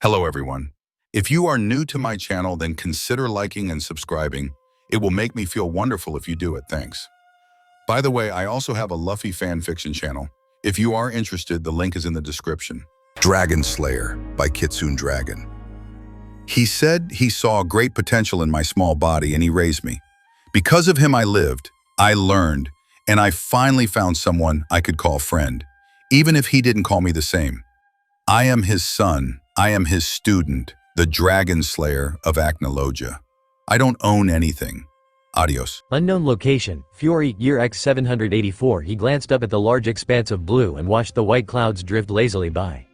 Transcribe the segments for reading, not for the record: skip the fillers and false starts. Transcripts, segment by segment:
Hello everyone. If you are new to my channel, then consider liking and subscribing. It will make me feel wonderful if you do it, thanks. By the way, I also have a Luffy fan fiction channel. If you are interested, the link is in the description. Dragonslayer by KitsuneDragon. He said he saw great potential in my small body and he raised me. Because of him I lived, I learned, and I finally found someone I could call friend, even if he didn't call me the same. I am his son. I am his student, the Dragonslayer of Acnologia. I don't own anything. Adios. Unknown location, Fury, year X 784. He glanced up at the large expanse of blue and watched the white clouds drift lazily by.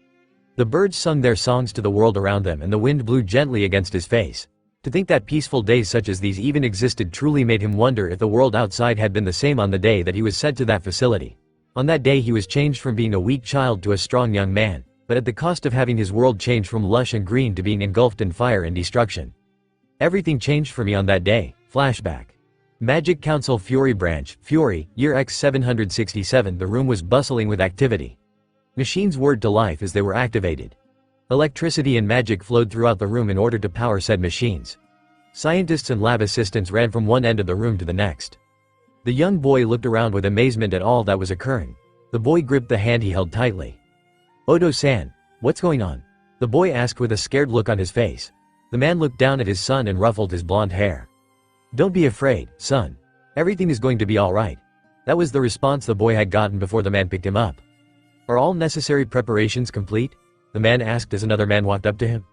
The birds sung their songs to the world around them and the wind blew gently against his face. To think that peaceful days such as these even existed truly made him wonder if the world outside had been the same on the day that he was sent to that facility. On that day he was changed from being a weak child to a strong young man, but at the cost of having his world change from lush and green to being engulfed in fire and destruction. Everything changed for me on that day. Flashback. Magic Council Fury Branch, Fury, year X 767. The room was bustling with activity. Machines whirred to life as they were activated. Electricity and magic flowed throughout the room in order to power said machines. Scientists and lab assistants ran from one end of the room to the next. The young boy looked around with amazement at all that was occurring. The boy gripped the hand he held tightly. Odo-san, what's going on? The boy asked with a scared look on his face. The man looked down at his son and ruffled his blonde hair. Don't be afraid, son. Everything is going to be all right. That was the response the boy had gotten before the man picked him up. Are all necessary preparations complete? The man asked as another man walked up to him.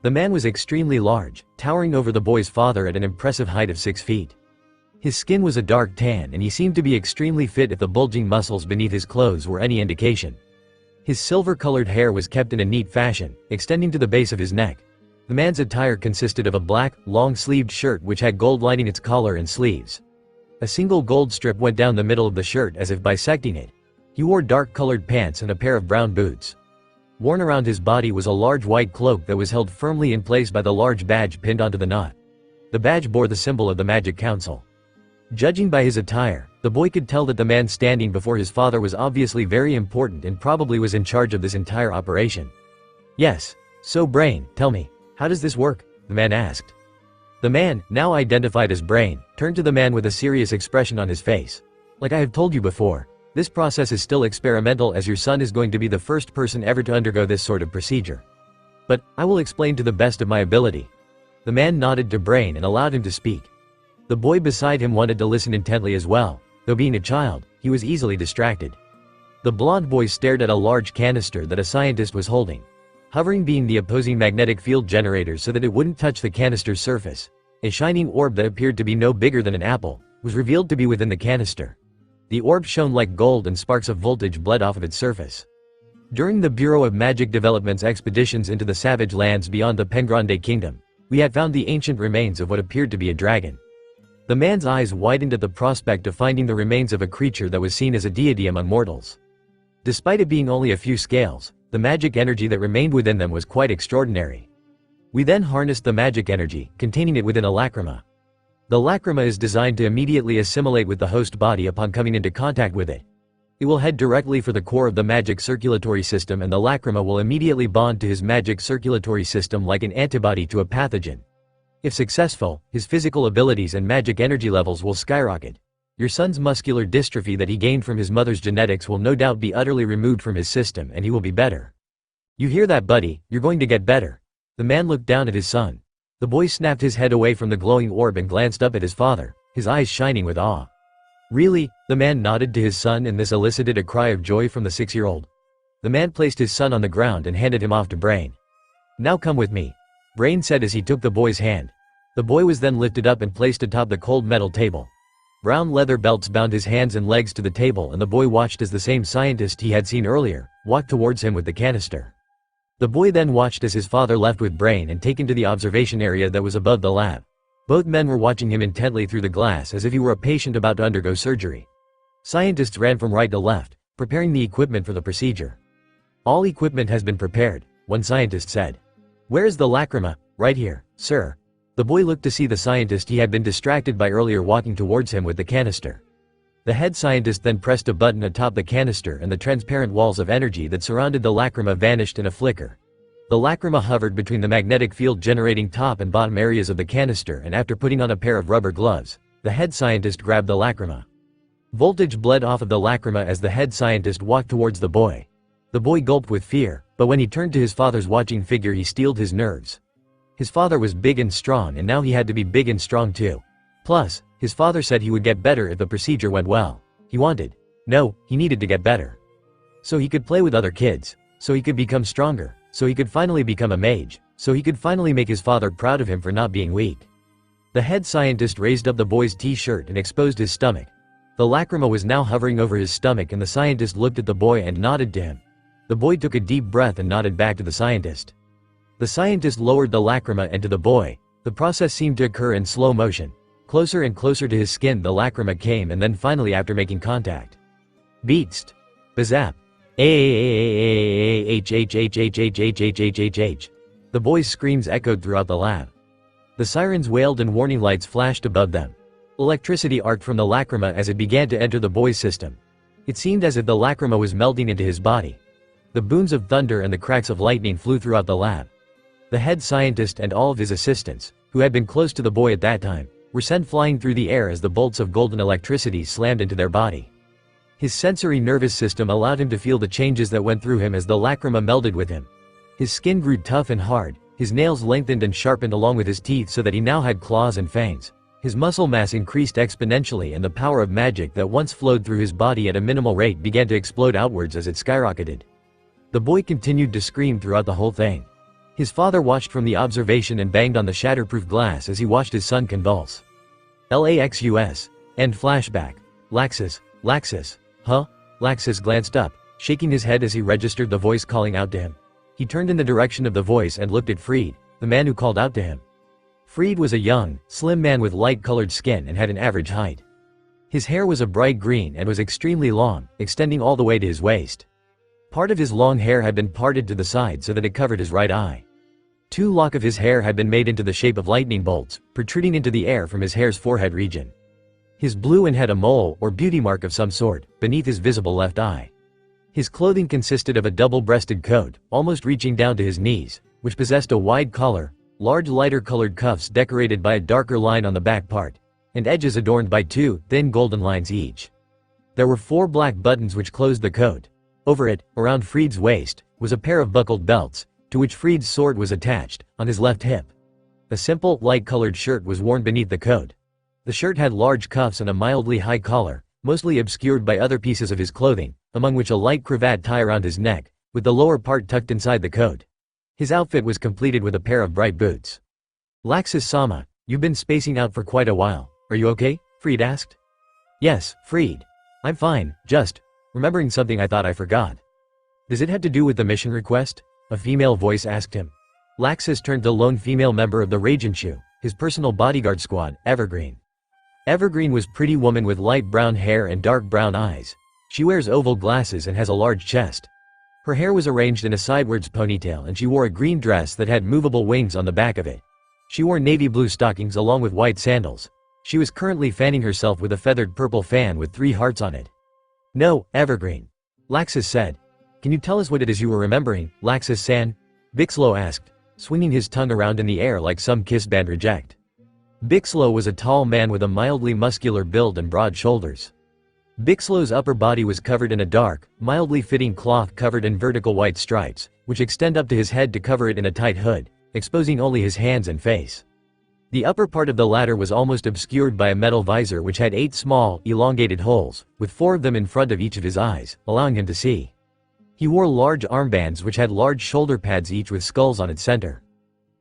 The man was extremely large, towering over the boy's father at an impressive height of 6 feet. His skin was a dark tan and he seemed to be extremely fit if the bulging muscles beneath his clothes were any indication. His silver-colored hair was kept in a neat fashion, extending to the base of his neck. The man's attire consisted of a black, long-sleeved shirt which had gold lining its collar and sleeves. A single gold strip went down the middle of the shirt as if bisecting it. He wore dark-colored pants and a pair of brown boots. Worn around his body was a large white cloak that was held firmly in place by the large badge pinned onto the knot. The badge bore the symbol of the Magic Council. Judging by his attire, the boy could tell that the man standing before his father was obviously very important and probably was in charge of this entire operation. Yes. So Brain, tell me, how does this work? The man asked. The man, now identified as Brain, turned to the man with a serious expression on his face. Like I have told you before, this process is still experimental as your son is going to be the first person ever to undergo this sort of procedure. But, I will explain to the best of my ability. The man nodded to Brain and allowed him to speak. The boy beside him wanted to listen intently as well, though being a child, he was easily distracted. The blond boy stared at a large canister that a scientist was holding. Hovering being the opposing magnetic field generator so that it wouldn't touch the canister's surface. A shining orb that appeared to be no bigger than an apple, was revealed to be within the canister. The orb shone like gold and sparks of voltage bled off of its surface. During the Bureau of Magic Development's expeditions into the savage lands beyond the Pengrande Kingdom, we had found the ancient remains of what appeared to be a dragon. The man's eyes widened at the prospect of finding the remains of a creature that was seen as a deity among mortals. Despite it being only a few scales, the magic energy that remained within them was quite extraordinary. We then harnessed the magic energy, containing it within a lacrima. The lacrima is designed to immediately assimilate with the host body upon coming into contact with it. It will head directly for the core of the magic circulatory system and the lacrima will immediately bond to his magic circulatory system like an antibody to a pathogen. If successful, his physical abilities and magic energy levels will skyrocket. Your son's muscular dystrophy that he gained from his mother's genetics will no doubt be utterly removed from his system and he will be better. You hear that, buddy? You're going to get better. The man looked down at his son. The boy snapped his head away from the glowing orb and glanced up at his father, his eyes shining with awe. Really? The man nodded to his son and this elicited a cry of joy from the 6-year-old. The man placed his son on the ground and handed him off to Brain. Now come with me. Brain said as he took the boy's hand. The boy was then lifted up and placed atop the cold metal table. Brown leather belts bound his hands and legs to the table and the boy watched as the same scientist he had seen earlier, walked towards him with the canister. The boy then watched as his father left with Brain and taken to the observation area that was above the lab. Both men were watching him intently through the glass as if he were a patient about to undergo surgery. Scientists ran from right to left, preparing the equipment for the procedure. All equipment has been prepared, one scientist said. Where is the lacrima? Right here, sir. The boy looked to see the scientist he had been distracted by earlier walking towards him with the canister. The head scientist then pressed a button atop the canister and the transparent walls of energy that surrounded the lacrima vanished in a flicker. The lacrima hovered between the magnetic field generating top and bottom areas of the canister, and after putting on a pair of rubber gloves, the head scientist grabbed the lacrima. Voltage bled off of the lacrima as the head scientist walked towards the boy. The boy gulped with fear, but when he turned to his father's watching figure he steeled his nerves. His father was big and strong, and now he had to be big and strong too. Plus, his father said he would get better if the procedure went well. He needed to get better. So he could play with other kids. So he could become stronger. So he could finally become a mage. So he could finally make his father proud of him for not being weak. The head scientist raised up the boy's t-shirt and exposed his stomach. The lacrima was now hovering over his stomach, and the scientist looked at the boy and nodded to him. The boy took a deep breath and nodded back to the scientist. The scientist lowered the lacrima and to the boy. The process seemed to occur in slow motion. Closer and closer to his skin the lacrima came, and then finally, after making contact. Beatst. Bazap. H. The boy's screams echoed throughout the lab. The sirens wailed and warning lights flashed above them. Electricity arced from the lacrima as it began to enter the boy's system. It seemed as if the lacrima was melting into his body. The booms of thunder and the cracks of lightning flew throughout the lab. The head scientist and all of his assistants, who had been close to the boy at that time, were sent flying through the air as the bolts of golden electricity slammed into their body. His sensory nervous system allowed him to feel the changes that went through him as the lacrima melded with him. His skin grew tough and hard, his nails lengthened and sharpened along with his teeth so that he now had claws and fangs. His muscle mass increased exponentially, and the power of magic that once flowed through his body at a minimal rate began to explode outwards as it skyrocketed. The boy continued to scream throughout the whole thing. His father watched from the observation and banged on the shatterproof glass as he watched his son convulse. LAXUS. End flashback. Laxus. Huh? Laxus glanced up, shaking his head as he registered the voice calling out to him. He turned in the direction of the voice and looked at Freed, the man who called out to him. Freed was a young, slim man with light-colored skin and had an average height. His hair was a bright green and was extremely long, extending all the way to his waist. Part of his long hair had been parted to the side so that it covered his right eye. 2 locks of his hair had been made into the shape of lightning bolts, protruding into the air from his hair's forehead region. His blue and had a mole or beauty mark of some sort beneath his visible left eye. His clothing consisted of a double-breasted coat, almost reaching down to his knees, which possessed a wide collar, large lighter-colored cuffs decorated by a darker line on the back part, and edges adorned by 2 thin golden lines each. There were 4 black buttons which closed the coat. Over it, around Freed's waist, was a pair of buckled belts, to which Freed's sword was attached, on his left hip. A simple, light-colored shirt was worn beneath the coat. The shirt had large cuffs and a mildly high collar, mostly obscured by other pieces of his clothing, among which a light cravat tie around his neck, with the lower part tucked inside the coat. His outfit was completed with a pair of bright boots. Laxus-sama, you've been spacing out for quite a while. Are you okay? Freed asked. Yes, Freed. I'm fine, just remembering something I thought I forgot. Does it have to do with the mission request? A female voice asked him. Laxus turned to the lone female member of the Reijenshu, his personal bodyguard squad, Evergreen. Evergreen was a pretty woman with light brown hair and dark brown eyes. She wears oval glasses and has a large chest. Her hair was arranged in a sidewards ponytail, and she wore a green dress that had movable wings on the back of it. She wore navy blue stockings along with white sandals. She was currently fanning herself with a feathered purple fan with 3 hearts on it. No, Evergreen. Laxus said. Can you tell us what it is you were remembering, Laxus-san? Bixlow asked, swinging his tongue around in the air like some kiss band reject. Bixlow was a tall man with a mildly muscular build and broad shoulders. Bixlow's upper body was covered in a dark, mildly fitting cloth covered in vertical white stripes, which extend up to his head to cover it in a tight hood, exposing only his hands and face. The upper part of the latter was almost obscured by a metal visor which had 8 small, elongated holes, with 4 of them in front of each of his eyes, allowing him to see. He wore large armbands which had large shoulder pads each with skulls on its center.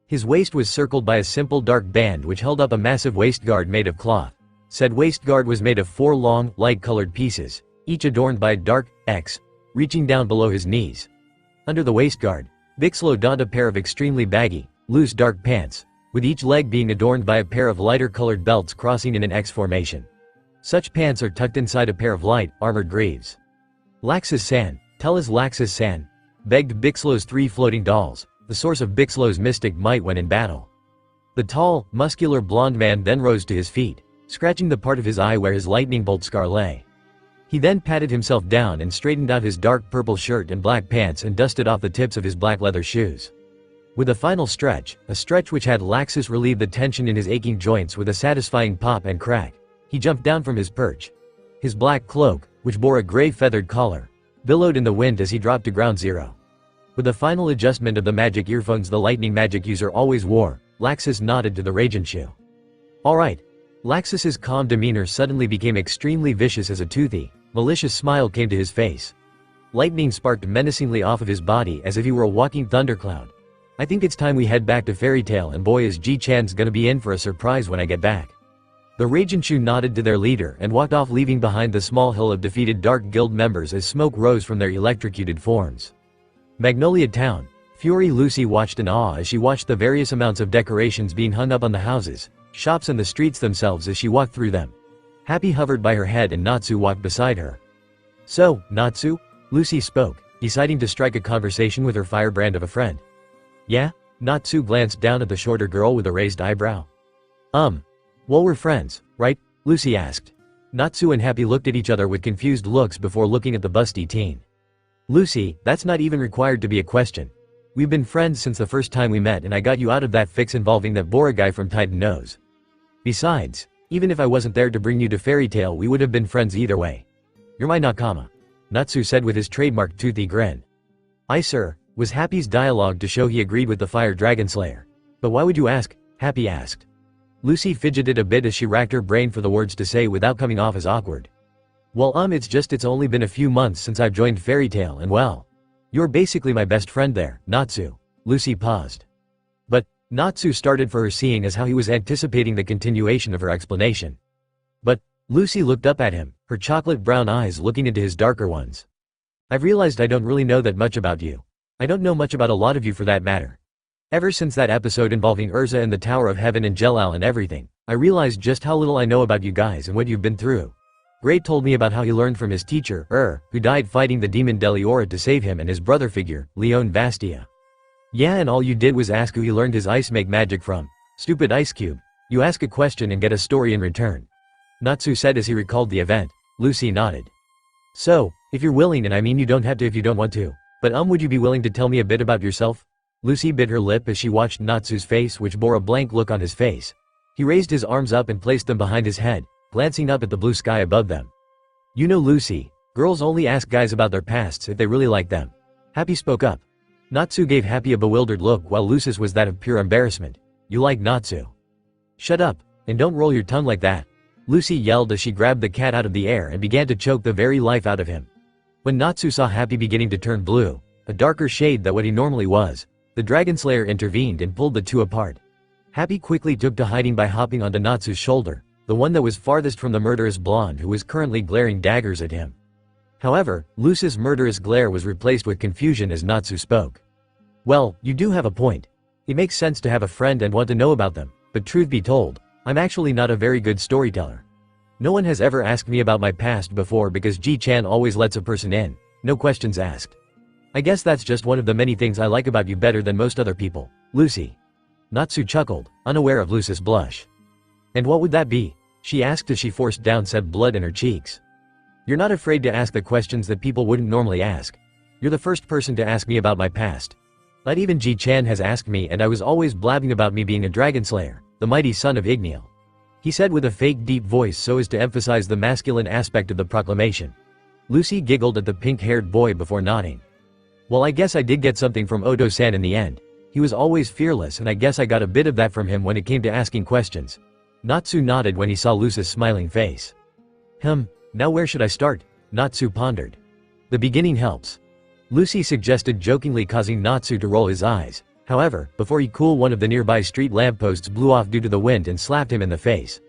His waist was circled by a simple dark band which held up a massive waistguard made of cloth. Said waistguard was made of 4 long, light-colored pieces, each adorned by a dark X, reaching down below his knees. Under the waistguard, Bixlow donned a pair of extremely baggy, loose dark pants, with each leg being adorned by a pair of lighter-colored belts crossing in an X formation. Such pants are tucked inside a pair of light, armored greaves. Laxus-san, tell us Laxus-san, begged Bixlow's 3 floating dolls, the source of Bixlow's mystic might when in battle. The tall, muscular blonde man then rose to his feet, scratching the part of his eye where his lightning bolt scar lay. He then patted himself down and straightened out his dark purple shirt and black pants and dusted off the tips of his black leather shoes. With a final stretch, a stretch which had laxus relieve the tension in his aching joints with a satisfying pop and crack, he jumped down from his perch. His black cloak, which bore a gray feathered collar, billowed in the wind as he dropped to ground zero. With the final adjustment of the magic earphones the lightning magic user always wore, Laxus nodded to the Ragenshu. Alright. Laxus's calm demeanor suddenly became extremely vicious as a toothy, malicious smile came to his face. Lightning sparked menacingly off of his body as if he were a walking thundercloud. I think it's time we head back to Fairy Tail, and boy is Ji-chan's gonna be in for a surprise when I get back. The Ragenshu nodded to their leader and walked off, leaving behind the small hill of defeated Dark Guild members as smoke rose from their electrocuted forms. Magnolia Town. Fury Lucy watched in awe as she watched the various amounts of decorations being hung up on the houses, shops and the streets themselves as she walked through them. Happy hovered by her head and Natsu walked beside her. So, Natsu? Lucy spoke, deciding to strike a conversation with her firebrand of a friend. Yeah? Natsu glanced down at the shorter girl with a raised eyebrow. Well, we're friends, right? Lucy asked. Natsu and Happy looked at each other with confused looks before looking at the busty teen. Lucy, that's not even required to be a question. We've been friends since the first time we met, and I got you out of that fix involving that Bora guy from Titan Nose. Besides, even if I wasn't there to bring you to Fairy Tail, we would have been friends either way. You're my nakama, Natsu said with his trademark toothy grin. Aye sir, was Happy's dialogue to show he agreed with the Fire Dragonslayer. But why would you ask? Happy asked. Lucy fidgeted a bit as she racked her brain for the words to say without coming off as awkward. Well, it's only been a few months since I've joined Fairy Tail, and well, you're basically my best friend there, Natsu. Lucy paused. But, Natsu started for her, seeing as how he was anticipating the continuation of her explanation. But, Lucy looked up at him, her chocolate brown eyes looking into his darker ones. I've realized I don't really know that much about you. I don't know much about a lot of you for that matter. Ever since that episode involving Urza and the Tower of Heaven and Jelal and everything, I realized just how little I know about you guys and what you've been through. Gray told me about how he learned from his teacher, who died fighting the demon Deliora to save him, and his brother figure, Leon Vastia. Yeah, and all you did was ask who he learned his ice make magic from. Stupid ice cube. You ask a question and get a story in return. Natsu said as he recalled the event. Lucy nodded. So, if you're willing, and I mean you don't have to if you don't want to, but would you be willing to tell me a bit about yourself? Lucy bit her lip as she watched Natsu's face, which bore a blank look on his face. He raised his arms up and placed them behind his head, glancing up at the blue sky above them. You know, Lucy, girls only ask guys about their pasts if they really like them. Happy spoke up. Natsu gave Happy a bewildered look while Lucy's was that of pure embarrassment. You like Natsu? Shut up, and don't roll your tongue like that. Lucy yelled as she grabbed the cat out of the air and began to choke the very life out of him. When Natsu saw Happy beginning to turn blue, a darker shade than what he normally was, the Dragonslayer intervened and pulled the two apart. Happy quickly took to hiding by hopping onto Natsu's shoulder, the one that was farthest from the murderous blonde who was currently glaring daggers at him. However, Lucy's murderous glare was replaced with confusion as Natsu spoke. Well, you do have a point. It makes sense to have a friend and want to know about them, but truth be told, I'm actually not a very good storyteller. No one has ever asked me about my past before because Ji-chan always lets a person in, no questions asked. I guess that's just one of the many things I like about you better than most other people, Lucy. Natsu chuckled, unaware of Lucy's blush. And what would that be? She asked as she forced down said blood in her cheeks. You're not afraid to ask the questions that people wouldn't normally ask. You're the first person to ask me about my past. Not even Ji-chan has asked me, and I was always blabbing about me being a Dragonslayer, the mighty son of Igneal. He said with a fake deep voice so as to emphasize the masculine aspect of the proclamation. Lucy giggled at the pink-haired boy before nodding. Well, I guess I did get something from Oto-san in the end. He was always fearless, and I guess I got a bit of that from him when it came to asking questions. Natsu nodded when he saw Lucy's smiling face. Now where should I start? Natsu pondered. The beginning helps. Lucy suggested jokingly, causing Natsu to roll his eyes. However, before he cooled, one of the nearby street lampposts blew off due to the wind and slapped him in the face.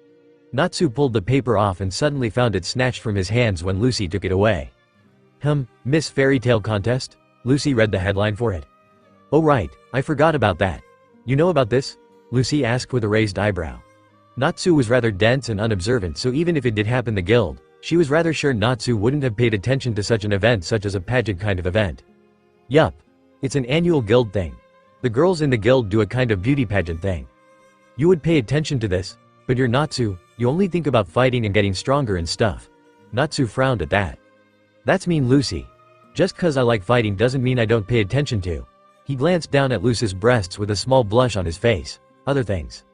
Natsu pulled the paper off and suddenly found it snatched from his hands when Lucy took it away. Miss Fairy Tale Contest? Lucy read the headline for it. Oh right, I forgot about that. You know about this? Lucy asked with a raised eyebrow. Natsu was rather dense and unobservant, so even if it did happen the guild, she was rather sure Natsu wouldn't have paid attention to such an event such as a pageant kind of event. Yup. It's an annual guild thing. The girls in the guild do a kind of beauty pageant thing. You would pay attention to this, but you're Natsu, you only think about fighting and getting stronger and stuff. Natsu frowned at that. That's mean, Lucy. Just cause I like fighting doesn't mean I don't pay attention to. He glanced down at Luce's breasts with a small blush on his face. Other things.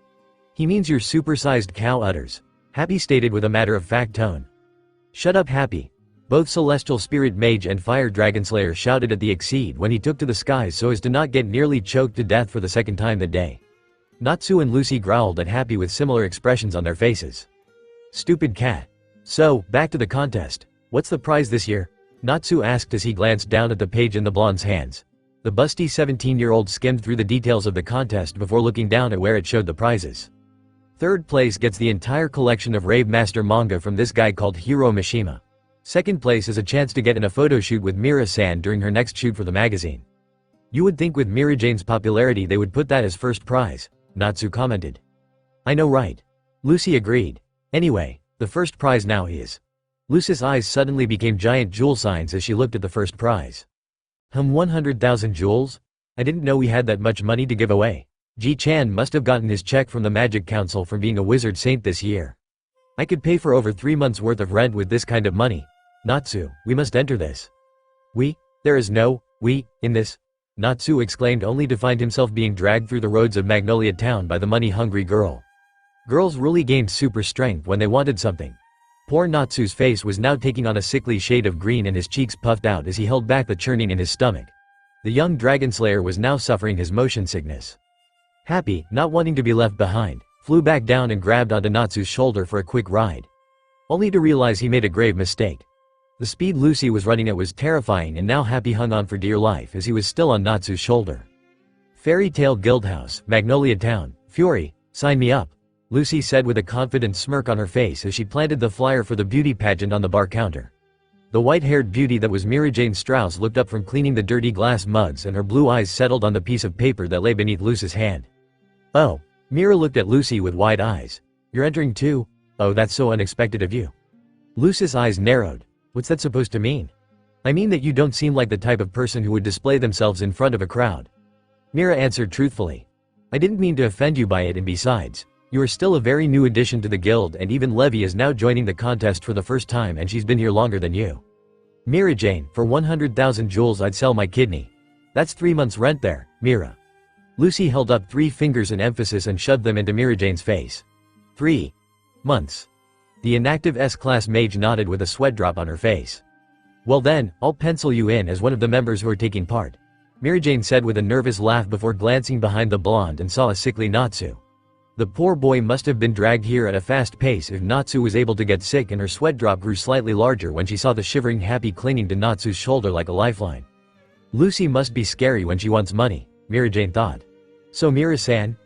He means your supersized cow udders. Happy stated with a matter-of-fact tone. Shut up, Happy. Both Celestial Spirit Mage and Fire Dragonslayer shouted at the Exceed when he took to the skies so as to not get nearly choked to death for the second time that day. Natsu and Lucy growled at Happy with similar expressions on their faces. Stupid cat. So, back to the contest. What's the prize this year? Natsu asked as he glanced down at the page in the blonde's hands. The busty 17-year-old skimmed through the details of the contest before looking down at where it showed the prizes. Third place gets the entire collection of Rave Master manga from this guy called Hiro Mishima. Second place is a chance to get in a photo shoot with Mira-san during her next shoot for the magazine. You would think with Mira-Jane's popularity they would put that as first prize, Natsu commented. I know, right? Lucy agreed. Anyway, the first prize now is. Lucy's eyes suddenly became giant jewel signs as she looked at the first prize. 100,000 jewels? I didn't know we had that much money to give away. Ji-chan must have gotten his check from the Magic Council from being a wizard saint this year. I could pay for over 3 months worth of rent with this kind of money. Natsu, we must enter this. We? There is no we in this. Natsu exclaimed only to find himself being dragged through the roads of Magnolia Town by the money-hungry girl. Girls really gained super strength when they wanted something. Poor Natsu's face was now taking on a sickly shade of green and his cheeks puffed out as he held back the churning in his stomach. The young Dragonslayer was now suffering his motion sickness. Happy, not wanting to be left behind, flew back down and grabbed onto Natsu's shoulder for a quick ride. Only to realize he made a grave mistake. The speed Lucy was running at was terrifying and now Happy hung on for dear life as he was still on Natsu's shoulder. Fairy Tale Guildhouse, Magnolia Town, Fury, sign me up, Lucy said with a confident smirk on her face as she planted the flyer for the beauty pageant on the bar counter. The white-haired beauty that was Mira-Jane Strauss looked up from cleaning the dirty glass mugs and her blue eyes settled on the piece of paper that lay beneath Lucy's hand. Oh. Mira looked at Lucy with wide eyes. You're entering too? Oh, that's so unexpected of you. Lucy's eyes narrowed. What's that supposed to mean? I mean that you don't seem like the type of person who would display themselves in front of a crowd. Mira answered truthfully. I didn't mean to offend you by it, and besides, you are still a very new addition to the guild and even Levy is now joining the contest for the first time and she's been here longer than you. Mira-Jane, for 100,000 jewels I'd sell my kidney. That's 3 months rent there, Mira. Lucy held up 3 fingers in emphasis and shoved them into Mira-Jane's face. 3 months. The inactive S-class mage nodded with a sweat drop on her face. Well then, I'll pencil you in as one of the members who are taking part, Mira-Jane said with a nervous laugh before glancing behind the blonde and saw a sickly Natsu. The poor boy must have been dragged here at a fast pace if Natsu was able to get sick, and her sweat drop grew slightly larger when she saw the shivering Happy clinging to Natsu's shoulder like a lifeline. Lucy must be scary when she wants money, Mira-Jane thought. So Mira-san,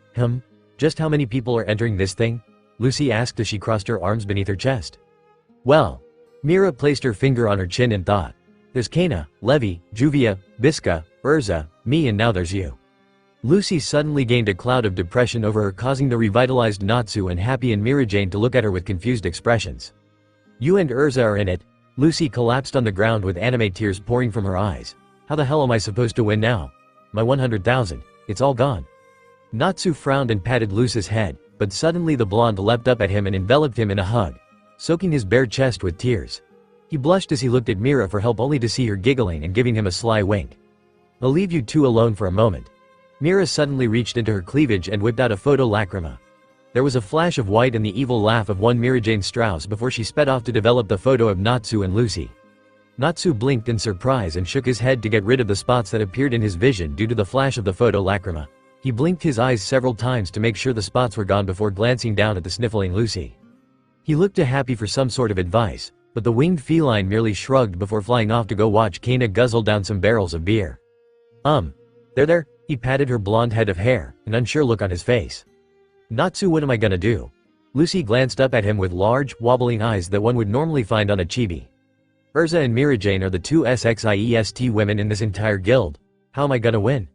just how many people are entering this thing? Lucy asked as she crossed her arms beneath her chest. Well, Mira placed her finger on her chin and thought. There's Kana, Levi, Juvia, Biska, Urza, me, and now there's you. Lucy suddenly gained a cloud of depression over her, causing the revitalized Natsu and Happy and Mira-Jane to look at her with confused expressions. You and Urza are in it. Lucy collapsed on the ground with anime tears pouring from her eyes. How the hell am I supposed to win now? My 100,000, it's all gone. Natsu frowned and patted Lucy's head, but suddenly the blonde leapt up at him and enveloped him in a hug, soaking his bare chest with tears. He blushed as he looked at Mira for help only to see her giggling and giving him a sly wink. I'll leave you two alone for a moment. Mira suddenly reached into her cleavage and whipped out a photo lacrima. There was a flash of white and the evil laugh of one Mira-Jane Strauss before she sped off to develop the photo of Natsu and Lucy. Natsu blinked in surprise and shook his head to get rid of the spots that appeared in his vision due to the flash of the photo lacrima. He blinked his eyes several times to make sure the spots were gone before glancing down at the sniffling Lucy. He looked to Happy for some sort of advice, but the winged feline merely shrugged before flying off to go watch Kana guzzle down some barrels of beer. There, he patted her blonde head of hair, an unsure look on his face. Natsu, what am I gonna do? Lucy glanced up at him with large, wobbling eyes that one would normally find on a chibi. Urza and Mira-Jane are the two sexiest women in this entire guild. How am I gonna win?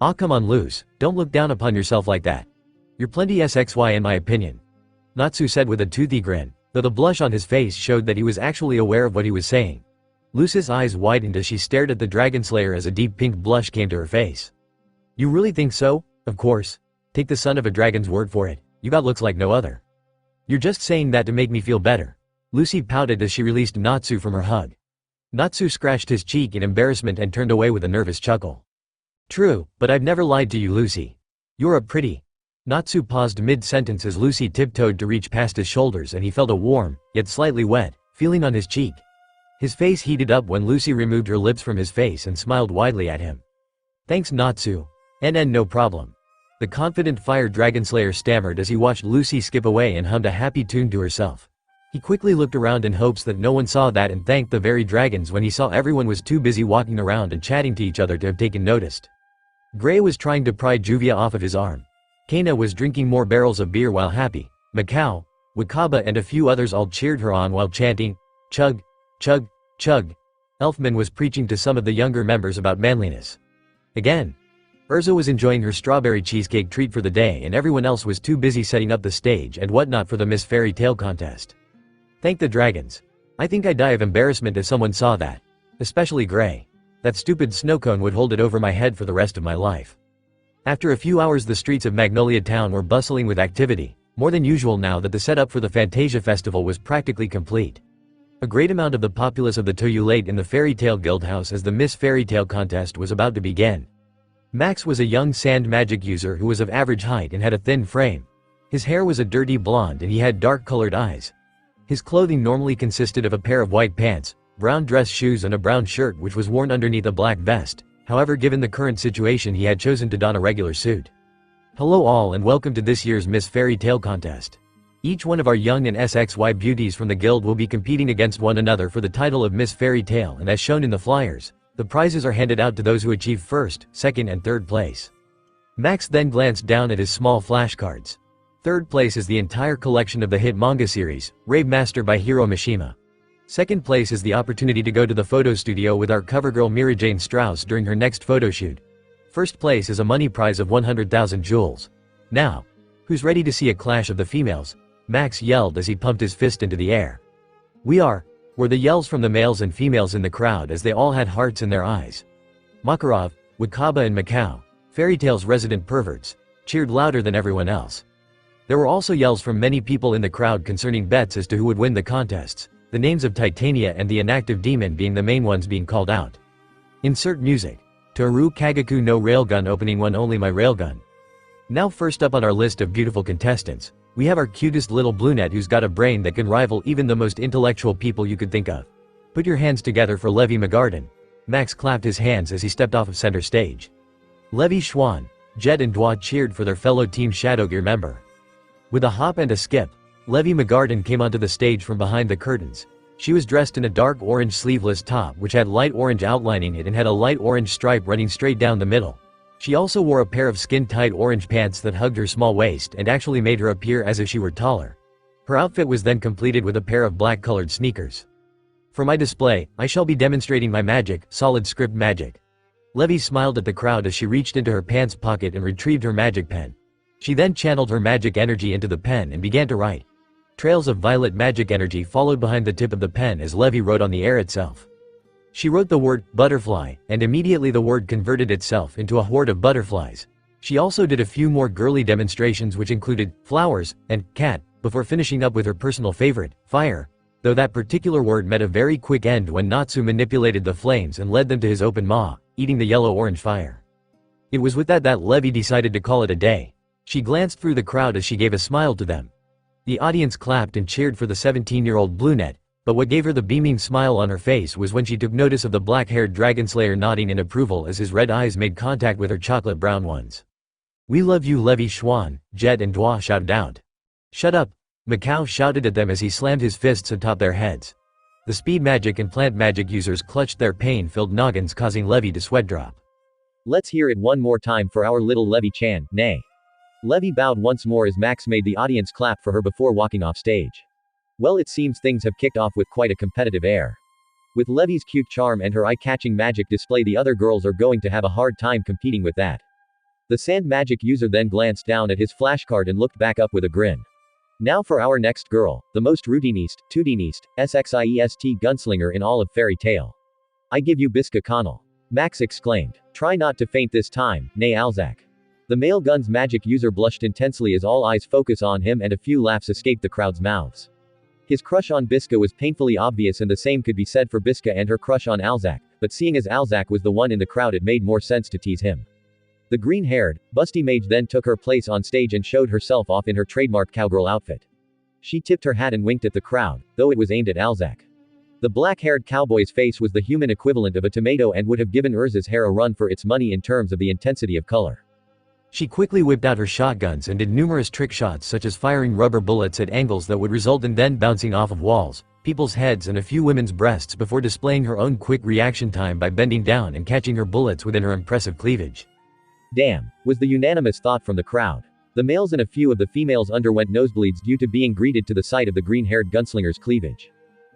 Ah, come on, Luz, don't look down upon yourself like that. You're plenty sxy in my opinion. Natsu said with a toothy grin, though the blush on his face showed that he was actually aware of what he was saying. Luz's eyes widened as she stared at the Dragonslayer as a deep pink blush came to her face. You really think so? Of course. Take the son of a dragon's word for it, you got looks like no other. You're just saying that to make me feel better. Lucy pouted as she released Natsu from her hug. Natsu scratched his cheek in embarrassment and turned away with a nervous chuckle. True, but I've never lied to you, Lucy. You're a pretty. Natsu paused mid-sentence as Lucy tiptoed to reach past his shoulders and he felt a warm, yet slightly wet, feeling on his cheek. His face heated up when Lucy removed her lips from his face and smiled widely at him. Thanks, Natsu. No problem. The confident fire Dragonslayer stammered as he watched Lucy skip away and hummed a happy tune to herself. He quickly looked around in hopes that no one saw that and thanked the very dragons when he saw everyone was too busy walking around and chatting to each other to have taken noticed. Gray was trying to pry Juvia off of his arm. Kana was drinking more barrels of beer while happy. Macau, Wakaba and a few others all cheered her on while chanting, chug, chug, chug. Elfman was preaching to some of the younger members about manliness. Again. Urza was enjoying her strawberry cheesecake treat for the day and everyone else was too busy setting up the stage and whatnot for the Miss Fairy Tale contest. Thank the dragons. I think I'd die of embarrassment if someone saw that. Especially Gray. That stupid snowcone would hold it over my head for the rest of my life. After a few hours the streets of Magnolia Town were bustling with activity, more than usual now that the setup for the Fantasia Festival was practically complete. A great amount of the populace of the Toyu late in the Fairy Tale Guildhouse as the Miss Fairy Tale contest was about to begin. Max was a young sand magic user who was of average height and had a thin frame. His hair was a dirty blonde and he had dark-colored eyes. His clothing normally consisted of a pair of white pants, brown dress shoes and a brown shirt which was worn underneath a black vest. However, given the current situation he had chosen to don a regular suit. Hello all and welcome to this year's Miss Fairy Tale contest. Each one of our young and SXY beauties from the guild will be competing against one another for the title of Miss Fairy Tale and as shown in the flyers, the prizes are handed out to those who achieve first, second and third place. Max then glanced down at his small flashcards. Third place is the entire collection of the hit manga series, Rave Master by Hiro Mishima. Second place is the opportunity to go to the photo studio with our covergirl Mira Jane Strauss during her next photo shoot. First place is a money prize of 100,000 jewels. Now, who's ready to see a clash of the females? Max yelled as he pumped his fist into the air. Were the yells from the males and females in the crowd as they all had hearts in their eyes. Makarov, Wakaba and Macau, Fairy Tale's resident perverts, cheered louder than everyone else. There were also yells from many people in the crowd concerning bets as to who would win the contests, the names of Titania and the inactive demon being the main ones being called out. Insert music. Toru Kagaku no Railgun opening one only my railgun. Now first up on our list of beautiful contestants, we have our cutest little brunette who's got a brain that can rival even the most intellectual people you could think of. Put your hands together for Levi McGarden. Max clapped his hands as he stepped off of center stage. Levi Schwann, Jet and Dwa cheered for their fellow Team Shadowgear member. With a hop and a skip, Levi McGarden came onto the stage from behind the curtains. She was dressed in a dark orange sleeveless top which had light orange outlining it and had a light orange stripe running straight down the middle. She also wore a pair of skin-tight orange pants that hugged her small waist and actually made her appear as if she were taller. Her outfit was then completed with a pair of black-colored sneakers. For my display, I shall be demonstrating my magic, solid script magic. Levi smiled at the crowd as she reached into her pants pocket and retrieved her magic pen. She then channeled her magic energy into the pen and began to write. Trails of violet magic energy followed behind the tip of the pen as Levi wrote on the air itself. She wrote the word, butterfly, and immediately the word converted itself into a horde of butterflies. She also did a few more girly demonstrations which included, flowers, and, cat, before finishing up with her personal favorite, fire. Though that particular word met a very quick end when Natsu manipulated the flames and led them to his open maw, eating the yellow-orange fire. It was with that Levi decided to call it a day. She glanced through the crowd as she gave a smile to them. The audience clapped and cheered for the 17-year-old brunette, but what gave her the beaming smile on her face was when she took notice of the black-haired Dragonslayer nodding in approval as his red eyes made contact with her chocolate brown ones. We love you, Levi Schwann, Jet and Dwa shouted out. Shut up, Macau shouted at them as he slammed his fists atop their heads. The speed magic and plant magic users clutched their pain-filled noggins causing Levi to sweat drop. Let's hear it one more time for our little Levi-chan, nay. Levi bowed once more as Max made the audience clap for her before walking off stage. Well, it seems things have kicked off with quite a competitive air. With Levi's cute charm and her eye-catching magic display, the other girls are going to have a hard time competing with that. The sand magic user then glanced down at his flashcard and looked back up with a grin. Now for our next girl, the most routinist, tootinist, SXIEST gunslinger in all of Fairy Tale. I give you Biska Connell. Max exclaimed. Try not to faint this time, nay Alzak. The male gun's magic user blushed intensely as all eyes focus on him and a few laughs escaped the crowd's mouths. His crush on Biska was painfully obvious and the same could be said for Biska and her crush on Alzak, but seeing as Alzak was the one in the crowd it made more sense to tease him. The green-haired, busty mage then took her place on stage and showed herself off in her trademark cowgirl outfit. She tipped her hat and winked at the crowd, though it was aimed at Alzak. The black-haired cowboy's face was the human equivalent of a tomato and would have given Urza's hair a run for its money in terms of the intensity of color. She quickly whipped out her shotguns and did numerous trick shots such as firing rubber bullets at angles that would result in then bouncing off of walls, people's heads and a few women's breasts before displaying her own quick reaction time by bending down and catching her bullets within her impressive cleavage. Damn, was the unanimous thought from the crowd. The males and a few of the females underwent nosebleeds due to being greeted to the sight of the green-haired gunslinger's cleavage.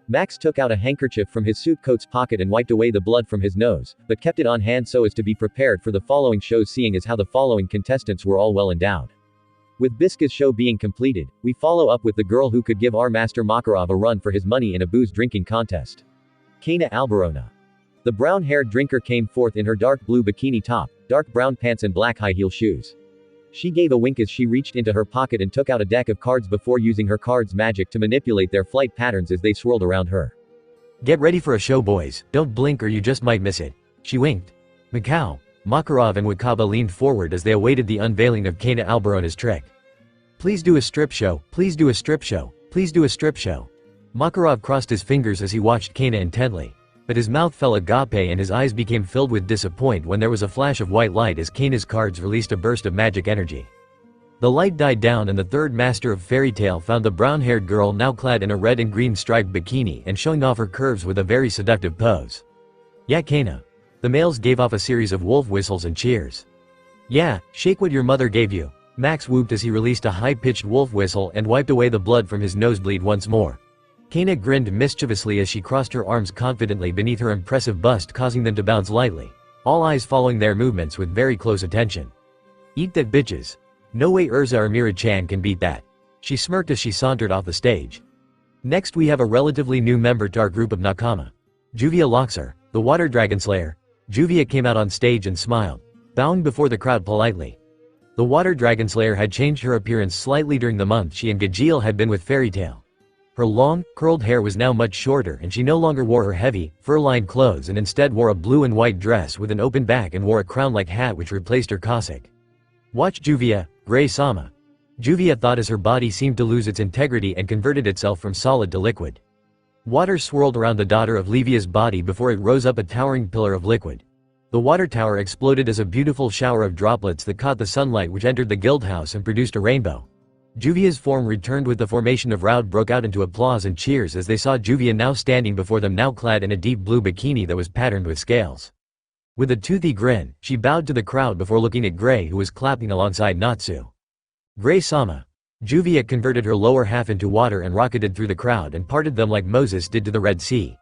Max took out a handkerchief from his suit coat's pocket and wiped away the blood from his nose, but kept it on hand so as to be prepared for the following shows, seeing as how the following contestants were all well endowed. With Biska's show being completed, we follow up with the girl who could give our master Makarov a run for his money in a booze drinking contest. Kana Alberona. The brown-haired drinker came forth in her dark blue bikini top, dark brown pants and black high-heel shoes. She gave a wink as she reached into her pocket and took out a deck of cards before using her cards magic to manipulate their flight patterns as they swirled around her. Get ready for a show, boys, don't blink or you just might miss it. She winked. Mikau, Makarov and Wakaba leaned forward as they awaited the unveiling of Kana Alberona's trick. Please do a strip show, please do a strip show, please do a strip show. Makarov crossed his fingers as he watched Kana intently. But his mouth fell agape and his eyes became filled with disappointment when there was a flash of white light as Kana's cards released a burst of magic energy. The light died down and the third master of fairy tale found the brown-haired girl now clad in a red and green striped bikini and showing off her curves with a very seductive pose. Yeah, Kana. The males gave off a series of wolf whistles and cheers. Yeah, shake what your mother gave you. Max whooped as he released a high-pitched wolf whistle and wiped away the blood from his nosebleed once more. Kana grinned mischievously as she crossed her arms confidently beneath her impressive bust, causing them to bounce lightly, all eyes following their movements with very close attention. Eat that, bitches. No way Urza or Mira-chan can beat that. She smirked as she sauntered off the stage. Next we have a relatively new member to our group of Nakama. Juvia Loxer, the Water Dragonslayer. Juvia came out on stage and smiled, bowing before the crowd politely. The Water Dragonslayer had changed her appearance slightly during the month she and Gajeel had been with Fairy Tail. Her long, curled hair was now much shorter and she no longer wore her heavy, fur-lined clothes and instead wore a blue and white dress with an open back and wore a crown-like hat which replaced her cassock. Watch Juvia, Gray-sama. Juvia thought as her body seemed to lose its integrity and converted itself from solid to liquid. Water swirled around the daughter of Levia's body before it rose up a towering pillar of liquid. The water tower exploded as a beautiful shower of droplets that caught the sunlight which entered the guild house and produced a rainbow. Juvia's form returned with the formation of Raud broke out into applause and cheers as they saw Juvia now standing before them, now clad in a deep blue bikini that was patterned with scales. With a toothy grin, she bowed to the crowd before looking at Gray who was clapping alongside Natsu. Gray-sama. Juvia converted her lower half into water and rocketed through the crowd and parted them like Moses did to the Red Sea.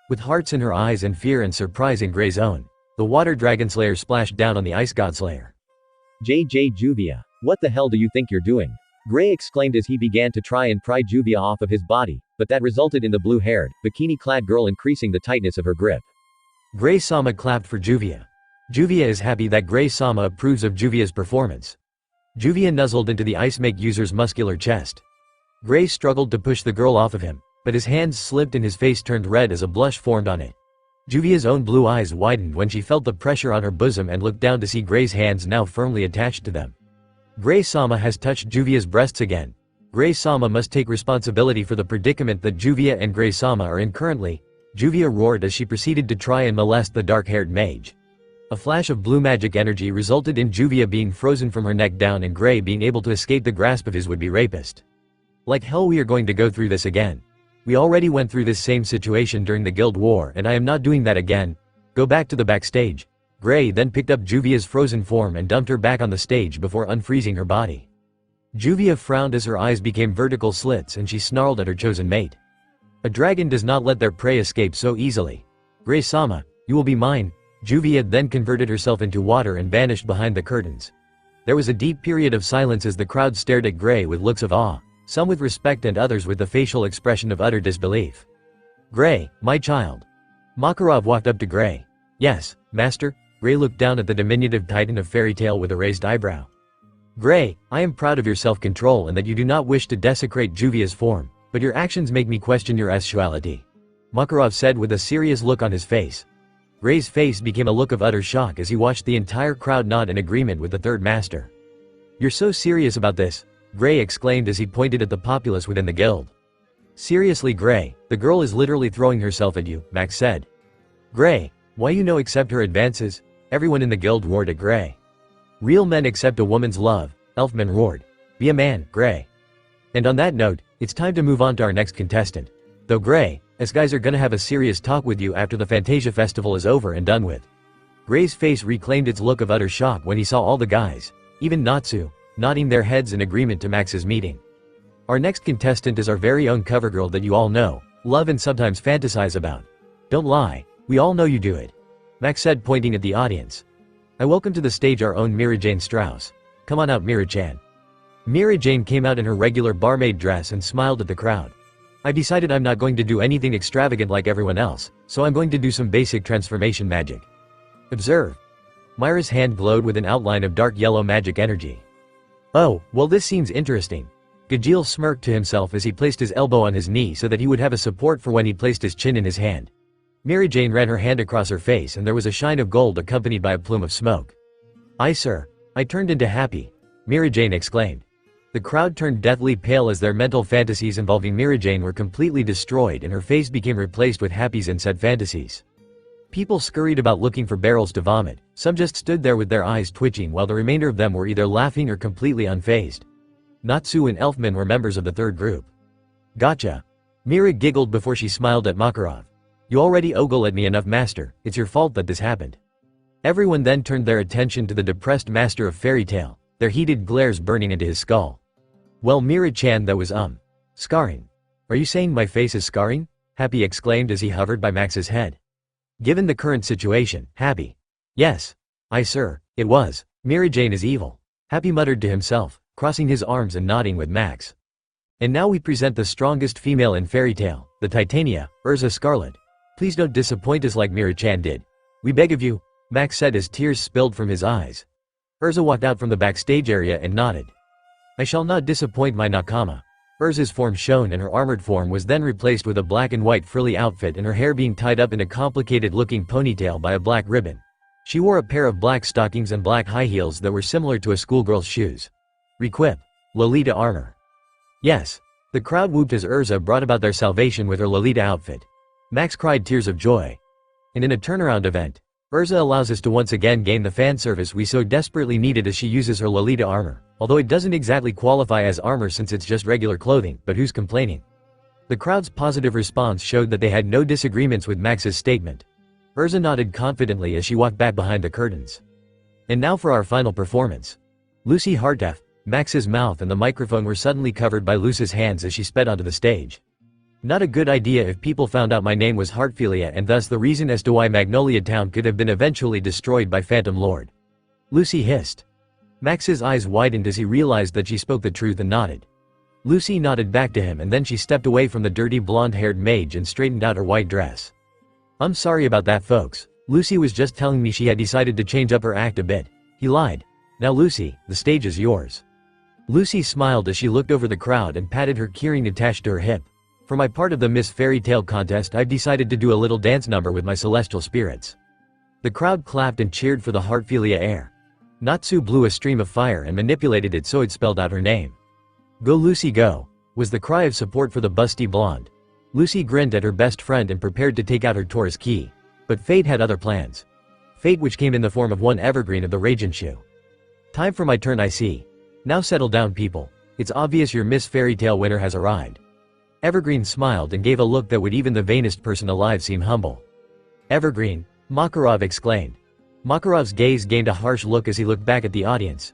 With hearts in her eyes and fear and surprise in Gray's own, the Water Dragonslayer splashed down on the Ice Godslayer. JJ Juvia. What the hell do you think you're doing? Gray exclaimed as he began to try and pry Juvia off of his body, but that resulted in the blue-haired, bikini-clad girl increasing the tightness of her grip. Gray-sama clapped for Juvia. Juvia is happy that Gray-sama approves of Juvia's performance. Juvia nuzzled into the ice make user's muscular chest. Gray struggled to push the girl off of him, but his hands slipped and his face turned red as a blush formed on it. Juvia's own blue eyes widened when she felt the pressure on her bosom and looked down to see Gray's hands now firmly attached to them. Gray-sama has touched Juvia's breasts again. Gray-sama must take responsibility for the predicament that Juvia and Gray-sama are in currently. Juvia roared as she proceeded to try and molest the dark-haired mage. A flash of blue magic energy resulted in Juvia being frozen from her neck down and Gray being able to escape the grasp of his would-be rapist. Like hell, we are going to go through this again. We already went through this same situation during the guild war and I am not doing that again. Go back to the backstage. Gray then picked up Juvia's frozen form and dumped her back on the stage before unfreezing her body. Juvia frowned as her eyes became vertical slits and she snarled at her chosen mate. A dragon does not let their prey escape so easily. Gray-sama, you will be mine. Juvia then converted herself into water and vanished behind the curtains. There was a deep period of silence as the crowd stared at Gray with looks of awe, some with respect and others with the facial expression of utter disbelief. Gray, my child. Makarov walked up to Gray. Yes, master. Gray looked down at the diminutive titan of Fairy Tail with a raised eyebrow. Gray, I am proud of your self-control and that you do not wish to desecrate Juvia's form, but your actions make me question your sexuality. Makarov said with a serious look on his face. Gray's face became a look of utter shock as he watched the entire crowd nod in agreement with the third master. "You're so serious about this?" Gray exclaimed as he pointed at the populace within the guild. "Seriously, Gray, the girl is literally throwing herself at you," Max said. "Gray, why you no accept her advances?" Everyone in the guild roared at Gray. "Real men accept a woman's love," Elfman roared. "Be a man, Gray." And on that note, it's time to move on to our next contestant. Though Gray, us guys are gonna have a serious talk with you after the Fantasia festival is over and done with. Gray's face reclaimed its look of utter shock when he saw all the guys, even Natsu, nodding their heads in agreement to Max's meeting. Our next contestant is our very own cover girl that you all know, love and sometimes fantasize about. Don't lie, we all know you do it. Max said, pointing at the audience. "I welcome to the stage our own Mira Jane Strauss. Come on out, Mira-chan." Mira Jane came out in her regular barmaid dress and smiled at the crowd. "I decided I'm not going to do anything extravagant like everyone else, so I'm going to do some basic transformation magic. Observe." Myra's hand glowed with an outline of dark yellow magic energy. "Oh, well, this seems interesting." Gajeel smirked to himself as he placed his elbow on his knee so that he would have a support for when he placed his chin in his hand. Mira Jane ran her hand across her face and there was a shine of gold accompanied by a plume of smoke. "Aye, sir. I turned into happy," Mira Jane exclaimed. The crowd turned deathly pale as their mental fantasies involving Mira Jane were completely destroyed and her face became replaced with Happy's inset fantasies. People scurried about looking for barrels to vomit, some just stood there with their eyes twitching while the remainder of them were either laughing or completely unfazed. Natsu and Elfman were members of the third group. "Gotcha." Mira giggled before she smiled at Makarov. "You already ogle at me enough, master, it's your fault that this happened." Everyone then turned their attention to the depressed master of fairy tale, their heated glares burning into his skull. "Well, Mira-chan, that was scarring. Are you saying my face is scarring?" Happy exclaimed as he hovered by Max's head. Given the current situation, Happy. "Yes. Aye, sir, it was. Mira Jane is evil," Happy muttered to himself, crossing his arms and nodding with Max. "And now we present the strongest female in fairy tale, the Titania, Urza Scarlet. Please don't disappoint us like Mira-chan did. We beg of you," Max said as tears spilled from his eyes. Urza walked out from the backstage area and nodded. "I shall not disappoint my nakama." Urza's form shone and her armored form was then replaced with a black and white frilly outfit and her hair being tied up in a complicated-looking ponytail by a black ribbon. She wore a pair of black stockings and black high heels that were similar to a schoolgirl's shoes. Requip. Lolita armor. Yes. The crowd whooped as Urza brought about their salvation with her Lolita outfit. Max cried tears of joy. And in a turnaround event, Urza allows us to once again gain the fan service we so desperately needed as she uses her Lolita armor, although it doesn't exactly qualify as armor since it's just regular clothing, but who's complaining? The crowd's positive response showed that they had no disagreements with Max's statement. Urza nodded confidently as she walked back behind the curtains. And now for our final performance. Lucy Hartef, Max's mouth and the microphone were suddenly covered by Lucy's hands as she sped onto the stage. Not a good idea if people found out my name was Heartphilia and thus the reason as to why Magnolia Town could have been eventually destroyed by Phantom Lord. Lucy hissed. Max's eyes widened as he realized that she spoke the truth and nodded. Lucy nodded back to him and then she stepped away from the dirty blonde-haired mage and straightened out her white dress. "I'm sorry about that, folks. Lucy was just telling me she had decided to change up her act a bit." He lied. "Now Lucy, the stage is yours." Lucy smiled as she looked over the crowd and patted her keyring attached to her hip. "For my part of the Miss Fairy Tale contest, I've decided to do a little dance number with my celestial spirits." The crowd clapped and cheered for the Heartphilia air. Natsu blew a stream of fire and manipulated it so it spelled out her name. "Go Lucy go," was the cry of support for the busty blonde. Lucy grinned at her best friend and prepared to take out her Taurus key. But fate had other plans. Fate which came in the form of one evergreen of the Ragenshu. "Time for my turn, I see. Now settle down, people. It's obvious your Miss Fairy Tale winner has arrived." Evergreen smiled and gave a look that would even the vainest person alive seem humble. "Evergreen?" Makarov exclaimed. Makarov's gaze gained a harsh look as he looked back at the audience.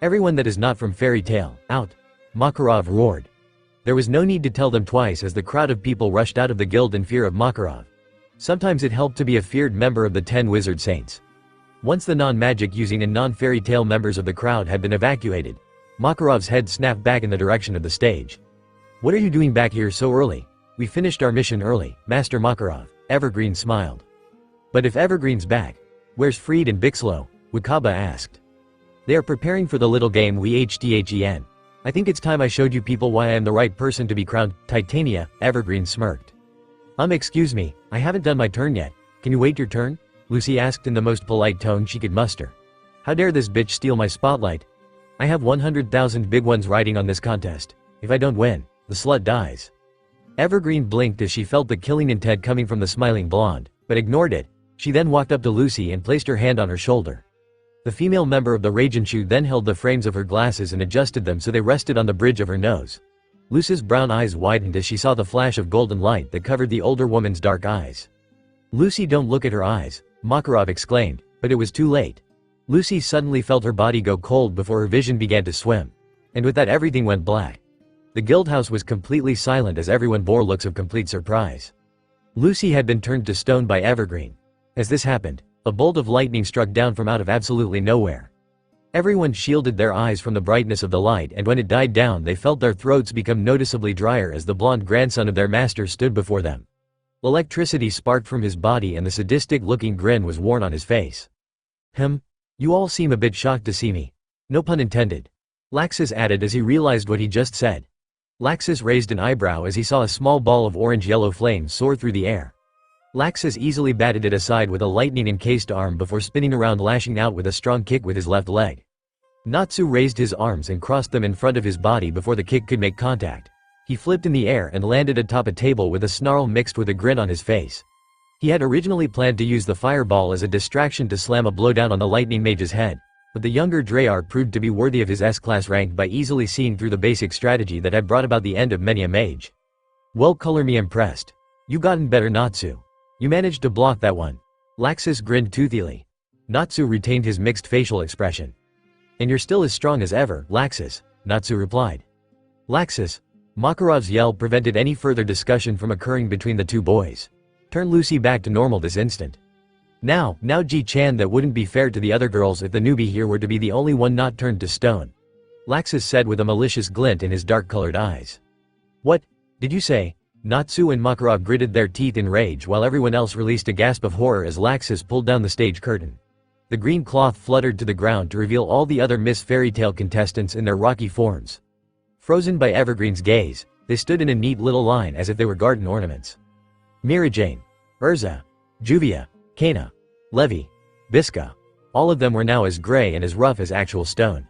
"Everyone that is not from Fairy Tale, out!" Makarov roared. There was no need to tell them twice as the crowd of people rushed out of the guild in fear of Makarov. Sometimes it helped to be a feared member of the 10 Wizard Saints. Once the non-magic using and non-fairy tale members of the crowd had been evacuated, Makarov's head snapped back in the direction of the stage. "What are you doing back here so early? We finished our mission early, Master Makarov," Evergreen smiled. "But if Evergreen's back, where's Freed and Bixlow?" Wakaba asked. "They are preparing for the little game we hthen. I think it's time I showed you people why I am the right person to be crowned Titania," Evergreen smirked. Excuse me, I haven't done my turn yet. Can you wait your turn?" Lucy asked in the most polite tone she could muster. How dare this bitch steal my spotlight? I have 100,000 big ones riding on this contest. If I don't win, the slut dies. Evergreen blinked as she felt the killing intent coming from the smiling blonde, but ignored it. She then walked up to Lucy and placed her hand on her shoulder. The female member of the Ragenshu then held the frames of her glasses and adjusted them so they rested on the bridge of her nose. Lucy's brown eyes widened as she saw the flash of golden light that covered the older woman's dark eyes. Lucy, don't look at her eyes, Makarov exclaimed, but it was too late. Lucy suddenly felt her body go cold before her vision began to swim. And with that everything went black. The guildhouse was completely silent as everyone bore looks of complete surprise. Lucy had been turned to stone by Evergreen. As this happened, a bolt of lightning struck down from out of absolutely nowhere. Everyone shielded their eyes from the brightness of the light, and when it died down they felt their throats become noticeably drier as the blonde grandson of their master stood before them. Electricity sparked from his body and the sadistic-looking grin was worn on his face. You all seem a bit shocked to see me. No pun intended. Laxus added as he realized what he just said. Laxus raised an eyebrow as he saw a small ball of orange-yellow flame soar through the air. Laxus easily batted it aside with a lightning-encased arm before spinning around, lashing out with a strong kick with his left leg. Natsu raised his arms and crossed them in front of his body before the kick could make contact. He flipped in the air and landed atop a table with a snarl mixed with a grin on his face. He had originally planned to use the fireball as a distraction to slam a blow down on the lightning mage's head, but the younger Dreyar proved to be worthy of his S-class rank by easily seeing through the basic strategy that had brought about the end of many a mage. Well, color me impressed. You gotten better, Natsu. You managed to block that one. Laxus grinned toothily. Natsu retained his mixed facial expression. And you're still as strong as ever, Laxus, Natsu replied. Laxus. Makarov's yell prevented any further discussion from occurring between the two boys. Turn Lucy back to normal this instant. Now Ji-chan, that wouldn't be fair to the other girls if the newbie here were to be the only one not turned to stone. Laxus said with a malicious glint in his dark-colored eyes. What did you say? Natsu and Makarov gritted their teeth in rage while everyone else released a gasp of horror as Laxus pulled down the stage curtain. The green cloth fluttered to the ground to reveal all the other Miss Fairy Tale contestants in their rocky forms. Frozen by Evergreen's gaze, they stood in a neat little line as if they were garden ornaments. Mirajane, Urza, Juvia, Kana, Levi, Biska. All of them were now as gray and as rough as actual stone.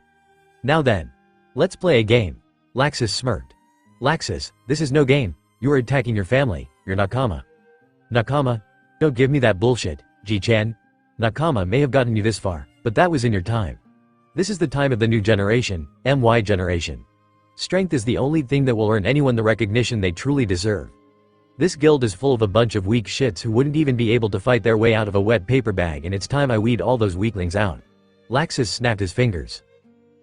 Now then. Let's play a game. Laxus smirked. Laxus, this is no game. You are attacking your family, your Nakama. Nakama? Don't give me that bullshit, Ji-chan. Nakama may have gotten you this far, but that was in your time. This is the time of the new generation, MY generation. Strength is the only thing that will earn anyone the recognition they truly deserve. This guild is full of a bunch of weak shits who wouldn't even be able to fight their way out of a wet paper bag, and it's time I weed all those weaklings out. Laxus snapped his fingers.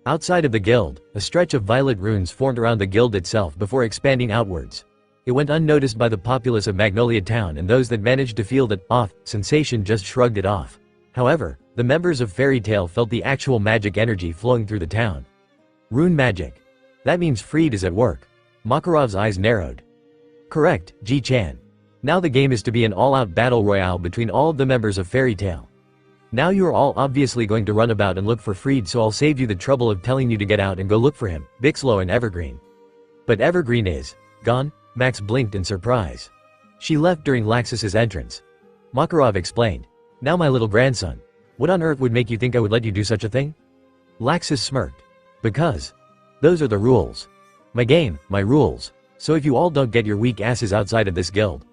Outside of the guild, a stretch of violet runes formed around the guild itself before expanding outwards. It went unnoticed by the populace of Magnolia Town, and those that managed to feel that off sensation just shrugged it off. However, the members of Fairy Tale felt the actual magic energy flowing through the town. Rune magic. That means Freed is at work. Makarov's eyes narrowed. Correct, Ji-chan. Now the game is to be an all-out battle royale between all of the members of Fairy Tale. Now you are all obviously going to run about and look for Freed, so I'll save you the trouble of telling you to get out and go look for him, Bixlo and Evergreen. But Evergreen is gone? Max blinked in surprise. She left during Laxus's entrance. Makarov explained. Now my little grandson. What on earth would make you think I would let you do such a thing? Laxus smirked. Because. Those are the rules. My game, my rules. So if you all don't get your weak asses outside of this guild.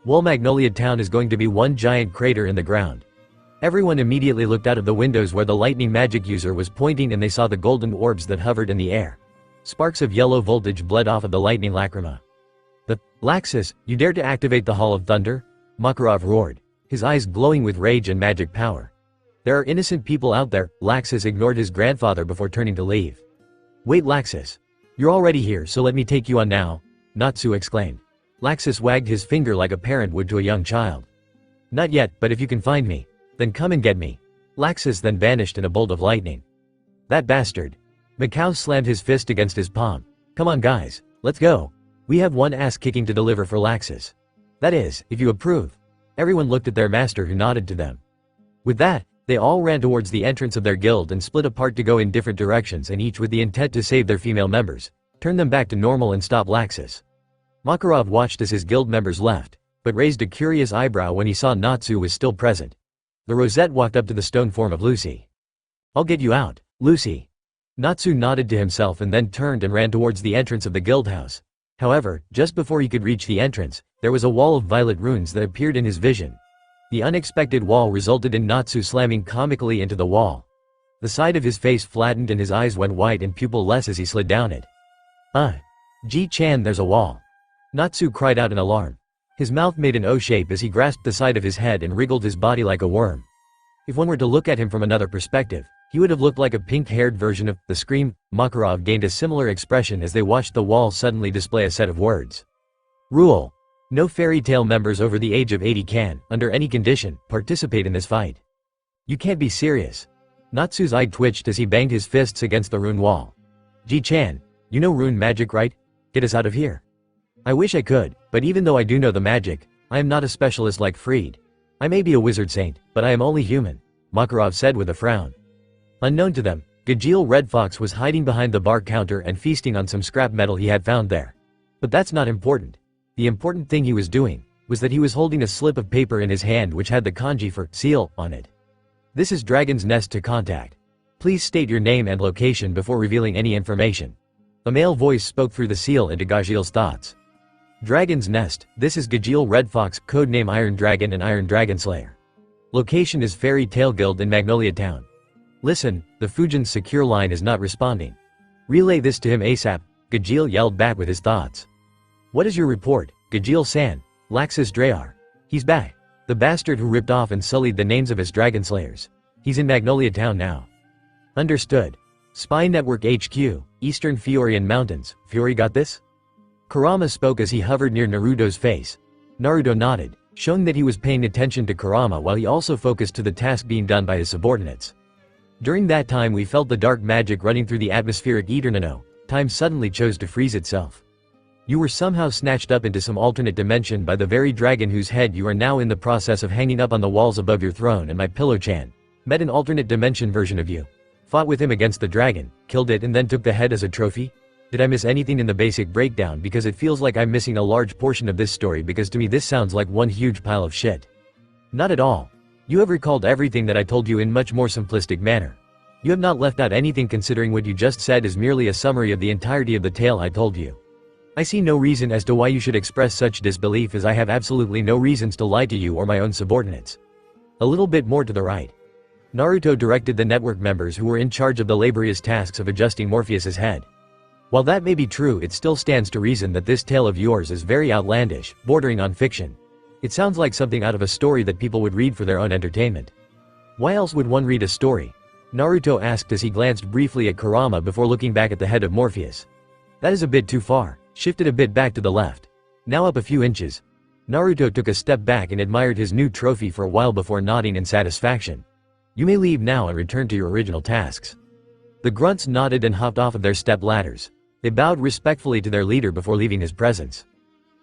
Well, Magnolia Town is going to be one giant crater in the ground. Everyone immediately looked out of the windows where the lightning magic user was pointing, and they saw the golden orbs that hovered in the air. Sparks of yellow voltage bled off of the lightning lacrima. Laxus, you dare to activate the Hall of Thunder? Makarov roared, his eyes glowing with rage and magic power. There are innocent people out there. Laxus ignored his grandfather before turning to leave. Wait, Laxus. You're already here, so let me take you on now, Natsu exclaimed. Laxus wagged his finger like a parent would to a young child. Not yet, but if you can find me, then come and get me. Laxus then vanished in a bolt of lightning. That bastard. Mikau slammed his fist against his palm. Come on guys, let's go. We have one ass kicking to deliver for Laxus. That is, if you approve. Everyone looked at their master, who nodded to them. With that, they all ran towards the entrance of their guild and split apart to go in different directions, and each with the intent to save their female members, turn them back to normal and stop Laxus. Makarov watched as his guild members left, but raised a curious eyebrow when he saw Natsu was still present. The rosette walked up to the stone form of Lucy. "I'll get you out, Lucy." Natsu nodded to himself and then turned and ran towards the entrance of the guild house. However, just before he could reach the entrance, there was a wall of violet runes that appeared in his vision. The unexpected wall resulted in Natsu slamming comically into the wall. The side of his face flattened and his eyes went white and pupil-less as he slid down it. Ji-chan, there's a wall. Natsu cried out in alarm. His mouth made an O shape as he grasped the side of his head and wriggled his body like a worm. If one were to look at him from another perspective, he would have looked like a pink-haired version of the Scream. Makarov gained a similar expression as they watched the wall suddenly display a set of words. Rule: no fairy tale members over the age of 80 can, under any condition, participate in this fight. You can't be serious. Natsu's eye twitched as he banged his fists against the rune wall. Ji-chan, you know rune magic, right? Get us out of here. I wish I could, but even though I do know the magic, I am not a specialist like Freed. I may be a wizard saint, but I am only human, Makarov said with a frown. Unknown to them, Gajeel Red Fox was hiding behind the bar counter and feasting on some scrap metal he had found there. But that's not important. The important thing he was doing was that he was holding a slip of paper in his hand which had the kanji for seal on it. This is Dragon's Nest to contact. Please state your name and location before revealing any information. A male voice spoke through the seal into Gajeel's thoughts. Dragon's Nest, this is Gajeel Red Fox, codename Iron Dragon and Iron Dragonslayer. Location is Fairy Tale Guild in Magnolia Town. Listen, the Fujin's secure line is not responding. Relay this to him ASAP, Gajeel yelled back with his thoughts. What is your report, Gajeel-san? Laxus Drayar. He's back. The bastard who ripped off and sullied the names of his Dragonslayers. He's in Magnolia Town now. Understood. Spy Network HQ, Eastern Fiorian Mountains. Fiori got this? Kurama spoke as he hovered near Naruto's face. Naruto nodded, showing that he was paying attention to Kurama while he also focused to the task being done by his subordinates. During that time we felt the dark magic running through the atmospheric eternano. Time suddenly chose to freeze itself. You were somehow snatched up into some alternate dimension by the very dragon whose head you are now in the process of hanging up on the walls above your throne, and my pillow-chan met an alternate dimension version of you. Fought with him against the dragon, killed it and then took the head as a trophy? Did I miss anything in the basic breakdown, because it feels like I'm missing a large portion of this story, because to me this sounds like one huge pile of shit. Not at all. You have recalled everything that I told you in much more simplistic manner. You have not left out anything, considering what you just said is merely a summary of the entirety of the tale I told you. I see no reason as to why you should express such disbelief, as I have absolutely no reasons to lie to you or my own subordinates. A little bit more to the right. Naruto directed the network members who were in charge of the laborious tasks of adjusting Morpheus's head. While that may be true, it still stands to reason that this tale of yours is very outlandish, bordering on fiction. It sounds like something out of a story that people would read for their own entertainment. Why else would one read a story? Naruto asked as he glanced briefly at Kurama before looking back at the head of Morpheus. That is a bit too far. Shifted a bit back to the left. Now up a few inches. Naruto took a step back and admired his new trophy for a while before nodding in satisfaction. You may leave now and return to your original tasks. The grunts nodded and hopped off of their step ladders. They bowed respectfully to their leader before leaving his presence.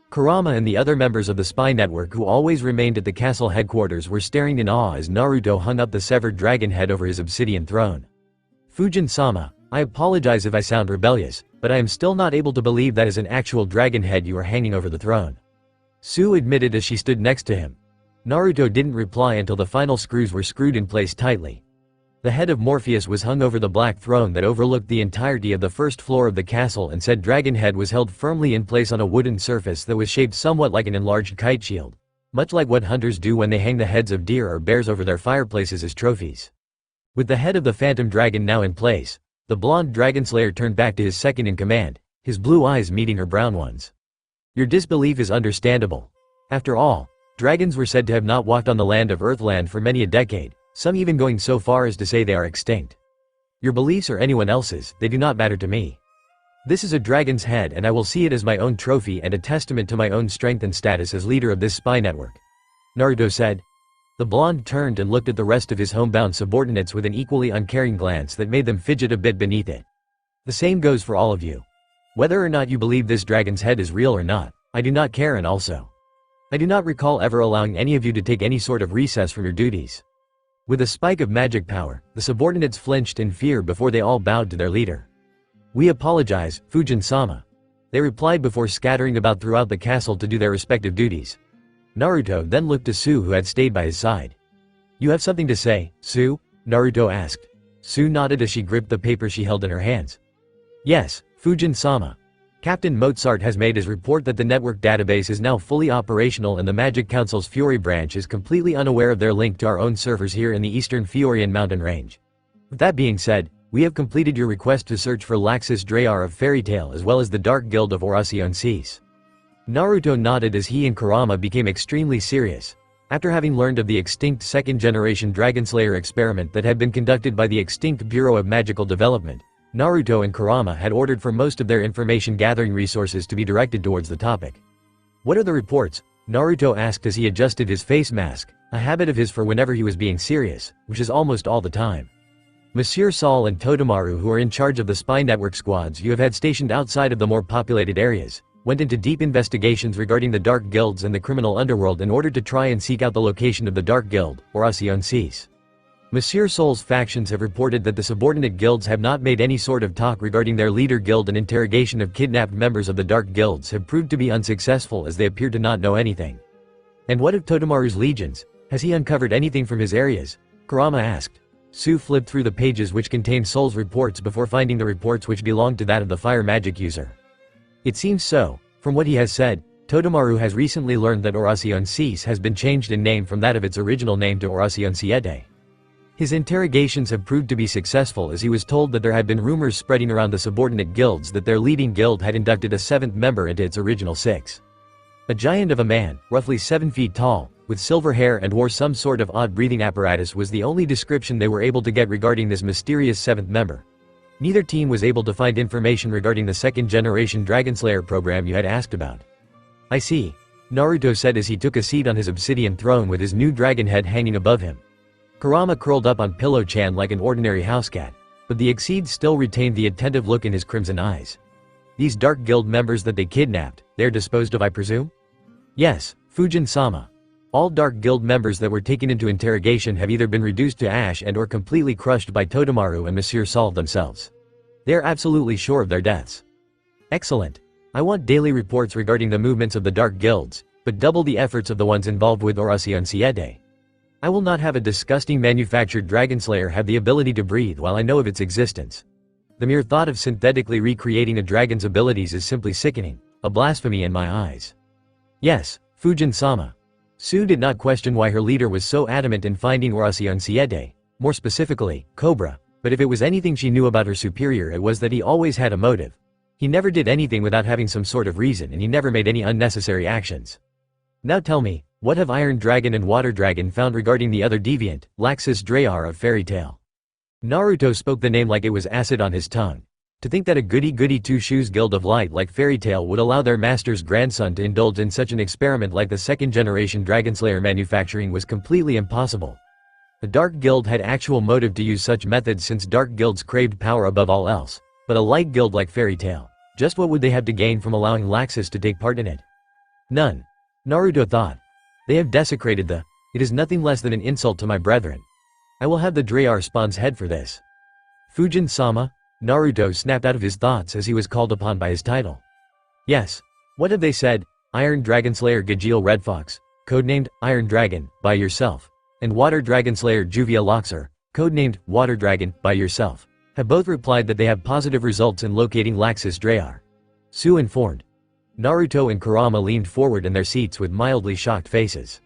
Kurama and the other members of the spy network who always remained at the castle headquarters were staring in awe as Naruto hung up the severed dragon head over his obsidian throne. Fujin-sama, I apologize if I sound rebellious, but I am still not able to believe that is an actual dragon head you are hanging over the throne. Sue admitted as she stood next to him. Naruto didn't reply until the final screws were screwed in place tightly. The head of Morpheus was hung over the black throne that overlooked the entirety of the first floor of the castle, and said dragon head was held firmly in place on a wooden surface that was shaped somewhat like an enlarged kite shield, much like what hunters do when they hang the heads of deer or bears over their fireplaces as trophies. With the head of the phantom dragon now in place, the blonde Dragonslayer turned back to his second-in-command, his blue eyes meeting her brown ones. Your disbelief is understandable. After all, dragons were said to have not walked on the land of Earthland for many a decade, some even going so far as to say they are extinct. Your beliefs or anyone else's, they do not matter to me. This is a dragon's head, and I will see it as my own trophy and a testament to my own strength and status as leader of this spy network. Naruto said. The blonde turned and looked at the rest of his homebound subordinates with an equally uncaring glance that made them fidget a bit beneath it. The same goes for all of you. Whether or not you believe this dragon's head is real or not, I do not care, and also, I do not recall ever allowing any of you to take any sort of recess from your duties. With a spike of magic power, the subordinates flinched in fear before they all bowed to their leader. We apologize, Fujin-sama. They replied before scattering about throughout the castle to do their respective duties. Naruto then looked to Sue, who had stayed by his side. You have something to say, Sue? Naruto asked. Sue nodded as she gripped the paper she held in her hands. Yes, Fujin-sama. Captain Mozart has made his report that the network database is now fully operational and the Magic Council's Fury branch is completely unaware of their link to our own servers here in the eastern Fiorean mountain range. With that being said, we have completed your request to search for Laxus Drayar of Fairy Tail as well as the Dark Guild of Oracion Seas. Naruto nodded as he and Kurama became extremely serious. After having learned of the extinct second-generation Dragonslayer experiment that had been conducted by the extinct Bureau of Magical Development, Naruto and Kurama had ordered for most of their information-gathering resources to be directed towards the topic. What are the reports? Naruto asked as he adjusted his face mask, a habit of his for whenever he was being serious, which is almost all the time. Monsieur Saul and Totemaru, who are in charge of the spy network squads you have had stationed outside of the more populated areas, went into deep investigations regarding the Dark Guilds and the criminal underworld in order to try and seek out the location of the Dark Guild, Oracion Seas. Monsieur Sol's factions have reported that the subordinate guilds have not made any sort of talk regarding their leader guild, and interrogation of kidnapped members of the Dark Guilds have proved to be unsuccessful as they appear to not know anything. And what of Totemaru's legions? Has he uncovered anything from his areas? Kurama asked. Sue flipped through the pages which contained Sol's reports before finding the reports which belonged to that of the fire magic user. It seems so. From what he has said, Totemaru has recently learned that Oracion Seas has been changed in name from that of its original name to Oracion Siete. His interrogations have proved to be successful as he was told that there had been rumors spreading around the subordinate guilds that their leading guild had inducted a 7th member into its original 6. A giant of a man, roughly 7 feet tall, with silver hair and wore some sort of odd breathing apparatus was the only description they were able to get regarding this mysterious 7th member. Neither team was able to find information regarding the second-generation Dragonslayer program you had asked about. I see. Naruto said as he took a seat on his obsidian throne with his new dragon head hanging above him. Kurama curled up on pillow-chan like an ordinary housecat, but the Exceed still retained the attentive look in his crimson eyes. These Dark Guild members that they kidnapped, they're disposed of, I presume? Yes, Fujin-sama. All Dark Guild members that were taken into interrogation have either been reduced to ash and or completely crushed by Totemaru and Monsieur Saul themselves. They are absolutely sure of their deaths. Excellent. I want daily reports regarding the movements of the Dark Guilds, but double the efforts of the ones involved with Oracion Siete. I will not have a disgusting manufactured Dragonslayer have the ability to breathe while I know of its existence. The mere thought of synthetically recreating a dragon's abilities is simply sickening, a blasphemy in my eyes. Yes, Fujin-sama. Sue did not question why her leader was so adamant in finding Oracion Siete, more specifically, Cobra, but if it was anything she knew about her superior it was that he always had a motive. He never did anything without having some sort of reason, and he never made any unnecessary actions. Now tell me, what have Iron Dragon and Water Dragon found regarding the other deviant, Laxus Drayar of Fairy Tail? Naruto spoke the name like it was acid on his tongue. To think that a goody-goody two-shoes guild of light like Fairy Tail would allow their master's grandson to indulge in such an experiment like the second-generation Dragonslayer manufacturing was completely impossible. The Dark Guild had actual motive to use such methods since Dark Guilds craved power above all else. But a light guild like Fairy Tail, just what would they have to gain from allowing Laxus to take part in it? None. Naruto thought. They have desecrated the. It is nothing less than an insult to my brethren. I will have the Drayar spawn's head for this. Fujin-sama? Naruto snapped out of his thoughts as he was called upon by his title. Yes. What have they said? Iron Dragonslayer Gajeel Red Fox, codenamed Iron Dragon, by yourself, and Water Dragonslayer Juvia Loxer, codenamed Water Dragon, by yourself, have both replied that they have positive results in locating Laxus Drayar. Sue informed. Naruto and Kurama leaned forward in their seats with mildly shocked faces.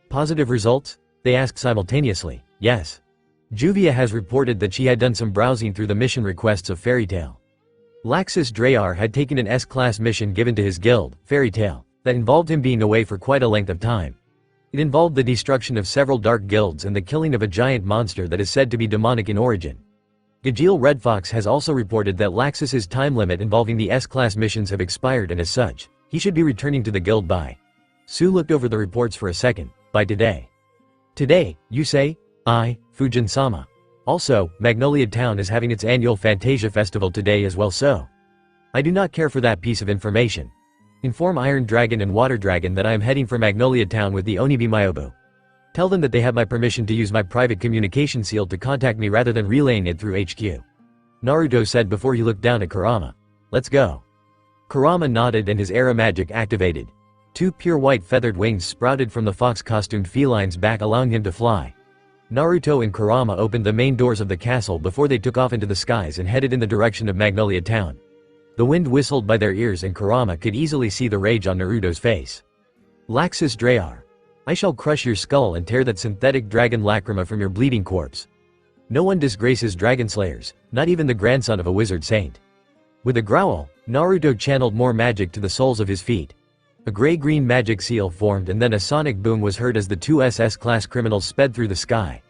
Positive results? They asked simultaneously. Yes. Juvia has reported that she had done some browsing through the mission requests of Fairy Tail. Laxus Drayar had taken an S-class mission given to his guild, Fairy Tail, that involved him being away for quite a length of time. It involved the destruction of several dark guilds and the killing of a giant monster that is said to be demonic in origin. Gajeel Red Fox has also reported that Laxus's time limit involving the S-class missions have expired, and as such, he should be returning to the guild by. Sue looked over the reports for a second. By today. Today, you say? Aye, Fujin-sama. Also, Magnolia Town is having its annual Fantasia Festival today as well, so I do not care for that piece of information. Inform Iron Dragon and Water Dragon that I am heading for Magnolia Town with the Onibi Myobu. Tell them that they have my permission to use my private communication seal to contact me rather than relaying it through HQ. Naruto said before he looked down at Kurama. Let's go. Kurama nodded and his era magic activated. 2 pure white feathered wings sprouted from the fox-costumed feline's back, allowing him to fly. Naruto and Kurama opened the main doors of the castle before they took off into the skies and headed in the direction of Magnolia Town. The wind whistled by their ears and Kurama could easily see the rage on Naruto's face. Laxus Drayar. I shall crush your skull and tear that synthetic dragon lacrima from your bleeding corpse. No one disgraces Dragonslayers, not even the grandson of a wizard saint. With a growl, Naruto channeled more magic to the soles of his feet. A gray-green magic seal formed and then a sonic boom was heard as the two SS-class criminals sped through the sky.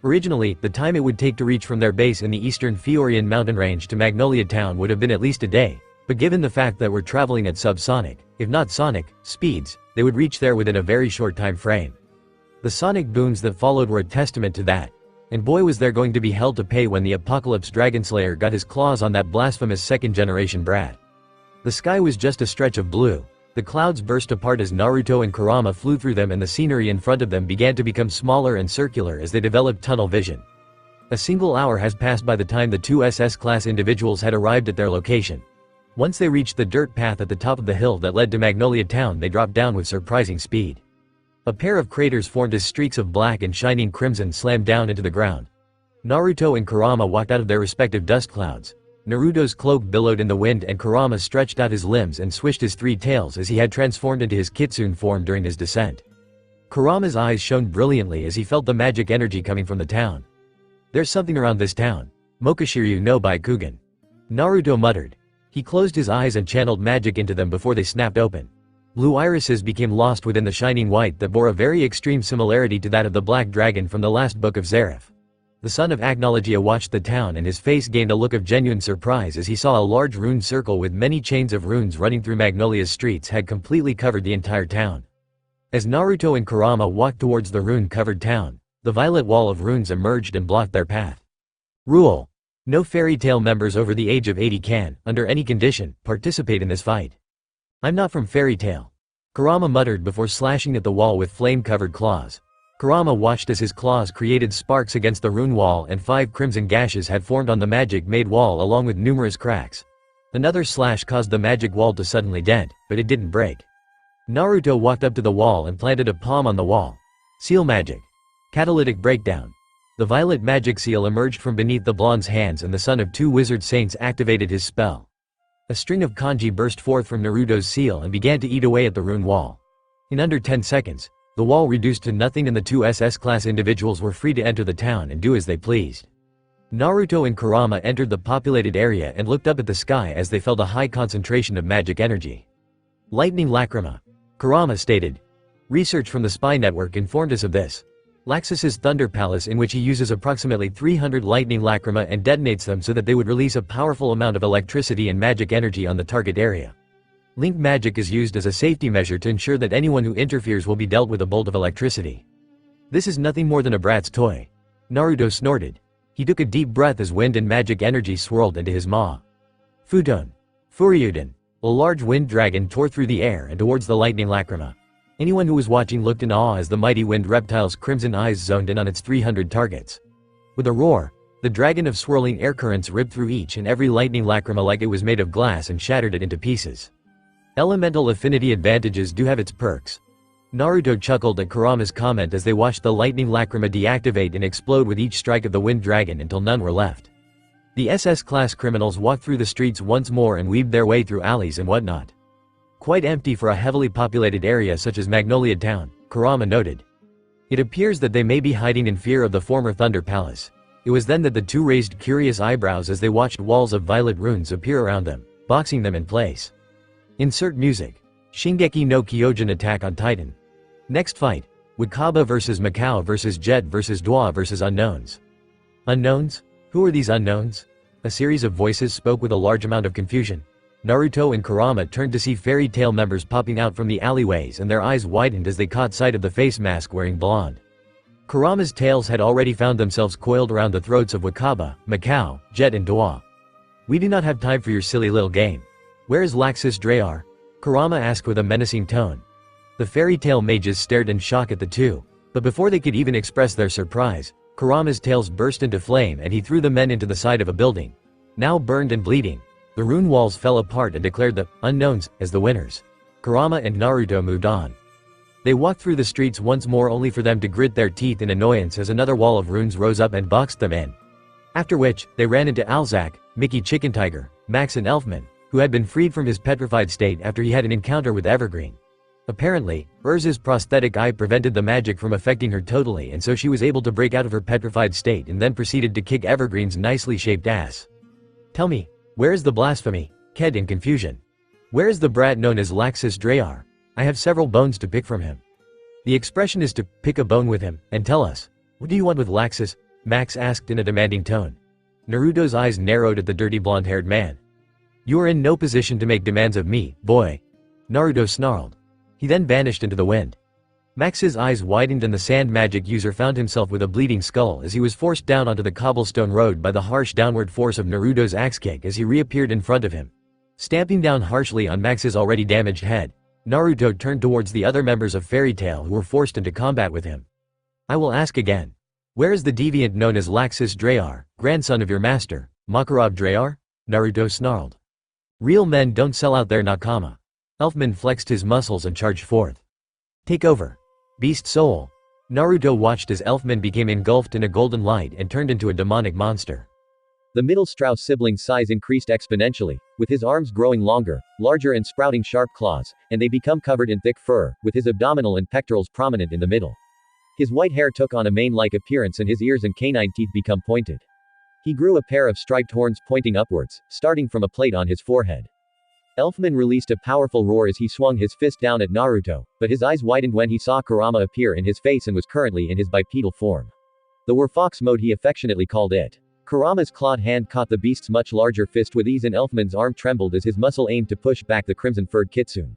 Originally, the time it would take to reach from their base in the eastern Fiorian mountain range to Magnolia Town would have been at least a day, but given the fact that we're traveling at subsonic, if not sonic, speeds, they would reach there within a very short time frame. The sonic booms that followed were a testament to that. And boy was there going to be hell to pay when the Apocalypse Dragonslayer got his claws on that blasphemous second-generation brat. The sky was just a stretch of blue. The clouds burst apart as Naruto and Kurama flew through them and the scenery in front of them began to become smaller and circular as they developed tunnel vision. A single hour has passed by the time the two SS-class individuals had arrived at their location. Once they reached the dirt path at the top of the hill that led to Magnolia Town, they dropped down with surprising speed. A pair of craters formed as streaks of black and shining crimson slammed down into the ground. Naruto and Kurama walked out of their respective dust clouds. Naruto's cloak billowed in the wind and Kurama stretched out his limbs and swished his three tails as he had transformed into his kitsune form during his descent. Kurama's eyes shone brilliantly as he felt the magic energy coming from the town. There's something around this town. Mokashiryu no Baikugan. Naruto muttered. He closed his eyes and channeled magic into them before they snapped open. Blue irises became lost within the shining white that bore a very extreme similarity to that of the black dragon from the last book of Zareth. The son of Agnologia watched the town and his face gained a look of genuine surprise as he saw a large rune circle with many chains of runes running through Magnolia's streets had completely covered the entire town. As Naruto and Kurama walked towards the rune-covered town, the violet wall of runes emerged and blocked their path. Rule. No fairy tale members over the age of 80 can, under any condition, participate in this fight. I'm not from fairy tale. Kurama muttered before slashing at the wall with flame-covered claws. Kurama watched as his claws created sparks against the rune wall and 5 crimson gashes had formed on the magic-made wall along with numerous cracks. Another slash caused the magic wall to suddenly dent, but it didn't break. Naruto walked up to the wall and planted a palm on the wall. Seal magic. Catalytic breakdown. The violet magic seal emerged from beneath the blonde's hands and the son of 2 wizard saints activated his spell. A string of kanji burst forth from Naruto's seal and began to eat away at the rune wall. In under 10 seconds, the wall reduced to nothing and the 2 SS-class individuals were free to enter the town and do as they pleased. Naruto and Kurama entered the populated area and looked up at the sky as they felt a high concentration of magic energy. Lightning lacrima. Kurama stated. Research from the spy network informed us of this. Laxus's Thunder Palace in which he uses approximately 300 lightning lacrima and detonates them so that they would release a powerful amount of electricity and magic energy on the target area. Link magic is used as a safety measure to ensure that anyone who interferes will be dealt with a bolt of electricity. This is nothing more than a brat's toy. Naruto snorted. He took a deep breath as wind and magic energy swirled into his maw. Futon. Furyuden. A large wind dragon tore through the air and towards the lightning lacrima. Anyone who was watching looked in awe as the mighty wind reptile's crimson eyes zoned in on its 300 targets. With a roar, the dragon of swirling air currents ripped through each and every lightning lacrima like it was made of glass and shattered it into pieces. Elemental affinity advantages do have its perks. Naruto chuckled at Kurama's comment as they watched the lightning lacrima deactivate and explode with each strike of the wind dragon until none were left. The SS-class criminals walked through the streets once more and weaved their way through alleys and whatnot. Quite empty for a heavily populated area such as Magnolia Town, Kurama noted. It appears that they may be hiding in fear of the former Thunder Palace. It was then that the two raised curious eyebrows as they watched walls of violet runes appear around them, boxing them in place. Insert music. Shingeki no Kyojin Attack on Titan. Next fight. Wakaba vs Macau vs Jet vs Dwa vs Unknowns. Unknowns? Who are these unknowns? A series of voices spoke with a large amount of confusion. Naruto and Kurama turned to see fairy tale members popping out from the alleyways and their eyes widened as they caught sight of the face mask wearing blonde. Kurama's tails had already found themselves coiled around the throats of Wakaba, Macau, Jet and Dwa. We do not have time for your silly little game. Where is Laxus Drayar? Kurama asked with a menacing tone. The fairy tale mages stared in shock at the two, but before they could even express their surprise, Kurama's tails burst into flame and he threw the men into the side of a building. Now burned and bleeding, the rune walls fell apart and declared the unknowns as the winners. Kurama and Naruto moved on. They walked through the streets once more only for them to grit their teeth in annoyance as another wall of runes rose up and boxed them in. After which, they ran into Alzak, Mickey Chicken Tiger, Max and Elfman, who had been freed from his petrified state after he had an encounter with Evergreen. Apparently, Urza's prosthetic eye prevented the magic from affecting her totally, and so she was able to break out of her petrified state and then proceeded to kick Evergreen's nicely shaped ass. "Tell me, where is the blasphemy?" Ked in confusion. "Where is the brat known as Laxus Drayar? I have several bones to pick from him." The expression is to pick a bone with him, and tell us, "What do you want with Laxus?" Max asked in a demanding tone. Naruto's eyes narrowed at the dirty blonde-haired man. "You are in no position to make demands of me, boy," Naruto snarled. He then vanished into the wind. Max's eyes widened and the sand magic user found himself with a bleeding skull as he was forced down onto the cobblestone road by the harsh downward force of Naruto's axe kick as he reappeared in front of him. Stamping down harshly on Max's already damaged head, Naruto turned towards the other members of Fairy Tail who were forced into combat with him. "I will ask again. Where is the deviant known as Laxus Drayar, grandson of your master, Makarov Drayar?" Naruto snarled. "Real men don't sell out their nakama." Elfman flexed his muscles and charged forth. "Take over. Beast Soul." Naruto watched as Elfman became engulfed in a golden light and turned into a demonic monster. The middle Strauss sibling's size increased exponentially, with his arms growing longer, larger and sprouting sharp claws, and they become covered in thick fur, with his abdominal and pectorals prominent in the middle. His white hair took on a mane-like appearance and his ears and canine teeth become pointed. He grew a pair of striped horns pointing upwards, starting from a plate on his forehead. Elfman released a powerful roar as he swung his fist down at Naruto, but his eyes widened when he saw Kurama appear in his face and was currently in his bipedal form. The War Fox mode he affectionately called it. Kurama's clawed hand caught the beast's much larger fist with ease and Elfman's arm trembled as his muscle aimed to push back the crimson-furred kitsune.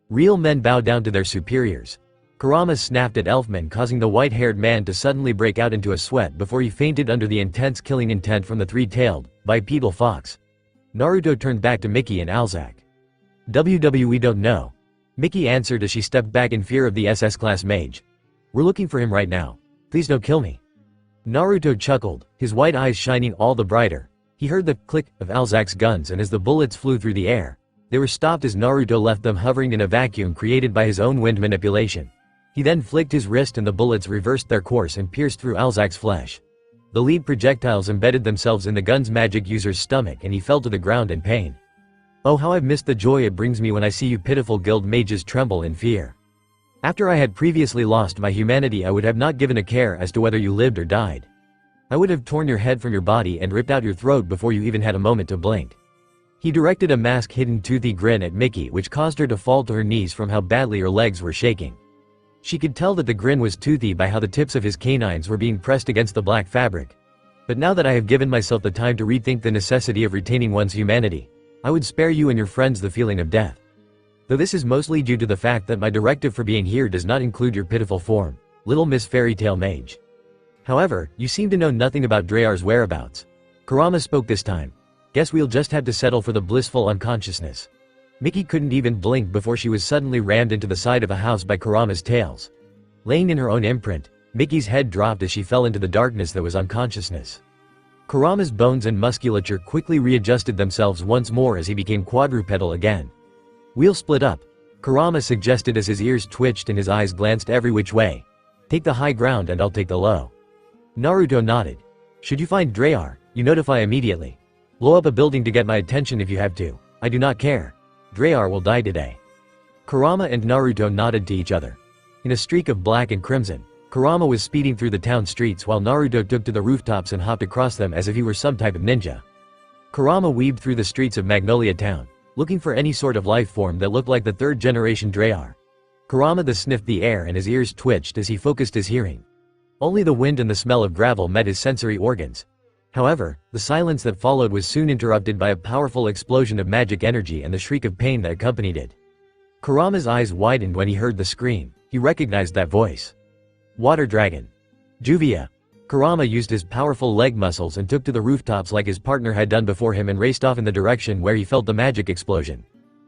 Real men bow down to their superiors. Kurama snapped at Elfman, causing the white-haired man to suddenly break out into a sweat before he fainted under the intense killing intent from the three-tailed, bipedal fox. Naruto turned back to Mickey and Alzak. "We don't know," Mickey answered as she stepped back in fear of the SS-class mage. "We're looking for him right now. Please don't kill me." Naruto chuckled, his white eyes shining all the brighter. He heard the click of Alzak's guns, and as the bullets flew through the air, they were stopped as Naruto left them hovering in a vacuum created by his own wind manipulation. He then flicked his wrist and the bullets reversed their course and pierced through Alzak's flesh. The lead projectiles embedded themselves in the gun's magic user's stomach and he fell to the ground in pain. "Oh, how I've missed the joy it brings me when I see you pitiful guild mages tremble in fear. After I had previously lost my humanity, I would have not given a care as to whether you lived or died. I would have torn your head from your body and ripped out your throat before you even had a moment to blink." He directed a mask-hidden toothy grin at Mickey, which caused her to fall to her knees from how badly her legs were shaking. She could tell that the grin was toothy by how the tips of his canines were being pressed against the black fabric. "But now that I have given myself the time to rethink the necessity of retaining one's humanity, I would spare you and your friends the feeling of death. Though this is mostly due to the fact that my directive for being here does not include your pitiful form, Little Miss Fairy Tale Mage. However, you seem to know nothing about Drayar's whereabouts." Kurama spoke this time. "Guess we'll just have to settle for the blissful unconsciousness." Mickey couldn't even blink before she was suddenly rammed into the side of a house by Kurama's tails. Laying in her own imprint, Mickey's head dropped as she fell into the darkness that was unconsciousness. Kurama's bones and musculature quickly readjusted themselves once more as he became quadrupedal again. "We'll split up," Kurama suggested as his ears twitched and his eyes glanced every which way. "Take the high ground and I'll take the low." Naruto nodded. "Should you find Drayar, you notify immediately. Blow up a building to get my attention if you have to. I do not care. Drayar will die today." Kurama and Naruto nodded to each other. In a streak of black and crimson, Kurama was speeding through the town streets while Naruto took to the rooftops and hopped across them as if he were some type of ninja. Kurama weaved through the streets of Magnolia Town, looking for any sort of life form that looked like the third-generation Drayar. Kurama sniffed the air and his ears twitched as he focused his hearing. Only the wind and the smell of gravel met his sensory organs. However, the silence that followed was soon interrupted by a powerful explosion of magic energy and the shriek of pain that accompanied it. Kurama's eyes widened when he heard the scream. He recognized that voice. Water Dragon. Juvia. Kurama used his powerful leg muscles and took to the rooftops like his partner had done before him and raced off in the direction where he felt the magic explosion.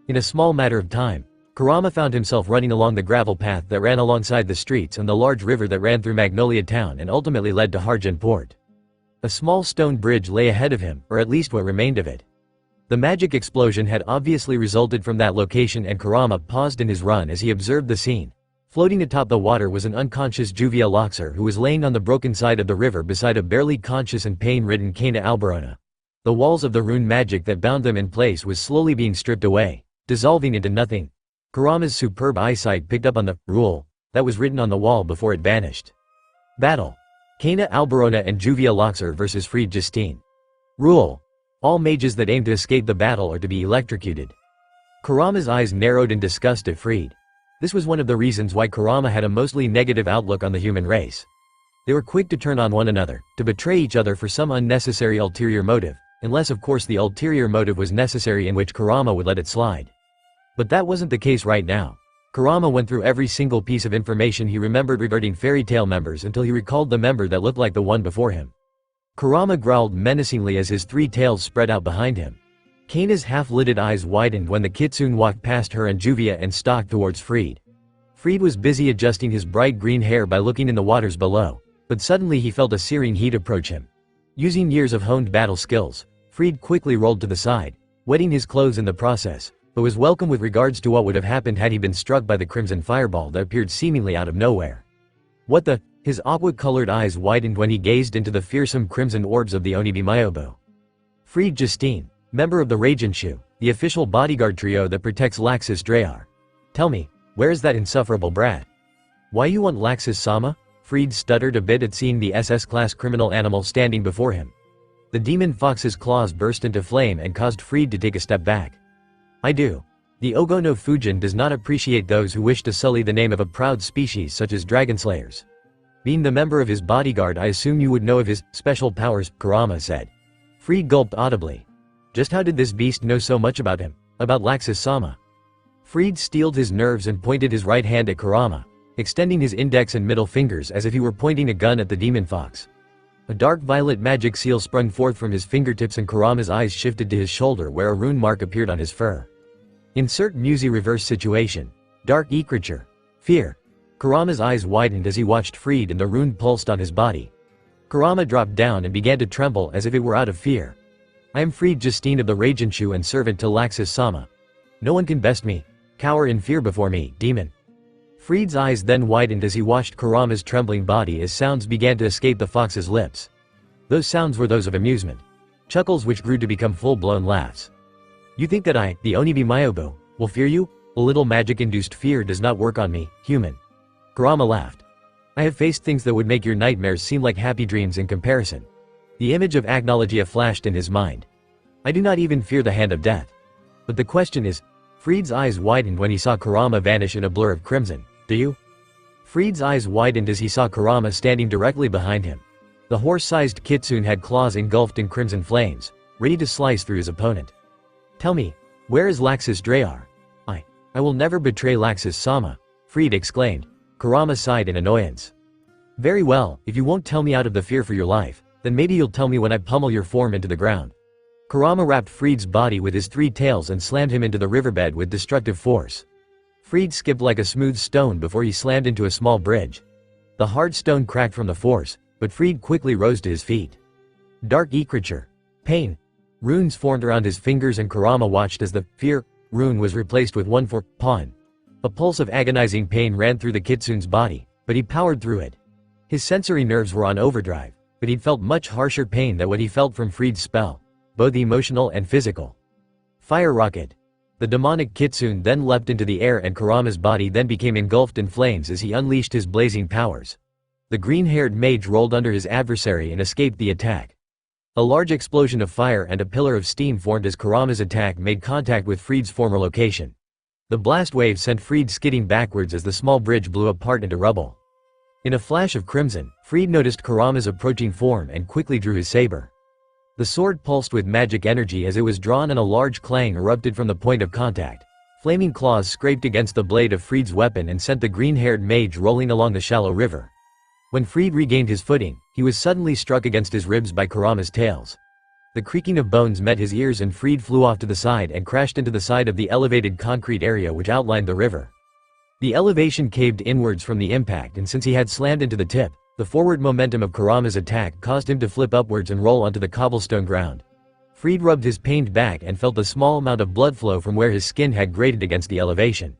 In a small matter of time, Kurama found himself running along the gravel path that ran alongside the streets and the large river that ran through Magnolia Town and ultimately led to Harjan Port. A small stone bridge lay ahead of him, or at least what remained of it. The magic explosion had obviously resulted from that location and Kurama paused in his run as he observed the scene, Floating atop the water was an unconscious Juvia Loxer who was laying on the broken side of the river beside a barely conscious and pain-ridden Kana Alberona. The walls of the rune magic that bound them in place was slowly being stripped away, dissolving into nothing. Kurama's superb eyesight picked up on the rule that was written on the wall before it vanished. Battle. Kana Alberona and Juvia Loxer vs Freed Justine. Rule. All mages that aim to escape the battle are to be electrocuted. Kurama's eyes narrowed in disgust at Freed. This was one of the reasons why Kurama had a mostly negative outlook on the human race. They were quick to turn on one another, to betray each other for some unnecessary ulterior motive, unless of course the ulterior motive was necessary, in which Kurama would let it slide. But that wasn't the case right now. Kurama went through every single piece of information he remembered regarding fairy tale members until he recalled the member that looked like the one before him. Kurama growled menacingly as his three tails spread out behind him. Kana's half-lidded eyes widened when the kitsune walked past her and Juvia and stalked towards Freed. Freed was busy adjusting his bright green hair by looking in the waters below, but suddenly he felt a searing heat approach him. Using years of honed battle skills, Freed quickly rolled to the side, wetting his clothes in the process, but was welcome with regards to what would have happened had he been struck by the crimson fireball that appeared seemingly out of nowhere. What the? His aqua-colored eyes widened when he gazed into the fearsome crimson orbs of the Onibi Myobo. Freed Justine, member of the Reijenshu, the official bodyguard trio that protects Laxus Drayar. Tell me, where is that insufferable brat? Why you want Laxus-sama? Freed stuttered a bit at seeing the SS-class criminal animal standing before him. The demon fox's claws burst into flame and caused Freed to take a step back. I do. The Ogo no Fujin does not appreciate those who wish to sully the name of a proud species such as Dragonslayers. Being the member of his bodyguard, I assume you would know of his special powers, Kurama said. Freed gulped audibly. Just how did this beast know so much about him? About Laxus-sama? Freed steeled his nerves and pointed his right hand at Kurama, extending his index and middle fingers as if he were pointing a gun at the demon fox. A dark violet magic seal sprung forth from his fingertips and Kurama's eyes shifted to his shoulder where a rune mark appeared on his fur. Insert Musi reverse situation. Dark E-creature. Fear. Kurama's eyes widened as he watched Freed and the rune pulsed on his body. Kurama dropped down and began to tremble as if it were out of fear. I am Freed Justine of the Reijenshu and servant to Laxus-sama. No one can best me. Cower in fear before me, demon. Freed's eyes then widened as he watched Kurama's trembling body as sounds began to escape the fox's lips. Those sounds were those of amusement. Chuckles which grew to become full-blown laughs. You think that I, the Onibi Myobo, will fear you? A little magic-induced fear does not work on me, human. Kurama laughed. I have faced things that would make your nightmares seem like happy dreams in comparison. The image of Agnologia flashed in his mind. I do not even fear the hand of death. But the question is, Freed's eyes widened when he saw Kurama vanish in a blur of crimson. Do you? Freed's eyes widened as he saw Kurama standing directly behind him. The horse-sized kitsune had claws engulfed in crimson flames, ready to slice through his opponent. Tell me, where is Laxus Drayar? I will never betray Laxus-sama, Freed exclaimed. Kurama sighed in annoyance. Very well, if you won't tell me out of the fear for your life, then maybe you'll tell me when I pummel your form into the ground. Kurama wrapped Freed's body with his three tails and slammed him into the riverbed with destructive force. Freed skipped like a smooth stone before he slammed into a small bridge. The hard stone cracked from the force, but Freed quickly rose to his feet. Dark E-creature. Pain. Runes formed around his fingers and Kurama watched as the fear rune was replaced with one for pawn. A pulse of agonizing pain ran through the kitsune's body, but he powered through it. His sensory nerves were on overdrive, but he'd felt much harsher pain than what he felt from Freed's spell, both emotional and physical. Fire rocket. The demonic kitsune then leapt into the air and Kurama's body then became engulfed in flames as he unleashed his blazing powers. The green-haired mage rolled under his adversary and escaped the attack. A large explosion of fire and a pillar of steam formed as Kurama's attack made contact with Freed's former location. The blast wave sent Freed skidding backwards as the small bridge blew apart into rubble. In a flash of crimson, Freed noticed Kurama's approaching form and quickly drew his saber. The sword pulsed with magic energy as it was drawn and a large clang erupted from the point of contact. Flaming claws scraped against the blade of Freed's weapon and sent the green-haired mage rolling along the shallow river. When Freed regained his footing, he was suddenly struck against his ribs by Kurama's tails. The creaking of bones met his ears and Freed flew off to the side and crashed into the side of the elevated concrete area which outlined the river. The elevation caved inwards from the impact, and since he had slammed into the tip, the forward momentum of Kurama's attack caused him to flip upwards and roll onto the cobblestone ground. Freed rubbed his pained back and felt a small amount of blood flow from where his skin had grated against the elevation.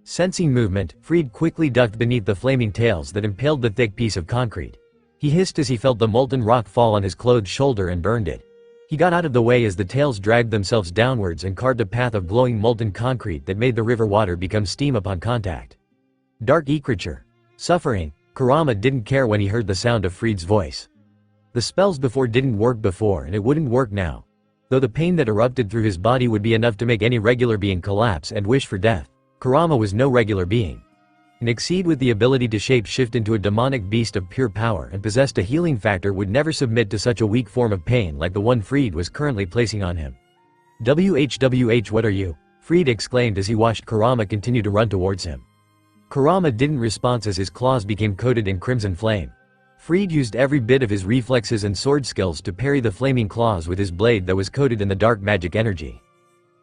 Sensing movement, Freed quickly ducked beneath the flaming tails that impaled the thick piece of concrete. He hissed as he felt the molten rock fall on his clothed shoulder and burned it. He got out of the way as the tails dragged themselves downwards and carved a path of glowing molten concrete that made the river water become steam upon contact. Dark creature. Suffering, Kurama didn't care when he heard the sound of Freed's voice. The spells before didn't work before and it wouldn't work now. Though the pain that erupted through his body would be enough to make any regular being collapse and wish for death, Kurama was no regular being. An exceed with the ability to shape-shift into a demonic beast of pure power and possessed a healing factor would never submit to such a weak form of pain like the one Freed was currently placing on him. "WHWH, what are you?" Freed exclaimed as he watched Kurama continue to run towards him. Kurama didn't respond as his claws became coated in crimson flame. Freed used every bit of his reflexes and sword skills to parry the flaming claws with his blade that was coated in the dark magic energy.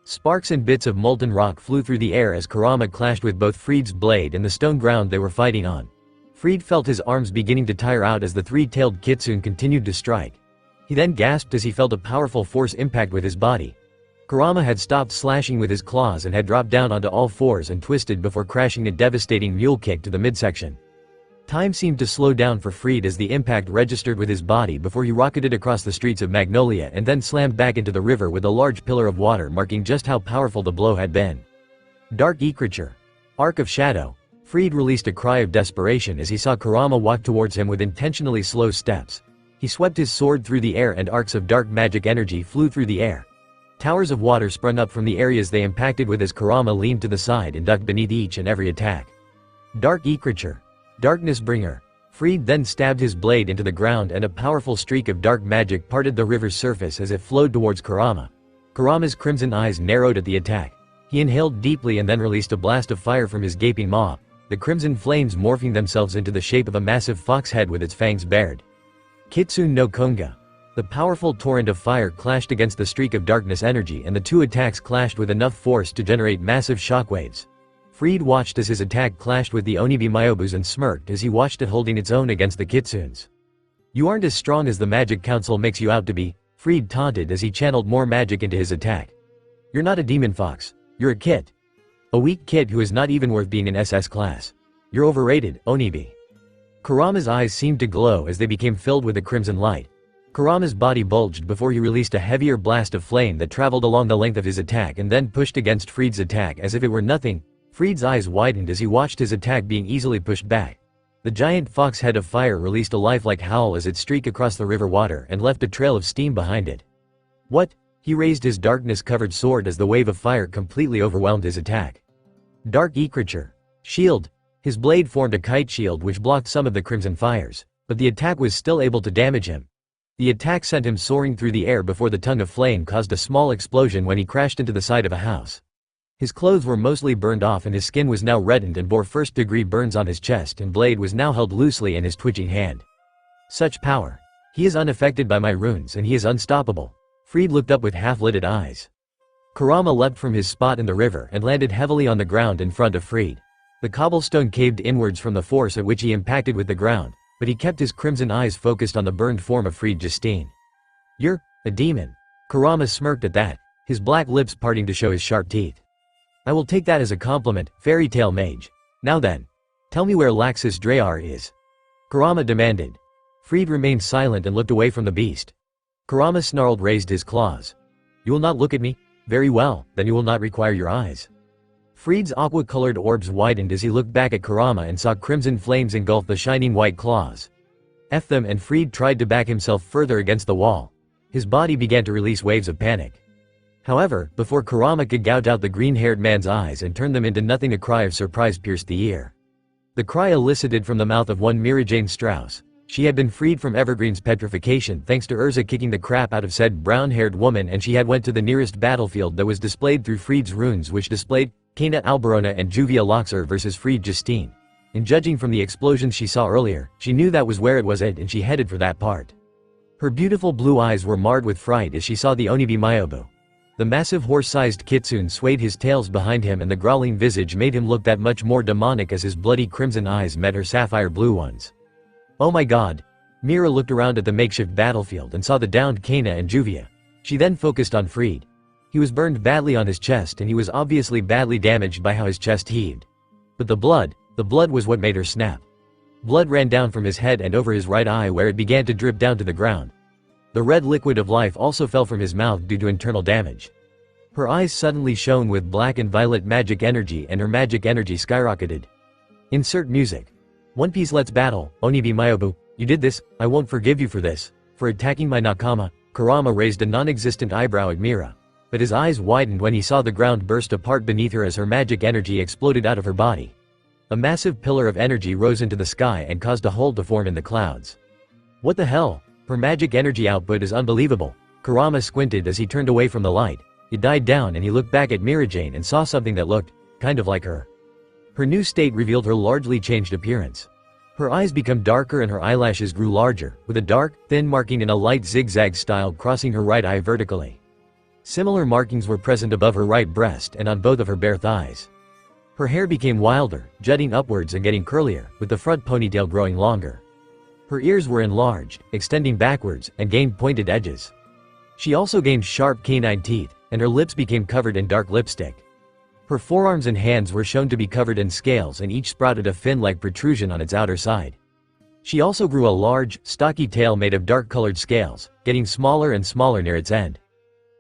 Sparks and bits of molten rock flew through the air as Kurama clashed with both Freed's blade and the stone ground they were fighting on. Freed felt his arms beginning to tire out as the three-tailed kitsune continued to strike. He then gasped as he felt a powerful force impact with his body. Kurama had stopped slashing with his claws and had dropped down onto all fours and twisted before crashing a devastating mule kick to the midsection. Time seemed to slow down for Freed as the impact registered with his body before he rocketed across the streets of Magnolia and then slammed back into the river with a large pillar of water marking just how powerful the blow had been. Dark creature. Arc of Shadow. Freed released a cry of desperation as he saw Kurama walk towards him with intentionally slow steps. He swept his sword through the air and arcs of dark magic energy flew through the air. Towers of water sprung up from the areas they impacted with as Kurama leaned to the side and ducked beneath each and every attack. Dark creature. Darkness bringer. Freed then stabbed his blade into the ground and a powerful streak of dark magic parted the river's surface as it flowed towards Kurama. Kurama's crimson eyes narrowed at the attack. He inhaled deeply and then released a blast of fire from his gaping maw, the crimson flames morphing themselves into the shape of a massive fox head with its fangs bared. Kitsune no Konga. The powerful torrent of fire clashed against the streak of darkness energy and the two attacks clashed with enough force to generate massive shockwaves. Freed watched as his attack clashed with the Onibi Mayobus and smirked as he watched it holding its own against the kitsunes. "You aren't as strong as the Magic Council makes you out to be," Freed taunted as he channeled more magic into his attack. "You're not a demon fox. You're a kit. A weak kid who is not even worth being in SS class. You're overrated, Onibi." Kurama's eyes seemed to glow as they became filled with a crimson light. Kurama's body bulged before he released a heavier blast of flame that traveled along the length of his attack and then pushed against Freed's attack as if it were nothing. Freed's eyes widened as he watched his attack being easily pushed back. The giant fox head of fire released a lifelike howl as it streaked across the river water and left a trail of steam behind it. "What?" He raised his darkness-covered sword as the wave of fire completely overwhelmed his attack. Dark creature. Shield. His blade formed a kite shield which blocked some of the crimson fires, but the attack was still able to damage him. The attack sent him soaring through the air before the tongue of flame caused a small explosion when he crashed into the side of a house. His clothes were mostly burned off and his skin was now reddened and bore first-degree burns on his chest and blade was now held loosely in his twitching hand. Such power. He is unaffected by my runes and he is unstoppable. Freed looked up with half-lidded eyes. Kurama leapt from his spot in the river and landed heavily on the ground in front of Freed. The cobblestone caved inwards from the force at which he impacted with the ground, but he kept his crimson eyes focused on the burned form of Freed Justine. "You're a demon." Kurama smirked at that, his black lips parting to show his sharp teeth. "I will take that as a compliment, fairy tale mage. Now then, tell me where Laxus Drayar is," Kurama demanded. Freed remained silent and looked away from the beast. Kurama snarled, raised his claws. "You will not look at me? Very well, then you will not require your eyes." Freed's aqua-colored orbs widened as he looked back at Kurama and saw crimson flames engulf the shining white claws. F them, and Freed tried to back himself further against the wall. His body began to release waves of panic. However, before Kurama could gouge out the green-haired man's eyes and turn them into nothing, a cry of surprise pierced the ear. The cry elicited from the mouth of one Mira Jane Strauss. She had been freed from Evergreen's petrification thanks to Urza kicking the crap out of said brown-haired woman, and she had went to the nearest battlefield that was displayed through Freed's runes, which displayed Kana Alberona and Juvia Loxer versus Freed Justine. And judging from the explosions she saw earlier, she knew that was where it was at and she headed for that part. Her beautiful blue eyes were marred with fright as she saw the Onibi Mayobu. The massive horse-sized kitsune swayed his tails behind him and the growling visage made him look that much more demonic as his bloody crimson eyes met her sapphire blue ones. "Oh my god." Mira looked around at the makeshift battlefield and saw the downed Kana and Juvia. She then focused on Freed. He was burned badly on his chest and he was obviously badly damaged by how his chest heaved. But the blood was what made her snap. Blood ran down from his head and over his right eye where it began to drip down to the ground. The red liquid of life also fell from his mouth due to internal damage. Her eyes suddenly shone with black and violet magic energy and her magic energy skyrocketed. Insert music. One Piece let's battle, Onibi Mayobu, you did this, I won't forgive you for this. For attacking my nakama, Kurama raised a non-existent eyebrow at Mira. But his eyes widened when he saw the ground burst apart beneath her as her magic energy exploded out of her body. A massive pillar of energy rose into the sky and caused a hole to form in the clouds. What the hell? Her magic energy output is unbelievable. Kurama squinted as he turned away from the light. It died down and he looked back at Mirajane and saw something that looked kind of like her. Her new state revealed her largely changed appearance. Her eyes became darker and her eyelashes grew larger, with a dark, thin marking in a light zigzag style crossing her right eye vertically. Similar markings were present above her right breast and on both of her bare thighs. Her hair became wilder, jutting upwards and getting curlier, with the front ponytail growing longer. Her ears were enlarged, extending backwards, and gained pointed edges. She also gained sharp canine teeth, and her lips became covered in dark lipstick. Her forearms and hands were shown to be covered in scales and each sprouted a fin-like protrusion on its outer side. She also grew a large, stocky tail made of dark-colored scales, getting smaller and smaller near its end.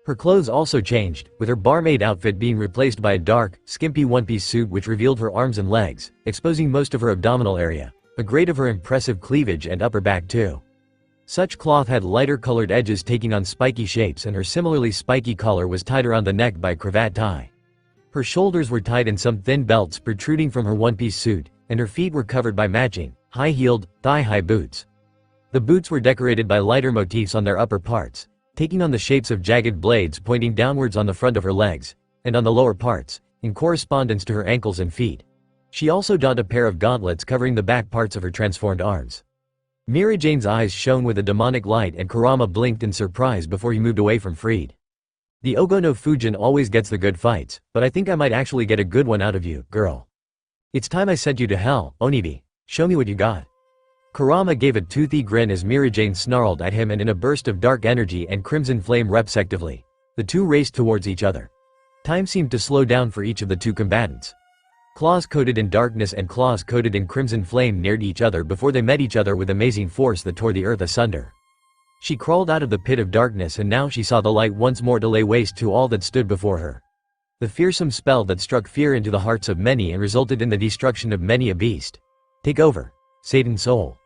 Her clothes also changed, with her barmaid outfit being replaced by a dark, skimpy one-piece suit which revealed her arms and legs, exposing most of her abdominal area, a grade of her impressive cleavage and upper back too. Such cloth had lighter-colored edges taking on spiky shapes and her similarly spiky collar was tied around the neck by a cravat tie. Her shoulders were tied in some thin belts protruding from her one-piece suit, and her feet were covered by matching, high-heeled, thigh-high boots. The boots were decorated by lighter motifs on their upper parts, taking on the shapes of jagged blades pointing downwards on the front of her legs, and on the lower parts, in correspondence to her ankles and feet. She also donned a pair of gauntlets covering the back parts of her transformed arms. Mirajane's eyes shone with a demonic light and Kurama blinked in surprise before he moved away from Freed. The Ogono Fujin always gets the good fights, but I think I might actually get a good one out of you, girl. It's time I sent you to hell, Onibi. Show me what you got. Kurama gave a toothy grin as Mirajane snarled at him and in a burst of dark energy and crimson flame respectively, the two raced towards each other. Time seemed to slow down for each of the two combatants. Claws coated in darkness and claws coated in crimson flame neared each other before they met each other with amazing force that tore the earth asunder. She crawled out of the pit of darkness and now she saw the light once more to lay waste to all that stood before her. The fearsome spell that struck fear into the hearts of many and resulted in the destruction of many a beast. Take over, Satan Soul.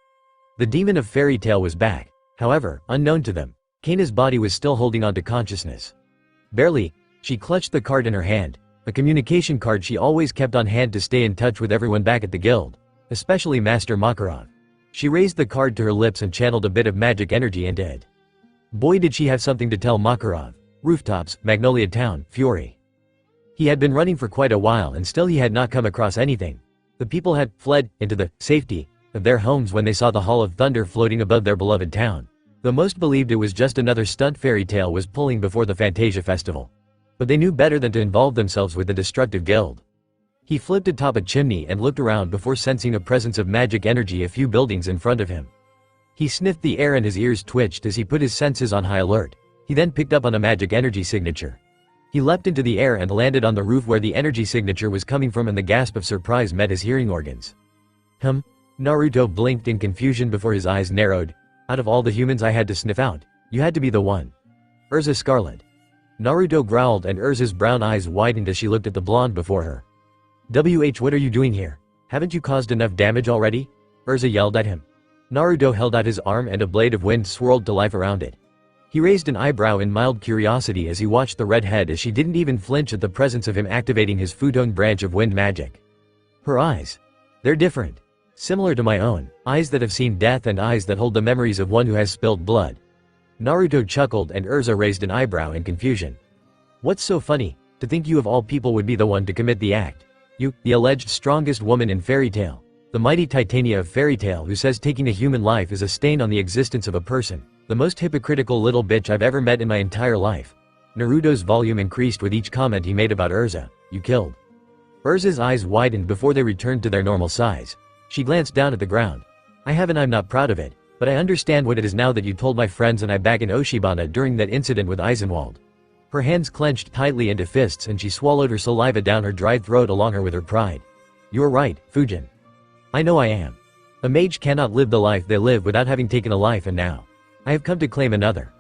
The demon of fairy tale was back. However, unknown to them, Kana's body was still holding on to consciousness. Barely, she clutched the card in her hand, a communication card she always kept on hand to stay in touch with everyone back at the guild, especially Master Makarov. She raised the card to her lips and channeled a bit of magic energy into it. Boy did she have something to tell Makarov. Rooftops, Magnolia Town, Fury. He had been running for quite a while and still he had not come across anything. The people had fled into the safety of their homes when they saw the Hall of Thunder floating above their beloved town. Though most believed it was just another stunt fairy tale was pulling before the Fantasia Festival. But they knew better than to involve themselves with the destructive guild. He flipped atop a chimney and looked around before sensing a presence of magic energy a few buildings in front of him. He sniffed the air and his ears twitched as he put his senses on high alert. He then picked up on a magic energy signature. He leapt into the air and landed on the roof where the energy signature was coming from and the gasp of surprise met his hearing organs. Naruto blinked in confusion before his eyes narrowed. Out of all the humans I had to sniff out, you had to be the one. Urza Scarlet. Naruto growled and Urza's brown eyes widened as she looked at the blonde before her. What are you doing here? Haven't you caused enough damage already? Urza yelled at him. Naruto held out his arm and a blade of wind swirled to life around it. He raised an eyebrow in mild curiosity as he watched the redhead as she didn't even flinch at the presence of him activating his futon branch of wind magic. Her eyes. They're different. Similar to my own, eyes that have seen death and eyes that hold the memories of one who has spilled blood. Naruto chuckled and Urza raised an eyebrow in confusion. What's so funny? To think you of all people would be the one to commit the act. You, the alleged strongest woman in fairy tale. The mighty Titania of fairy tale who says taking a human life is a stain on the existence of a person. The most hypocritical little bitch I've ever met in my entire life. Naruto's volume increased with each comment he made about Urza. You killed. Urza's eyes widened before they returned to their normal size. She glanced down at the ground. I'm not proud of it, but I understand what it is now that you told my friends and I back in Oshibana during that incident with Eisenwald. Her hands clenched tightly into fists and she swallowed her saliva down her dry throat along her with her pride. You are right, Fujin. I know I am. A mage cannot live the life they live without having taken a life, and now I have come to claim another.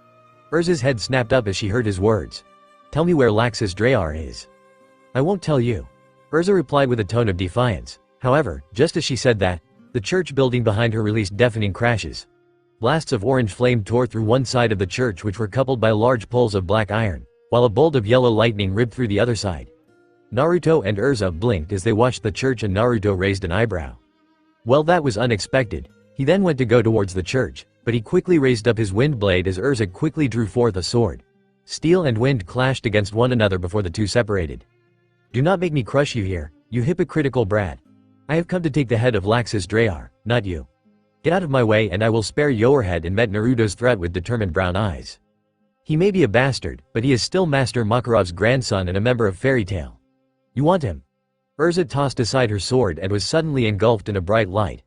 Urza's head snapped up as she heard his words. Tell me where Laxus Drayar is. I won't tell you. Urza replied with a tone of defiance. However, just as she said that, the church building behind her released deafening crashes. Blasts of orange flame tore through one side of the church, which were coupled by large poles of black iron, while a bolt of yellow lightning ripped through the other side. Naruto and Urza blinked as they watched the church, and Naruto raised an eyebrow. Well, that was unexpected. He then went to go towards the church, but he quickly raised up his wind blade as Urza quickly drew forth a sword. Steel and wind clashed against one another before the two separated. Do not make me crush you here, you hypocritical brat. I have come to take the head of Laxus Drayar, not you. Get out of my way and I will spare your head, and met Naruto's threat with determined brown eyes. He may be a bastard, but he is still Master Makarov's grandson and a member of Fairy Tail. You want him? Urza tossed aside her sword and was suddenly engulfed in a bright light.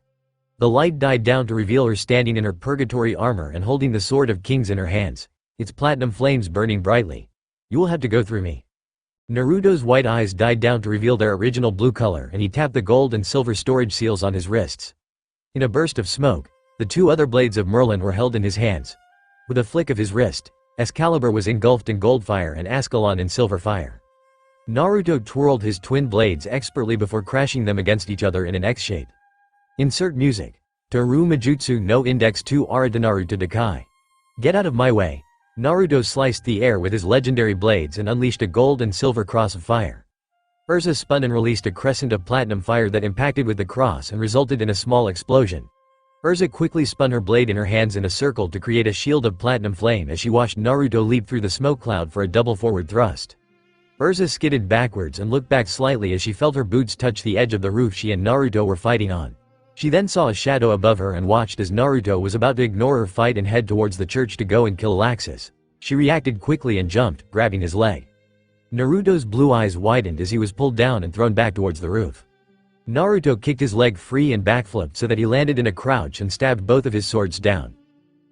The light died down to reveal her standing in her purgatory armor and holding the Sword of Kings in her hands, its platinum flames burning brightly. You will have to go through me. Naruto's white eyes died down to reveal their original blue color, and he tapped the gold and silver storage seals on his wrists. In a burst of smoke, the two other blades of Merlin were held in his hands. With a flick of his wrist, Excalibur was engulfed in gold fire and Ascalon in silver fire. Naruto twirled his twin blades expertly before crashing them against each other in an X shape. Insert music. Toru Majutsu no Index 2 Naruto Dakai. Get out of my way. Naruto sliced the air with his legendary blades and unleashed a gold and silver cross of fire. Urza spun and released a crescent of platinum fire that impacted with the cross and resulted in a small explosion. Urza quickly spun her blade in her hands in a circle to create a shield of platinum flame as she watched Naruto leap through the smoke cloud for a double forward thrust. Urza skidded backwards and looked back slightly as she felt her boots touch the edge of the roof she and Naruto were fighting on. She then saw a shadow above her and watched as Naruto was about to ignore her fight and head towards the church to go and kill Laxus. She reacted quickly and jumped, grabbing his leg. Naruto's blue eyes widened as he was pulled down and thrown back towards the roof. Naruto kicked his leg free and backflipped so that he landed in a crouch and stabbed both of his swords down.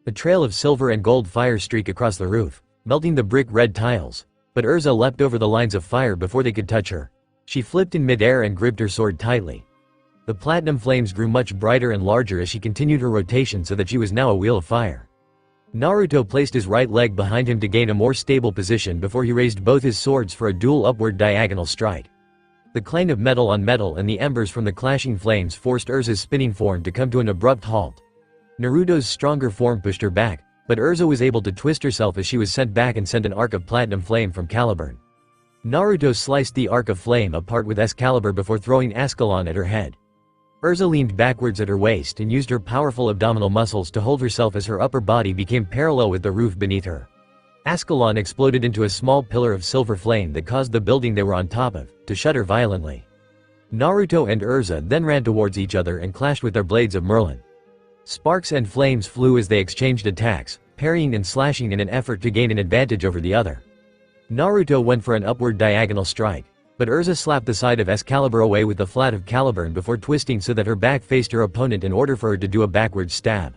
A trail of silver and gold fire streaked across the roof, melting the brick red tiles, but Urza leapt over the lines of fire before they could touch her. She flipped in midair and gripped her sword tightly. The platinum flames grew much brighter and larger as she continued her rotation so that she was now a wheel of fire. Naruto placed his right leg behind him to gain a more stable position before he raised both his swords for a dual upward diagonal strike. The clang of metal on metal and the embers from the clashing flames forced Urza's spinning form to come to an abrupt halt. Naruto's stronger form pushed her back, but Urza was able to twist herself as she was sent back and sent an arc of platinum flame from Caliburn. Naruto sliced the arc of flame apart with Excalibur before throwing Ascalon at her head. Urza leaned backwards at her waist and used her powerful abdominal muscles to hold herself as her upper body became parallel with the roof beneath her. Ascalon exploded into a small pillar of silver flame that caused the building they were on top of to shudder violently. Naruto and Urza then ran towards each other and clashed with their blades of Merlin. Sparks and flames flew as they exchanged attacks, parrying and slashing in an effort to gain an advantage over the other. Naruto went for an upward diagonal strike, but Urza slapped the side of Excalibur away with the flat of Caliburn before twisting so that her back faced her opponent in order for her to do a backward stab.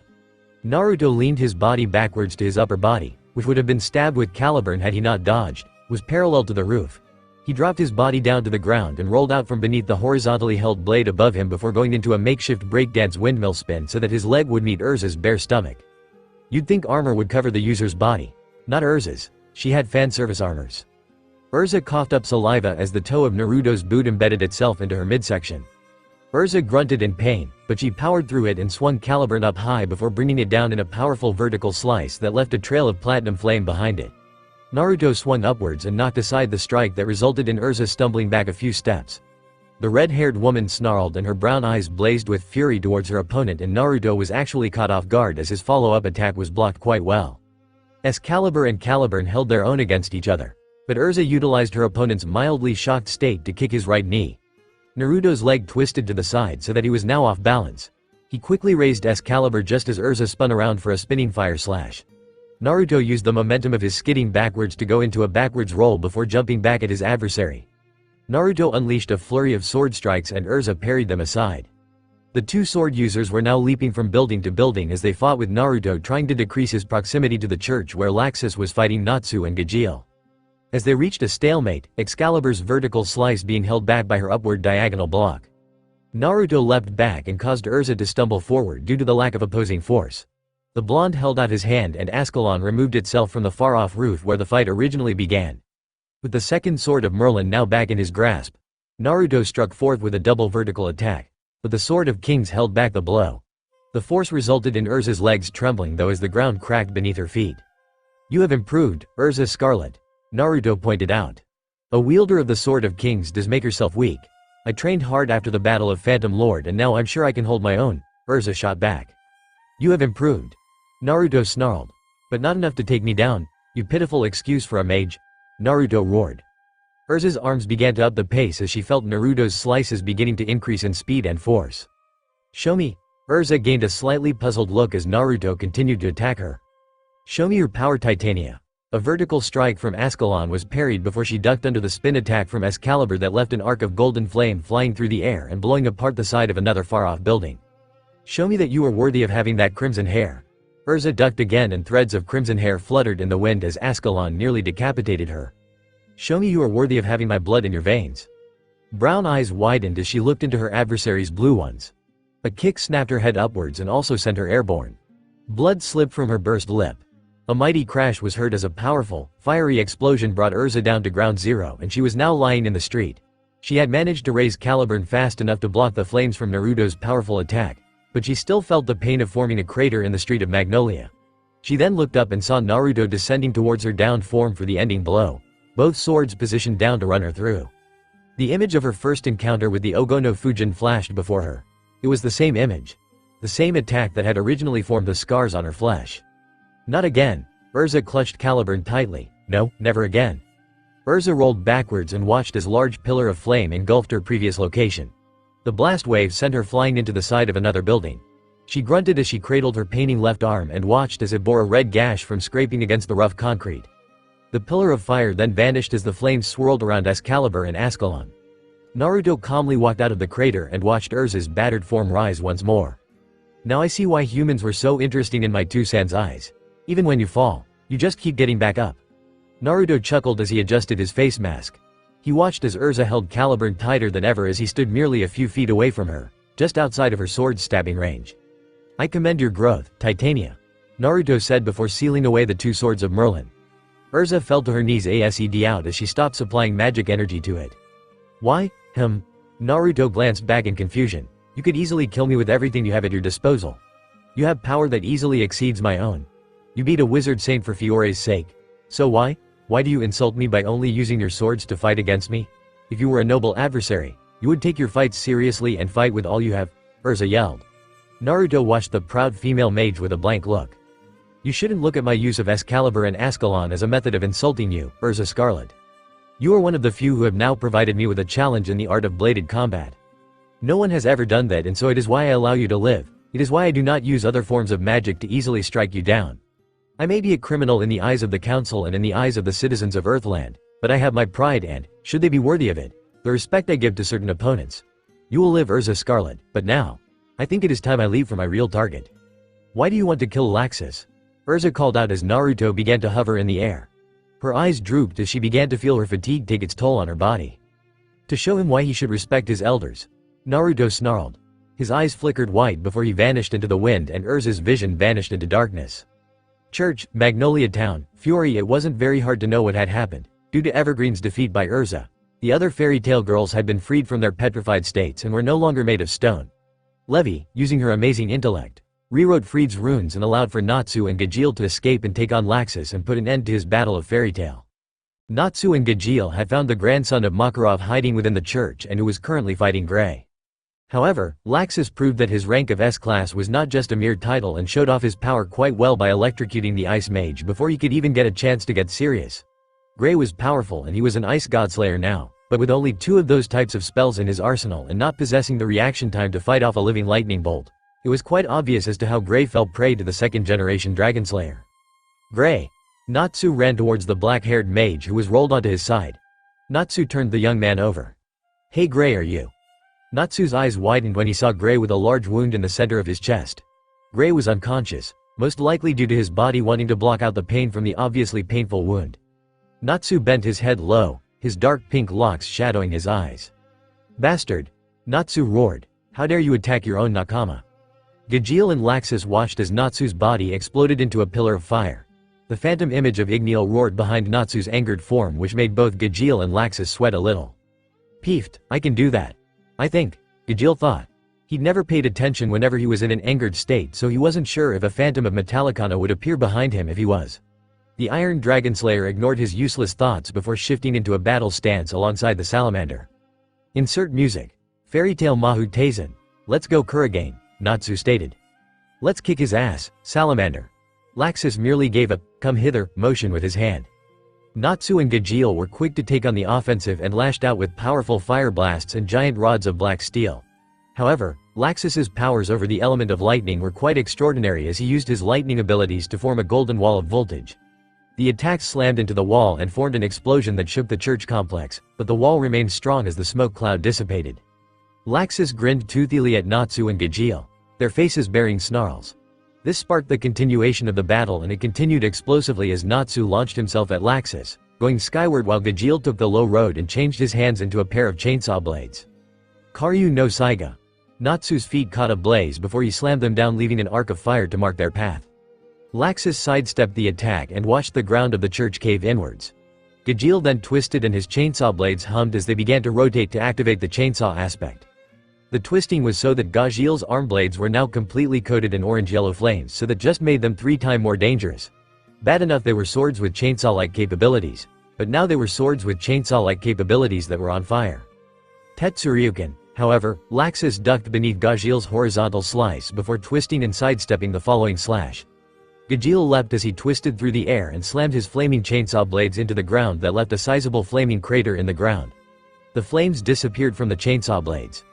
Naruto leaned his body backwards to his upper body, which would have been stabbed with Caliburn had he not dodged, was parallel to the roof. He dropped his body down to the ground and rolled out from beneath the horizontally held blade above him before going into a makeshift breakdance windmill spin so that his leg would meet Urza's bare stomach. You'd think armor would cover the user's body. Not Urza's. She had fan service armors. Urza coughed up saliva as the toe of Naruto's boot embedded itself into her midsection. Urza grunted in pain, but she powered through it and swung Caliburn up high before bringing it down in a powerful vertical slice that left a trail of platinum flame behind it. Naruto swung upwards and knocked aside the strike that resulted in Urza stumbling back a few steps. The red-haired woman snarled and her brown eyes blazed with fury towards her opponent, and Naruto was actually caught off guard as his follow-up attack was blocked quite well. Excalibur and Caliburn held their own against each other, but Urza utilized her opponent's mildly shocked state to kick his right knee. Naruto's leg twisted to the side so that he was now off balance. He quickly raised Excalibur just as Urza spun around for a spinning fire slash. Naruto used the momentum of his skidding backwards to go into a backwards roll before jumping back at his adversary. Naruto unleashed a flurry of sword strikes and Urza parried them aside. The two sword users were now leaping from building to building as they fought, with Naruto trying to decrease his proximity to the church where Laxus was fighting Natsu and Gajeel. As they reached a stalemate, Excalibur's vertical slice being held back by her upward diagonal block. Naruto leapt back and caused Urza to stumble forward due to the lack of opposing force. The blonde held out his hand and Ascalon removed itself from the far-off roof where the fight originally began. With the second sword of Merlin now back in his grasp, Naruto struck forth with a double vertical attack, but the Sword of Kings held back the blow. The force resulted in Urza's legs trembling though as the ground cracked beneath her feet. "You have improved, Urza Scarlet," Naruto pointed out. "A wielder of the Sword of Kings does make herself weak. I trained hard after the Battle of Phantom Lord and now I'm sure I can hold my own," Urza shot back. "You have improved," Naruto snarled. "But not enough to take me down, you pitiful excuse for a mage," Naruto roared. Urza's arms began to up the pace as she felt Naruto's slices beginning to increase in speed and force. "Show me," Urza gained a slightly puzzled look as Naruto continued to attack her. "Show me your power, Titania." A vertical strike from Ascalon was parried before she ducked under the spin attack from Excalibur that left an arc of golden flame flying through the air and blowing apart the side of another far-off building. "Show me that you are worthy of having that crimson hair." Urza ducked again and threads of crimson hair fluttered in the wind as Ascalon nearly decapitated her. "Show me you are worthy of having my blood in your veins." Brown eyes widened as she looked into her adversary's blue ones. A kick snapped her head upwards and also sent her airborne. Blood slipped from her burst lip. A mighty crash was heard as a powerful, fiery explosion brought Urza down to ground zero and she was now lying in the street. She had managed to raise Caliburn fast enough to block the flames from Naruto's powerful attack, but she still felt the pain of forming a crater in the street of Magnolia. She then looked up and saw Naruto descending towards her downed form for the ending blow, both swords positioned down to run her through. The image of her first encounter with the Ogono Fujin flashed before her. It was the same image. The same attack that had originally formed the scars on her flesh. "Not again." Urza clutched Caliburn tightly. "No, never again." Urza rolled backwards and watched as large pillar of flame engulfed her previous location. The blast wave sent her flying into the side of another building. She grunted as she cradled her paining left arm and watched as it bore a red gash from scraping against the rough concrete. The pillar of fire then vanished as the flames swirled around Excalibur and Ascalon. Naruto calmly walked out of the crater and watched Urza's battered form rise once more. "Now I see why humans were so interesting in my Two-san's eyes. Even when you fall, you just keep getting back up." Naruto chuckled as he adjusted his face mask. He watched as Urza held Caliburn tighter than ever as he stood merely a few feet away from her, just outside of her sword's stabbing range. "I commend your growth, Titania," Naruto said before sealing away the two swords of Merlin. Urza fell to her knees out as she stopped supplying magic energy to it. "Why? Naruto glanced back in confusion. "You could easily kill me with everything you have at your disposal. You have power that easily exceeds my own. You beat a wizard saint for Fiore's sake. So why? Why do you insult me by only using your swords to fight against me? If you were a noble adversary, you would take your fights seriously and fight with all you have," Urza yelled. Naruto watched the proud female mage with a blank look. "You shouldn't look at my use of Excalibur and Ascalon as a method of insulting you, Urza Scarlet. You are one of the few who have now provided me with a challenge in the art of bladed combat. No one has ever done that and so it is why I allow you to live. It is why I do not use other forms of magic to easily strike you down. I may be a criminal in the eyes of the council and in the eyes of the citizens of Earthland, but I have my pride and, should they be worthy of it, the respect I give to certain opponents. You will live, Urza Scarlet, but now, I think it is time I leave for my real target." "Why do you want to kill Laxus?" Urza called out as Naruto began to hover in the air. Her eyes drooped as she began to feel her fatigue take its toll on her body. "To show him why he should respect his elders," Naruto snarled. His eyes flickered white before he vanished into the wind and Urza's vision vanished into darkness. Church, Magnolia Town, Fury. It wasn't very hard to know what had happened. Due to Evergreen's defeat by Urza, the other fairy tale girls had been freed from their petrified states and were no longer made of stone. Levi, using her amazing intellect, rewrote Freed's runes and allowed for Natsu and Gajeel to escape and take on Laxus and put an end to his battle of fairy tale. Natsu and Gajeel had found the grandson of Makarov hiding within the church and who was currently fighting Grey. However, Laxus proved that his rank of S-class was not just a mere title and showed off his power quite well by electrocuting the Ice Mage before he could even get a chance to get serious. Grey was powerful and he was an Ice Godslayer now, but with only 2 of those types of spells in his arsenal and not possessing the reaction time to fight off a living lightning bolt, it was quite obvious as to how Grey fell prey to the second-generation Dragonslayer. "Grey!" Natsu ran towards the black-haired mage who was rolled onto his side. Natsu turned the young man over. "Hey Grey, are you?" Natsu's eyes widened when he saw Grey with a large wound in the center of his chest. Grey was unconscious, most likely due to his body wanting to block out the pain from the obviously painful wound. Natsu bent his head low, his dark pink locks shadowing his eyes. "Bastard!" Natsu roared. How dare you attack your own nakama? Gajeel and Laxus watched as Natsu's body exploded into a pillar of fire. The phantom image of Igniel roared behind Natsu's angered form, which made both Gajeel and Laxus sweat a little. Peeved, I can do that. I think, Gajeel thought. He'd never paid attention whenever he was in an angered state, so he wasn't sure if a phantom of Metallicana would appear behind him if he was. The Iron Dragonslayer ignored his useless thoughts before shifting into a battle stance alongside the salamander. Insert music. Fairy Tale Mahu Taisen. Let's go Kuragane, Natsu stated. Let's kick his ass, salamander. Laxus merely gave a come hither motion with his hand. Natsu and Gajeel were quick to take on the offensive and lashed out with powerful fire blasts and giant rods of black steel. However, Laxus's powers over the element of lightning were quite extraordinary as he used his lightning abilities to form a golden wall of voltage. The attacks slammed into the wall and formed an explosion that shook the church complex, but the wall remained strong as the smoke cloud dissipated. Laxus grinned toothily at Natsu and Gajeel, their faces bearing snarls. This sparked the continuation of the battle, and it continued explosively as Natsu launched himself at Laxus, going skyward while Gajeel took the low road and changed his hands into a pair of chainsaw blades. Karyu no Saiga. Natsu's feet caught ablaze before he slammed them down, leaving an arc of fire to mark their path. Laxus sidestepped the attack and watched the ground of the church cave inwards. Gajeel then twisted and his chainsaw blades hummed as they began to rotate to activate the chainsaw aspect. The twisting was so that Gajeel's arm blades were now completely coated in orange-yellow flames, so that just made them 3 times more dangerous. Bad enough they were swords with chainsaw-like capabilities, but now they were swords with chainsaw-like capabilities that were on fire. Tetsuryuken. However, Laxus ducked beneath Gajeel's horizontal slice before twisting and sidestepping the following slash. Gajeel leapt as he twisted through the air and slammed his flaming chainsaw blades into the ground that left a sizable flaming crater in the ground. The flames disappeared from the chainsaw blades.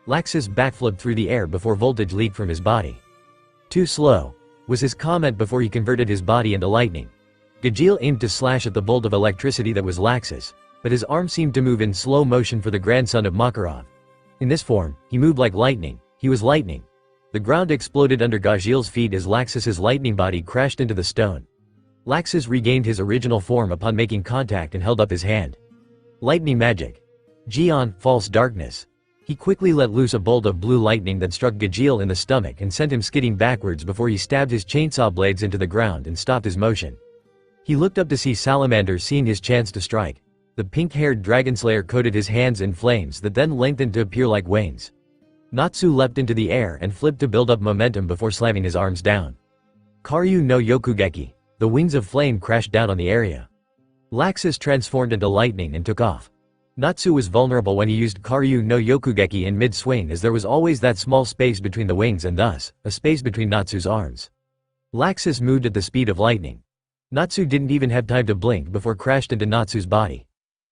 Laxus backflipped through the air before voltage leaked from his body. Too slow, was his comment before he converted his body into lightning. Gajeel aimed to slash at the bolt of electricity that was Laxus, but his arm seemed to move in slow motion for the grandson of Makarov. In this form, he moved like lightning. He was lightning. The ground exploded under Gajeel's feet as Laxus's lightning body crashed into the stone. Laxus regained his original form upon making contact and held up his hand. Lightning magic. Jian, false darkness. He quickly let loose a bolt of blue lightning that struck Gajeel in the stomach and sent him skidding backwards before he stabbed his chainsaw blades into the ground and stopped his motion. He looked up to see Salamander, seeing his chance to strike. The pink-haired Dragonslayer coated his hands in flames that then lengthened to appear like wings. Natsu leapt into the air and flipped to build up momentum before slamming his arms down. Karyu no Yokugeki. The wings of flame crashed down on the area. Laxus transformed into lightning and took off. Natsu was vulnerable when he used Karyu no Yokugeki in mid-swing, as there was always that small space between the wings and thus, a space between Natsu's arms. Laxus moved at the speed of lightning. Natsu didn't even have time to blink before crashed into Natsu's body.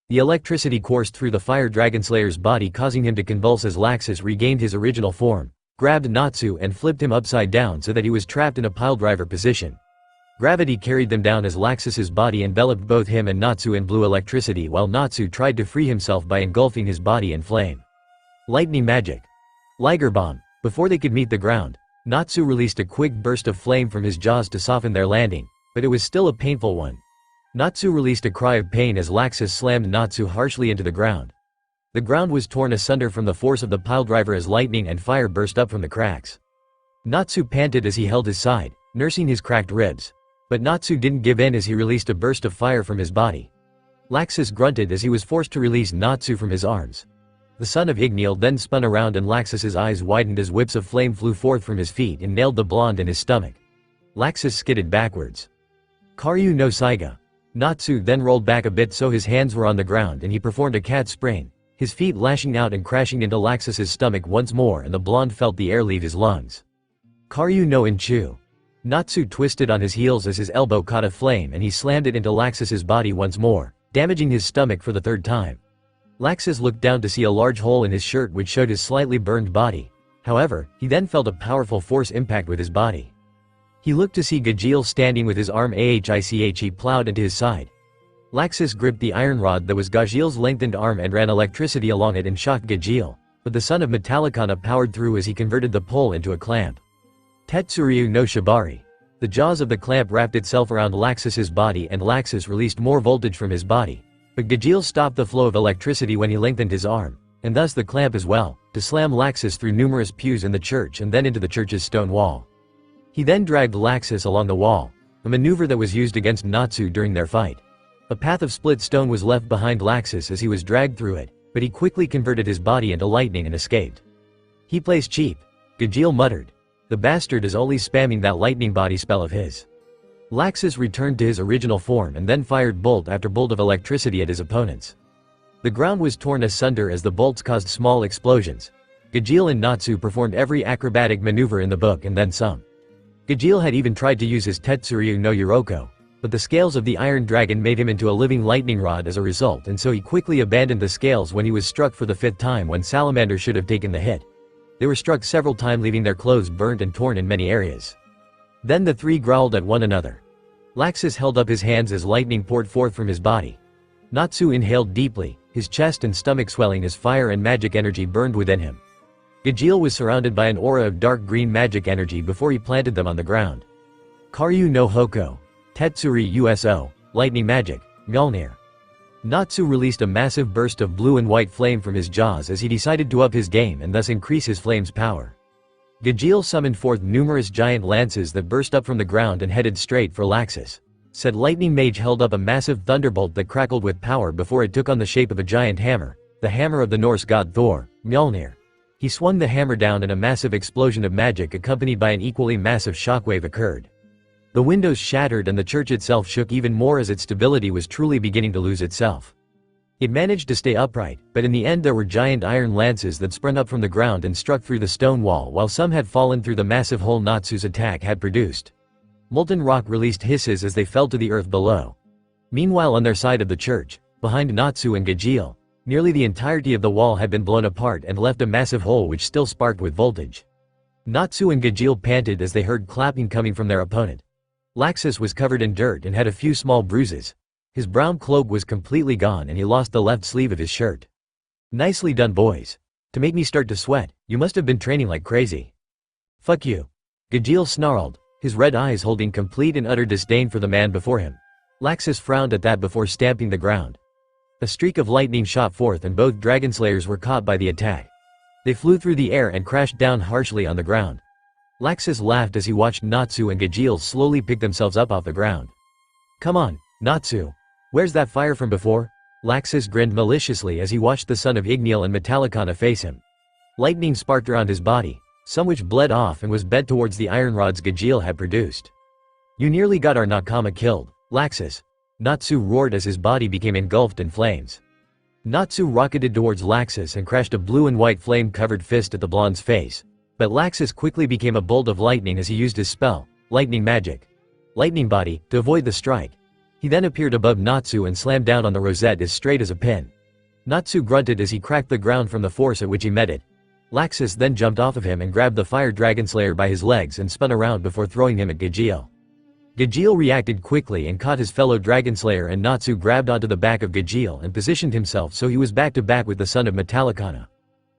The electricity coursed through the Fire Dragonslayer's body, causing him to convulse as Laxus regained his original form, grabbed Natsu and flipped him upside down so that he was trapped in a piledriver position. Gravity carried them down as Laxus's body enveloped both him and Natsu in blue electricity, while Natsu tried to free himself by engulfing his body in flame. Lightning magic. Liger bomb. Before they could meet the ground, Natsu released a quick burst of flame from his jaws to soften their landing, but it was still a painful one. Natsu released a cry of pain as Laxus slammed Natsu harshly into the ground. The ground was torn asunder from the force of the piledriver as lightning and fire burst up from the cracks. Natsu panted as he held his side, nursing his cracked ribs. But Natsu didn't give in as he released a burst of fire from his body. Laxus grunted as he was forced to release Natsu from his arms. The son of Igniel then spun around and Laxus's eyes widened as whips of flame flew forth from his feet and nailed the blonde in his stomach. Laxus skidded backwards. Karyu no Saiga. Natsu then rolled back a bit so his hands were on the ground and he performed a cat spring, his feet lashing out and crashing into Laxus's stomach once more, and the blonde felt the air leave his lungs. Karyu no Inchu. Natsu twisted on his heels as his elbow caught a flame and he slammed it into Laxus's body once more, damaging his stomach for the 3rd time. Laxus looked down to see a large hole in his shirt which showed his slightly burned body. However, he then felt a powerful force impact with his body. He looked to see Gajeel standing with his arm ahiche plowed into his side. Laxus gripped the iron rod that was Gajeel's lengthened arm and ran electricity along it and shocked Gajeel, but the son of Metallicana powered through as he converted the pole into a clamp. Tetsuryu no Shibari. The jaws of the clamp wrapped itself around Laxus's body and Laxus released more voltage from his body, but Gajeel stopped the flow of electricity when he lengthened his arm, and thus the clamp as well, to slam Laxus through numerous pews in the church and then into the church's stone wall. He then dragged Laxus along the wall, a maneuver that was used against Natsu during their fight. A path of split stone was left behind Laxus as he was dragged through it, but he quickly converted his body into lightning and escaped. "He plays cheap," Gajeel muttered. "The bastard is only spamming that lightning body spell of his." Laxus returned to his original form and then fired bolt after bolt of electricity at his opponents. The ground was torn asunder as the bolts caused small explosions. Gajeel and Natsu performed every acrobatic maneuver in the book and then some. Gajeel had even tried to use his Tetsuryu no Yoroko, but the scales of the Iron Dragon made him into a living lightning rod as a result, and so he quickly abandoned the scales when he was struck for the 5th time when Salamander should have taken the hit. They were struck several times, leaving their clothes burnt and torn in many areas. Then the three growled at one another. Laxus held up his hands as lightning poured forth from his body. Natsu inhaled deeply, his chest and stomach swelling as fire and magic energy burned within him. Gajeel was surrounded by an aura of dark green magic energy before he planted them on the ground. Karyu no Hoko. Tetsuri Uso. Lightning magic. Mjolnir. Natsu released a massive burst of blue and white flame from his jaws as he decided to up his game and thus increase his flame's power. Gajeel summoned forth numerous giant lances that burst up from the ground and headed straight for Laxus. Said lightning mage held up a massive thunderbolt that crackled with power before it took on the shape of a giant hammer, the hammer of the Norse god Thor, Mjolnir. He swung the hammer down and a massive explosion of magic accompanied by an equally massive shockwave occurred. The windows shattered and the church itself shook even more as its stability was truly beginning to lose itself. It managed to stay upright, but in the end there were giant iron lances that sprung up from the ground and struck through the stone wall, while some had fallen through the massive hole Natsu's attack had produced. Molten rock released hisses as they fell to the earth below. Meanwhile, on their side of the church, behind Natsu and Gajeel, nearly the entirety of the wall had been blown apart and left a massive hole which still sparked with voltage. Natsu and Gajeel panted as they heard clapping coming from their opponent. Laxus was covered in dirt and had a few small bruises. His brown cloak was completely gone and he lost the left sleeve of his shirt. "Nicely done, boys. To make me start to sweat, you must have been training like crazy." "Fuck you," Gajeel snarled, his red eyes holding complete and utter disdain for the man before him. Laxus frowned at that before stamping the ground. A streak of lightning shot forth and both Dragonslayers were caught by the attack. They flew through the air and crashed down harshly on the ground. Laxus laughed as he watched Natsu and Gajeel slowly pick themselves up off the ground. "Come on, Natsu. Where's that fire from before?" Laxus grinned maliciously as he watched the son of Igniel and Metallicana face him. Lightning sparked around his body, some which bled off and was bent towards the iron rods Gajeel had produced. "You nearly got our Nakama killed, Laxus," Natsu roared as his body became engulfed in flames. Natsu rocketed towards Laxus and crashed a blue and white flame-covered fist at the blonde's face. But Laxus quickly became a bolt of lightning as he used his spell, Lightning Magic. Lightning Body, to avoid the strike. He then appeared above Natsu and slammed down on the rosette as straight as a pin. Natsu grunted as he cracked the ground from the force at which he met it. Laxus then jumped off of him and grabbed the Fire Dragonslayer by his legs and spun around before throwing him at Gajeel. Gajeel reacted quickly and caught his fellow Dragonslayer, and Natsu grabbed onto the back of Gajeel and positioned himself so he was back to back with the son of Metallicana.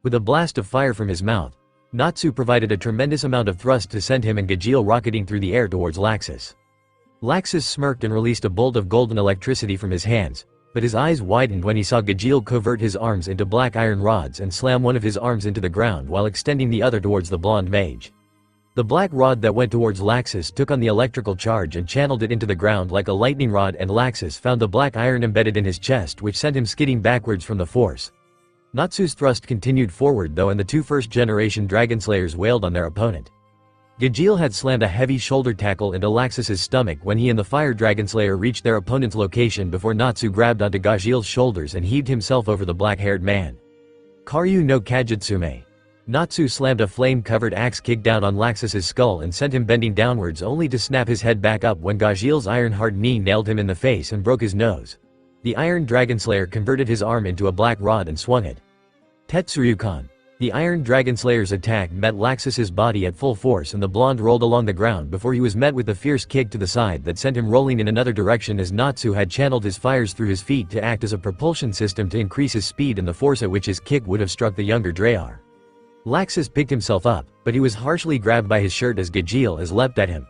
With a blast of fire from his mouth, Natsu provided a tremendous amount of thrust to send him and Gajeel rocketing through the air towards Laxus. Laxus smirked and released a bolt of golden electricity from his hands, but his eyes widened when he saw Gajeel convert his arms into black iron rods and slam one of his arms into the ground while extending the other towards the blonde mage. The black rod that went towards Laxus took on the electrical charge and channeled it into the ground like a lightning rod, and Laxus found the black iron embedded in his chest, which sent him skidding backwards from the force. Natsu's thrust continued forward though, and the two first-generation Dragonslayers wailed on their opponent. Gajeel had slammed a heavy shoulder tackle into Laxus's stomach when he and the Fire Dragonslayer reached their opponent's location before Natsu grabbed onto Gajeel's shoulders and heaved himself over the black-haired man. Karyu no Kajitsume. Natsu slammed a flame-covered axe kick down on Laxus's skull and sent him bending downwards, only to snap his head back up when Gajeel's iron-hard knee nailed him in the face and broke his nose. The Iron Dragonslayer converted his arm into a black rod and swung it. Tetsuryukan. The Iron Dragonslayer's attack met Laxus's body at full force, and the blonde rolled along the ground before he was met with a fierce kick to the side that sent him rolling in another direction, as Natsu had channeled his fires through his feet to act as a propulsion system to increase his speed and the force at which his kick would have struck the younger Dreyar. Laxus picked himself up, but he was harshly grabbed by his shirt as Gajeel leapt at him.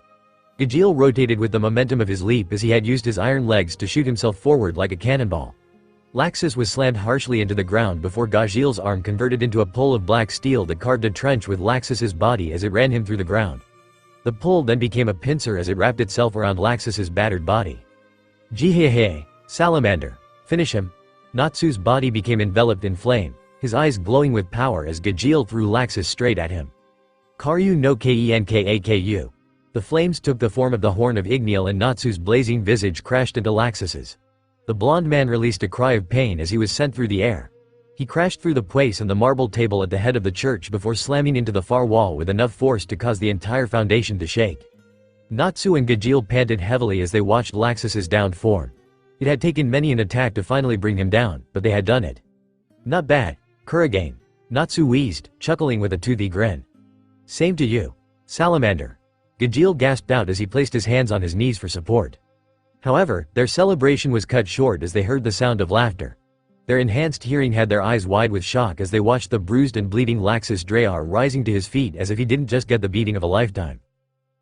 Gajeel rotated with the momentum of his leap as he had used his iron legs to shoot himself forward like a cannonball. Laxus was slammed harshly into the ground before Gajil's arm converted into a pole of black steel that carved a trench with Laxus's body as it ran him through the ground. The pole then became a pincer as it wrapped itself around Laxus's battered body. Jihehe, salamander. Finish him. Natsu's body became enveloped in flame, his eyes glowing with power as Gajil threw Laxus straight at him. Karyu no Kenkaku. The flames took the form of the horn of Igneal and Natsu's blazing visage crashed into Laxus's. The blond man released a cry of pain as he was sent through the air. He crashed through the place and the marble table at the head of the church before slamming into the far wall with enough force to cause the entire foundation to shake. Natsu and Gajil panted heavily as they watched Laxus's downed form. It had taken many an attack to finally bring him down, but they had done it. Not bad, Kurigane. Natsu wheezed, chuckling with a toothy grin. Same to you, salamander. Gajil gasped out as he placed his hands on his knees for support. However, their celebration was cut short as they heard the sound of laughter. Their enhanced hearing had their eyes wide with shock as they watched the bruised and bleeding Laxus Drayar rising to his feet as if he didn't just get the beating of a lifetime.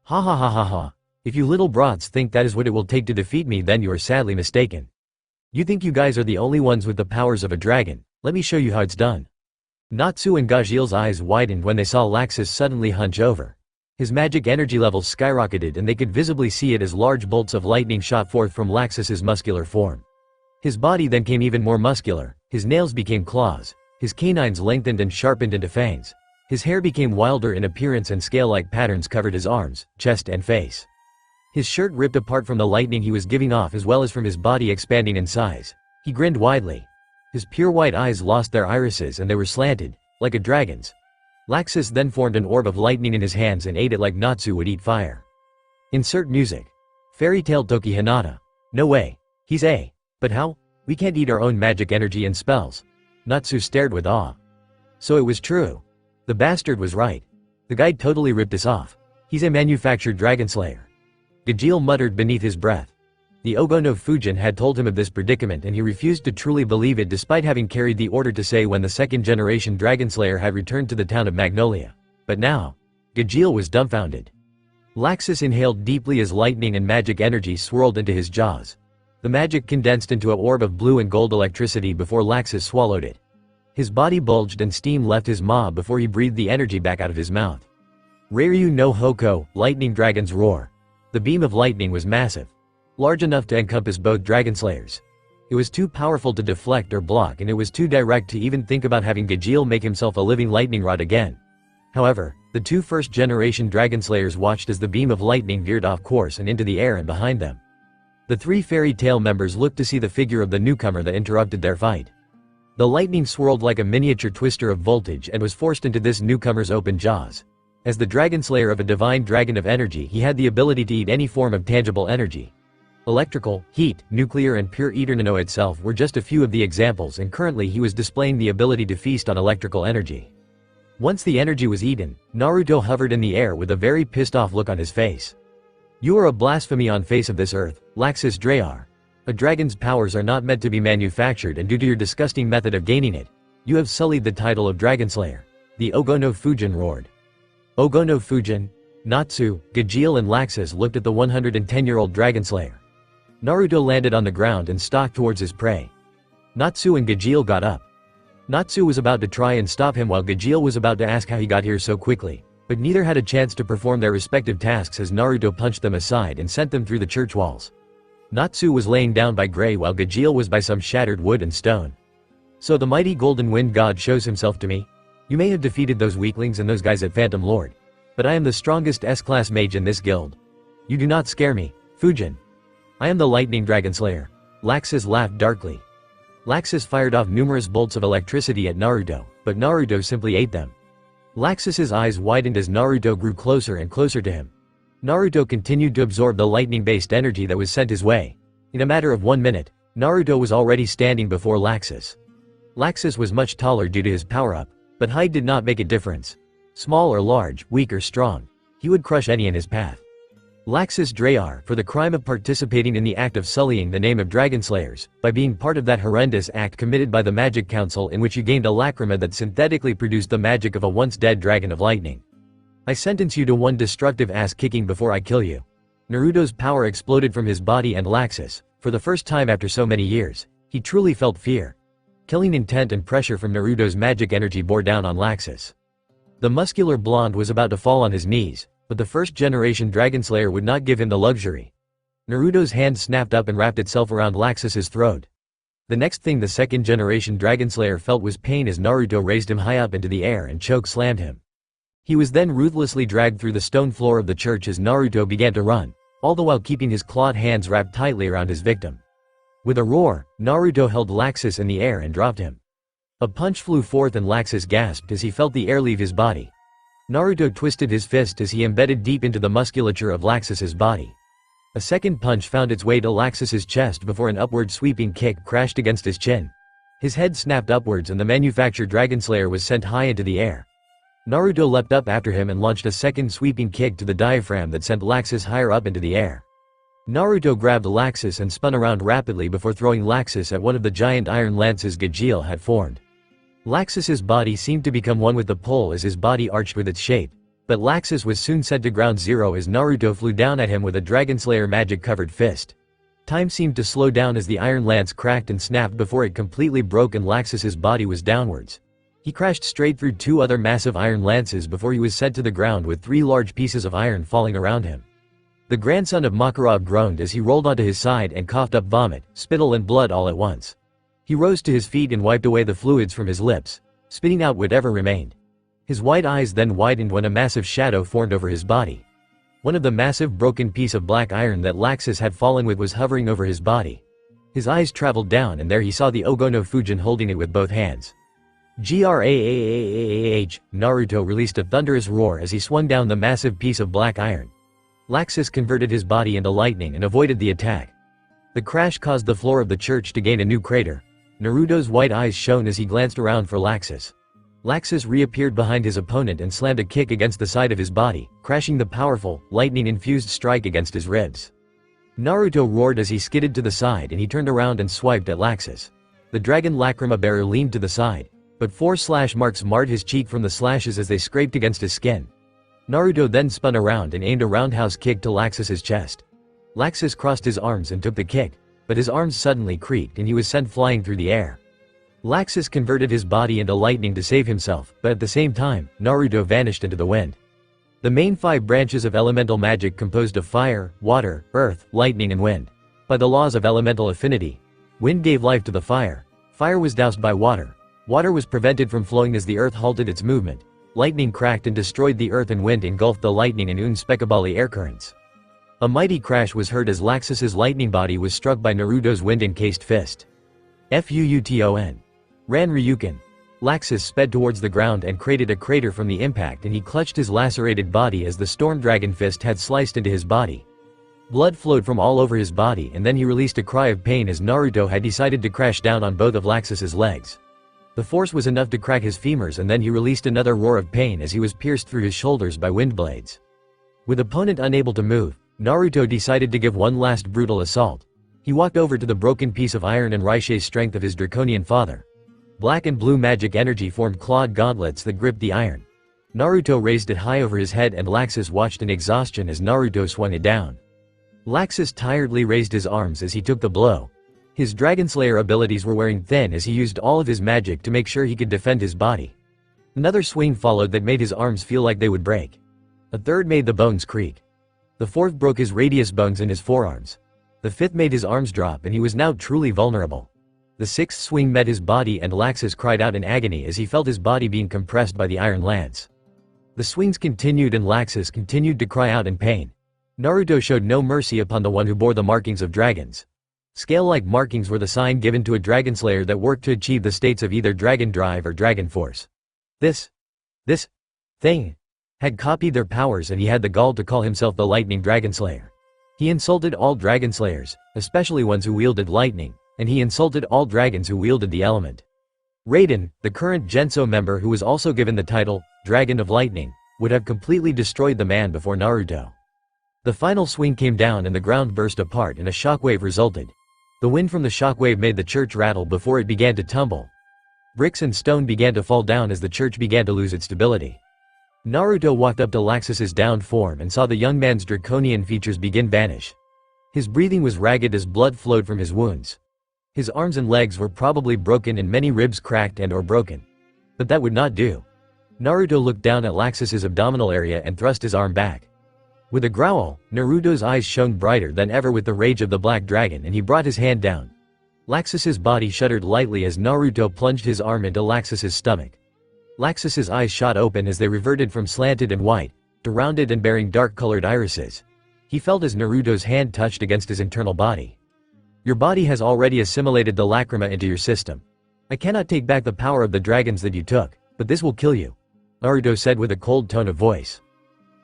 Ha ha ha ha ha. If you little brats think that is what it will take to defeat me, then you are sadly mistaken. You think you guys are the only ones with the powers of a dragon, let me show you how it's done. Natsu and Gajil's eyes widened when they saw Laxus suddenly hunch over. His magic energy levels skyrocketed and they could visibly see it as large bolts of lightning shot forth from Laxus's muscular form. His body then came even more muscular, his nails became claws, his canines lengthened and sharpened into fangs. His hair became wilder in appearance and scale-like patterns covered his arms, chest and face. His shirt ripped apart from the lightning he was giving off as well as from his body expanding in size. He grinned widely. His pure white eyes lost their irises and they were slanted, like a dragon's. Laxus then formed an orb of lightning in his hands and ate it like Natsu would eat fire. Insert music. Fairy tale Toki Hinata. No way. He's a. But how? We can't eat our own magic energy and spells. Natsu stared with awe. So it was true. The bastard was right. The guy totally ripped us off. He's a manufactured Dragonslayer. Gajil muttered beneath his breath. The Ogono Fujin had told him of this predicament and he refused to truly believe it despite having carried the order to say when the second-generation Dragonslayer had returned to the town of Magnolia. But now, Gajil was dumbfounded. Laxus inhaled deeply as lightning and magic energy swirled into his jaws. The magic condensed into an orb of blue and gold electricity before Laxus swallowed it. His body bulged and steam left his maw before he breathed the energy back out of his mouth. Reiryu no Hoko, Lightning Dragon's Roar. The beam of lightning was massive. Large enough to encompass both Dragonslayers. It was too powerful to deflect or block and it was too direct to even think about having Gajil make himself a living lightning rod again. However, the two first-generation Dragonslayers watched as the beam of lightning veered off course and into the air and behind them. The three fairy tale members looked to see the figure of the newcomer that interrupted their fight. The lightning swirled like a miniature twister of voltage and was forced into this newcomer's open jaws. As the Dragonslayer of a divine dragon of energy, he had the ability to eat any form of tangible energy. Electrical, heat, nuclear and pure eternano itself were just a few of the examples and currently he was displaying the ability to feast on electrical energy. Once the energy was eaten, Naruto hovered in the air with a very pissed off look on his face. You are a blasphemy on face of this earth, Laxus Drayar. A dragon's powers are not meant to be manufactured and due to your disgusting method of gaining it, you have sullied the title of Dragonslayer. The Ogono Fujin roared. Ogono Fujin? Natsu, Gajil and Laxus looked at the 110-year-old Dragonslayer. Naruto landed on the ground and stalked towards his prey. Natsu and Gajil got up. Natsu was about to try and stop him while Gajil was about to ask how he got here so quickly, but neither had a chance to perform their respective tasks as Naruto punched them aside and sent them through the church walls. Natsu was laying down by gray while Gajil was by some shattered wood and stone. So the mighty golden wind god shows himself to me? You may have defeated those weaklings and those guys at Phantom Lord, but I am the strongest S-class mage in this guild. You do not scare me, Fujin. I am the Lightning Dragonslayer. Laxus laughed darkly. Laxus fired off numerous bolts of electricity at Naruto, but Naruto simply ate them. Laxus's eyes widened as Naruto grew closer and closer to him. Naruto continued to absorb the lightning-based energy that was sent his way. In a matter of 1 minute, Naruto was already standing before Laxus. Laxus was much taller due to his power-up, but height did not make a difference. Small or large, weak or strong, he would crush any in his path. Laxus Drayar, for the crime of participating in the act of sullying the name of Dragonslayers, by being part of that horrendous act committed by the Magic Council in which you gained a lacrima that synthetically produced the magic of a once-dead dragon of lightning. I sentence you to 1 destructive ass-kicking before I kill you. Naruto's power exploded from his body and Laxus, for the first time after so many years, He truly felt fear. Killing intent and pressure from Naruto's magic energy bore down on Laxus. The muscular blonde was about to fall on his knees, but the first-generation Dragonslayer would not give him the luxury. Naruto's hand snapped up and wrapped itself around Laxus's throat. The next thing the second-generation Dragonslayer felt was pain as Naruto raised him high up into the air and choke-slammed him. He was then ruthlessly dragged through the stone floor of the church as Naruto began to run, all the while keeping his clawed hands wrapped tightly around his victim. With a roar, Naruto held Laxus in the air and dropped him. A punch flew forth and Laxus gasped as he felt the air leave his body. Naruto twisted his fist as he embedded deep into the musculature of Laxus's body. A second punch found its way to Laxus's chest before an upward sweeping kick crashed against his chin. His head snapped upwards and the manufactured Dragonslayer was sent high into the air. Naruto leapt up after him and launched a second sweeping kick to the diaphragm that sent Laxus higher up into the air. Naruto grabbed Laxus and spun around rapidly before throwing Laxus at one of the giant iron lances Gajeel had formed. Laxus's body seemed to become one with the pole as his body arched with its shape, but Laxus was soon sent to ground zero as Naruto flew down at him with a Dragonslayer magic-covered fist. Time seemed to slow down as the iron lance cracked and snapped before it completely broke and Laxus's body was downwards. He crashed straight through two other massive iron lances before he was sent to the ground with three large pieces of iron falling around him. The grandson of Makara groaned as he rolled onto his side and coughed up vomit, spittle and blood all at once. He rose to his feet and wiped away the fluids from his lips, spitting out whatever remained. His white eyes then widened when a massive shadow formed over his body. One of the massive broken piece of black iron that Laxus had fallen with was hovering over his body. His eyes traveled down and there he saw the Ogono Fujin holding it with both hands. Graah! Naruto released a thunderous roar as he swung down the massive piece of black iron. Laxus converted his body into lightning and avoided the attack. The crash caused the floor of the church to gain a new crater. Naruto's white eyes shone as he glanced around for Laxus. Laxus reappeared behind his opponent and slammed a kick against the side of his body, crashing the powerful, lightning-infused strike against his ribs. Naruto roared as he skidded to the side and he turned around and swiped at Laxus. The dragon lacrima bearer leaned to the side, but 4 slash marks marred his cheek from the slashes as they scraped against his skin. Naruto then spun around and aimed a roundhouse kick to Laxus's chest. Laxus crossed his arms and took the kick, but his arms suddenly creaked and he was sent flying through the air. Laxus converted his body into lightning to save himself, but at the same time, Naruto vanished into the wind. The main 5 branches of elemental magic composed of fire, water, earth, lightning and wind. By the laws of elemental affinity, wind gave life to the fire. Fire was doused by water. Water was prevented from flowing as the earth halted its movement. Lightning cracked and destroyed the earth and wind engulfed the lightning and unspectably air currents. A mighty crash was heard as Laxus's lightning body was struck by Naruto's wind-encased fist. Fuuton. Ran Ryukin. Laxus sped towards the ground and created a crater from the impact and he clutched his lacerated body as the storm dragon fist had sliced into his body. Blood flowed from all over his body and then he released a cry of pain as Naruto had decided to crash down on both of Laxus's legs. The force was enough to crack his femurs and then he released another roar of pain as he was pierced through his shoulders by wind blades. With opponent unable to move, Naruto decided to give one last brutal assault. He walked over to the broken piece of iron and Raishe's strength of his draconian father. Black and blue magic energy formed clawed gauntlets that gripped the iron. Naruto raised it high over his head and Laxus watched in exhaustion as Naruto swung it down. Laxus tiredly raised his arms as he took the blow. His Dragonslayer abilities were wearing thin as he used all of his magic to make sure he could defend his body. Another swing followed that made his arms feel like they would break. A third made the bones creak. The fourth broke his radius bones in his forearms. The fifth made his arms drop and he was now truly vulnerable. The sixth swing met his body and Laxus cried out in agony as he felt his body being compressed by the iron lance. The swings continued and Laxus continued to cry out in pain. Naruto showed no mercy upon the one who bore the markings of dragons. Scale-like markings were the sign given to a Dragonslayer that worked to achieve the states of either Dragon Drive or Dragon Force. This thing had copied their powers and he had the gall to call himself the Lightning Dragonslayer. He insulted all Dragonslayers, especially ones who wielded lightning, and he insulted all dragons who wielded the element. Raiden, the current Genso member who was also given the title, Dragon of Lightning, would have completely destroyed the man before Naruto. The final swing came down and the ground burst apart and a shockwave resulted. The wind from the shockwave made the church rattle before it began to tumble. Bricks and stone began to fall down as the church began to lose its stability. Naruto walked up to Laxus's downed form and saw the young man's draconian features begin vanish. His breathing was ragged as blood flowed from his wounds. His arms and legs were probably broken and many ribs cracked and or broken. But that would not do. Naruto looked down at Laxus's abdominal area and thrust his arm back. With a growl, Naruto's eyes shone brighter than ever with the rage of the black dragon and he brought his hand down. Laxus's body shuddered lightly as Naruto plunged his arm into Laxus's stomach. Laxus's eyes shot open as they reverted from slanted and white to rounded and bearing dark-colored irises. He felt as Naruto's hand touched against his internal body. Your body has already assimilated the lacrima into your system. I cannot take back the power of the dragons that you took, but this will kill you, Naruto said with a cold tone of voice.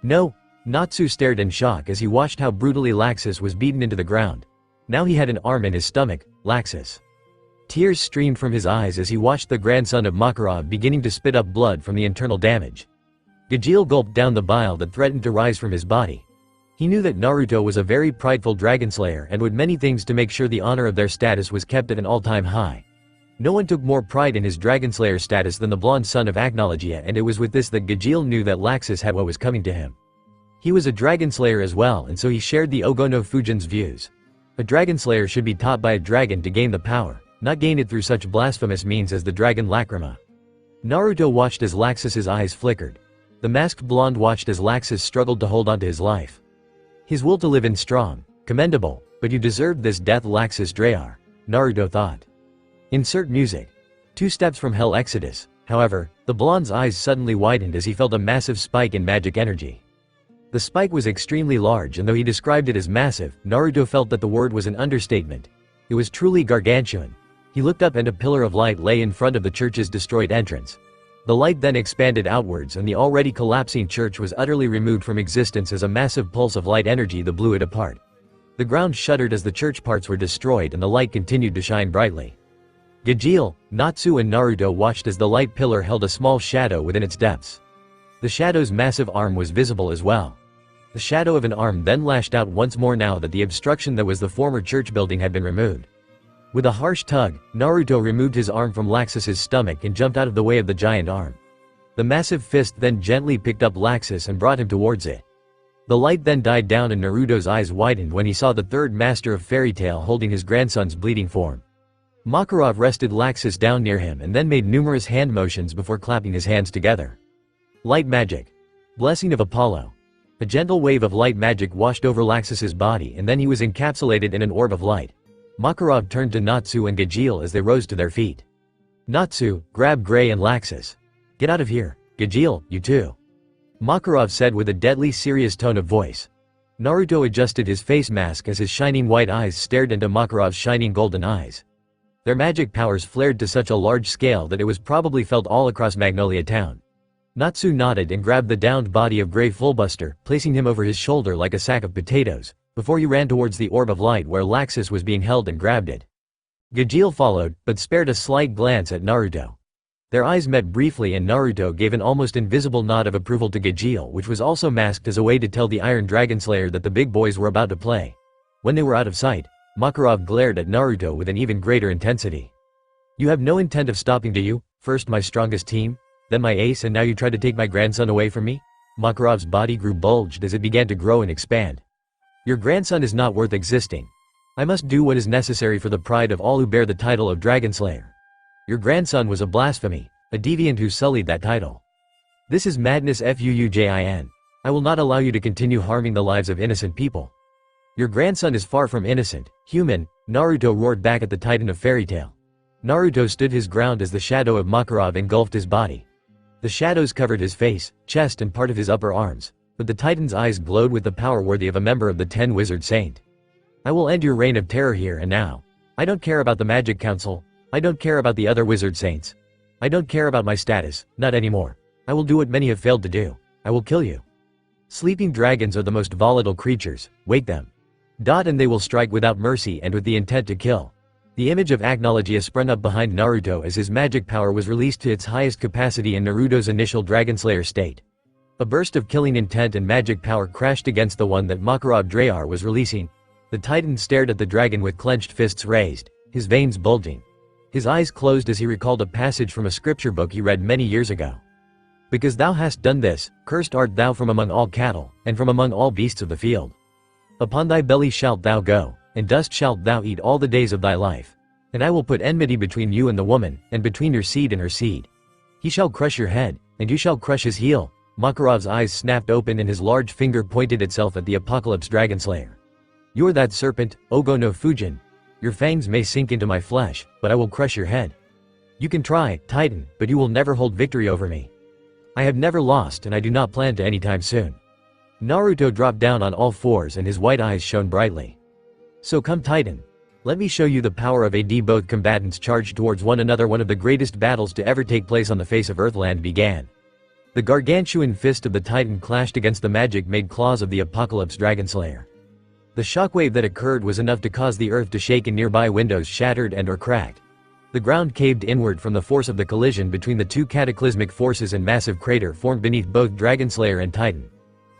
No, Natsu stared in shock as he watched how brutally Laxus was beaten into the ground. Now he had an arm in his stomach, Laxus. Tears streamed from his eyes as he watched the grandson of Makarov beginning to spit up blood from the internal damage. Gajeel gulped down the bile that threatened to rise from his body. He knew that Naruto was a very prideful Dragonslayer and would many things to make sure the honor of their status was kept at an all-time high. No one took more pride in his Dragonslayer status than the blonde son of Agnologia, and it was with this that Gajeel knew that Laxus had what was coming to him. He was a Dragonslayer as well, and so he shared the Ogono Fujin's views. A Dragonslayer should be taught by a dragon to gain the power, not gain it through such blasphemous means as the dragon lacrima. Naruto watched as Laxus's eyes flickered. The masked blonde watched as Laxus struggled to hold on to his life. His will to live in strong, commendable, but you deserved this death, Laxus Drayar, Naruto thought. Insert music. 2 steps from Hell Exodus. However, the blonde's eyes suddenly widened as he felt a massive spike in magic energy. The spike was extremely large, and though he described it as massive, Naruto felt that the word was an understatement. It was truly gargantuan. He looked up and a pillar of light lay in front of the church's destroyed entrance. The light then expanded outwards and the already collapsing church was utterly removed from existence as a massive pulse of light energy that blew it apart. The ground shuddered as the church parts were destroyed and the light continued to shine brightly. Gajeel, Natsu and Naruto watched as the light pillar held a small shadow within its depths. The shadow's massive arm was visible as well. The shadow of an arm then lashed out once more now that the obstruction that was the former church building had been removed. With a harsh tug, Naruto removed his arm from Laxus's stomach and jumped out of the way of the giant arm. The massive fist then gently picked up Laxus and brought him towards it. The light then died down and Naruto's eyes widened when he saw the third master of Fairy Tail holding his grandson's bleeding form. Makarov rested Laxus down near him and then made numerous hand motions before clapping his hands together. Light magic. Blessing of Apollo. A gentle wave of light magic washed over Laxus's body and then he was encapsulated in an orb of light. Makarov turned to Natsu and Gajeel as they rose to their feet. Natsu, grab Gray and Laxus. Get out of here. Gajeel, you too. Makarov said with a deadly serious tone of voice. Naruto adjusted his face mask as his shining white eyes stared into Makarov's shining golden eyes. Their magic powers flared to such a large scale that it was probably felt all across Magnolia Town. Natsu nodded and grabbed the downed body of Gray Fullbuster, placing him over his shoulder like a sack of potatoes, before he ran towards the orb of light where Laxus was being held and grabbed it. Gajeel followed, but spared a slight glance at Naruto. Their eyes met briefly and Naruto gave an almost invisible nod of approval to Gajeel, which was also masked as a way to tell the Iron Dragonslayer that the big boys were about to play. When they were out of sight, Makarov glared at Naruto with an even greater intensity. You have no intent of stopping, do you? First my strongest team, then my ace, and now you try to take my grandson away from me? Makarov's body grew bulged as it began to grow and expand. Your grandson is not worth existing. I must do what is necessary for the pride of all who bear the title of Dragonslayer. Your grandson was a blasphemy, a deviant who sullied that title. This is madness Fujin. I will not allow you to continue harming the lives of innocent people. Your grandson is far from innocent, human, Naruto roared back at the Titan of Fairy Tail. Naruto stood his ground as the shadow of Makarov engulfed his body. The shadows covered his face, chest and part of his upper arms, but the Titan's eyes glowed with the power worthy of a member of the 10 Wizard Saint. I will end your reign of terror here and now. I don't care about the Magic Council. I don't care about the other Wizard Saints. I don't care about my status, not anymore. I will do what many have failed to do. I will kill you. Sleeping dragons are the most volatile creatures, wake them. And they will strike without mercy and with the intent to kill. The image of Agnologia sprung up behind Naruto as his magic power was released to its highest capacity in Naruto's initial Dragonslayer state. A burst of killing intent and magic power crashed against the one that Makarov Drayar was releasing. The Titan stared at the dragon with clenched fists raised, his veins bulging. His eyes closed as he recalled a passage from a scripture book he read many years ago. Because thou hast done this, cursed art thou from among all cattle, and from among all beasts of the field. Upon thy belly shalt thou go, and dust shalt thou eat all the days of thy life. And I will put enmity between you and the woman, and between your seed and her seed. He shall crush your head, and you shall crush his heel." Makarov's eyes snapped open and his large finger pointed itself at the Apocalypse Dragonslayer. "You're that serpent, Ogo no Fujin. Your fangs may sink into my flesh, but I will crush your head. You can try, Titan, but you will never hold victory over me. I have never lost and I do not plan to anytime soon." Naruto dropped down on all fours and his white eyes shone brightly. "So come, Titan. Let me show you the power of AD." Both combatants charged towards one another. One of the greatest battles to ever take place on the face of Earthland began. The gargantuan fist of the Titan clashed against the magic-made claws of the Apocalypse Dragonslayer. The shockwave that occurred was enough to cause the earth to shake and nearby windows shattered and or cracked. The ground caved inward from the force of the collision between the two cataclysmic forces and massive crater formed beneath both Dragonslayer and Titan.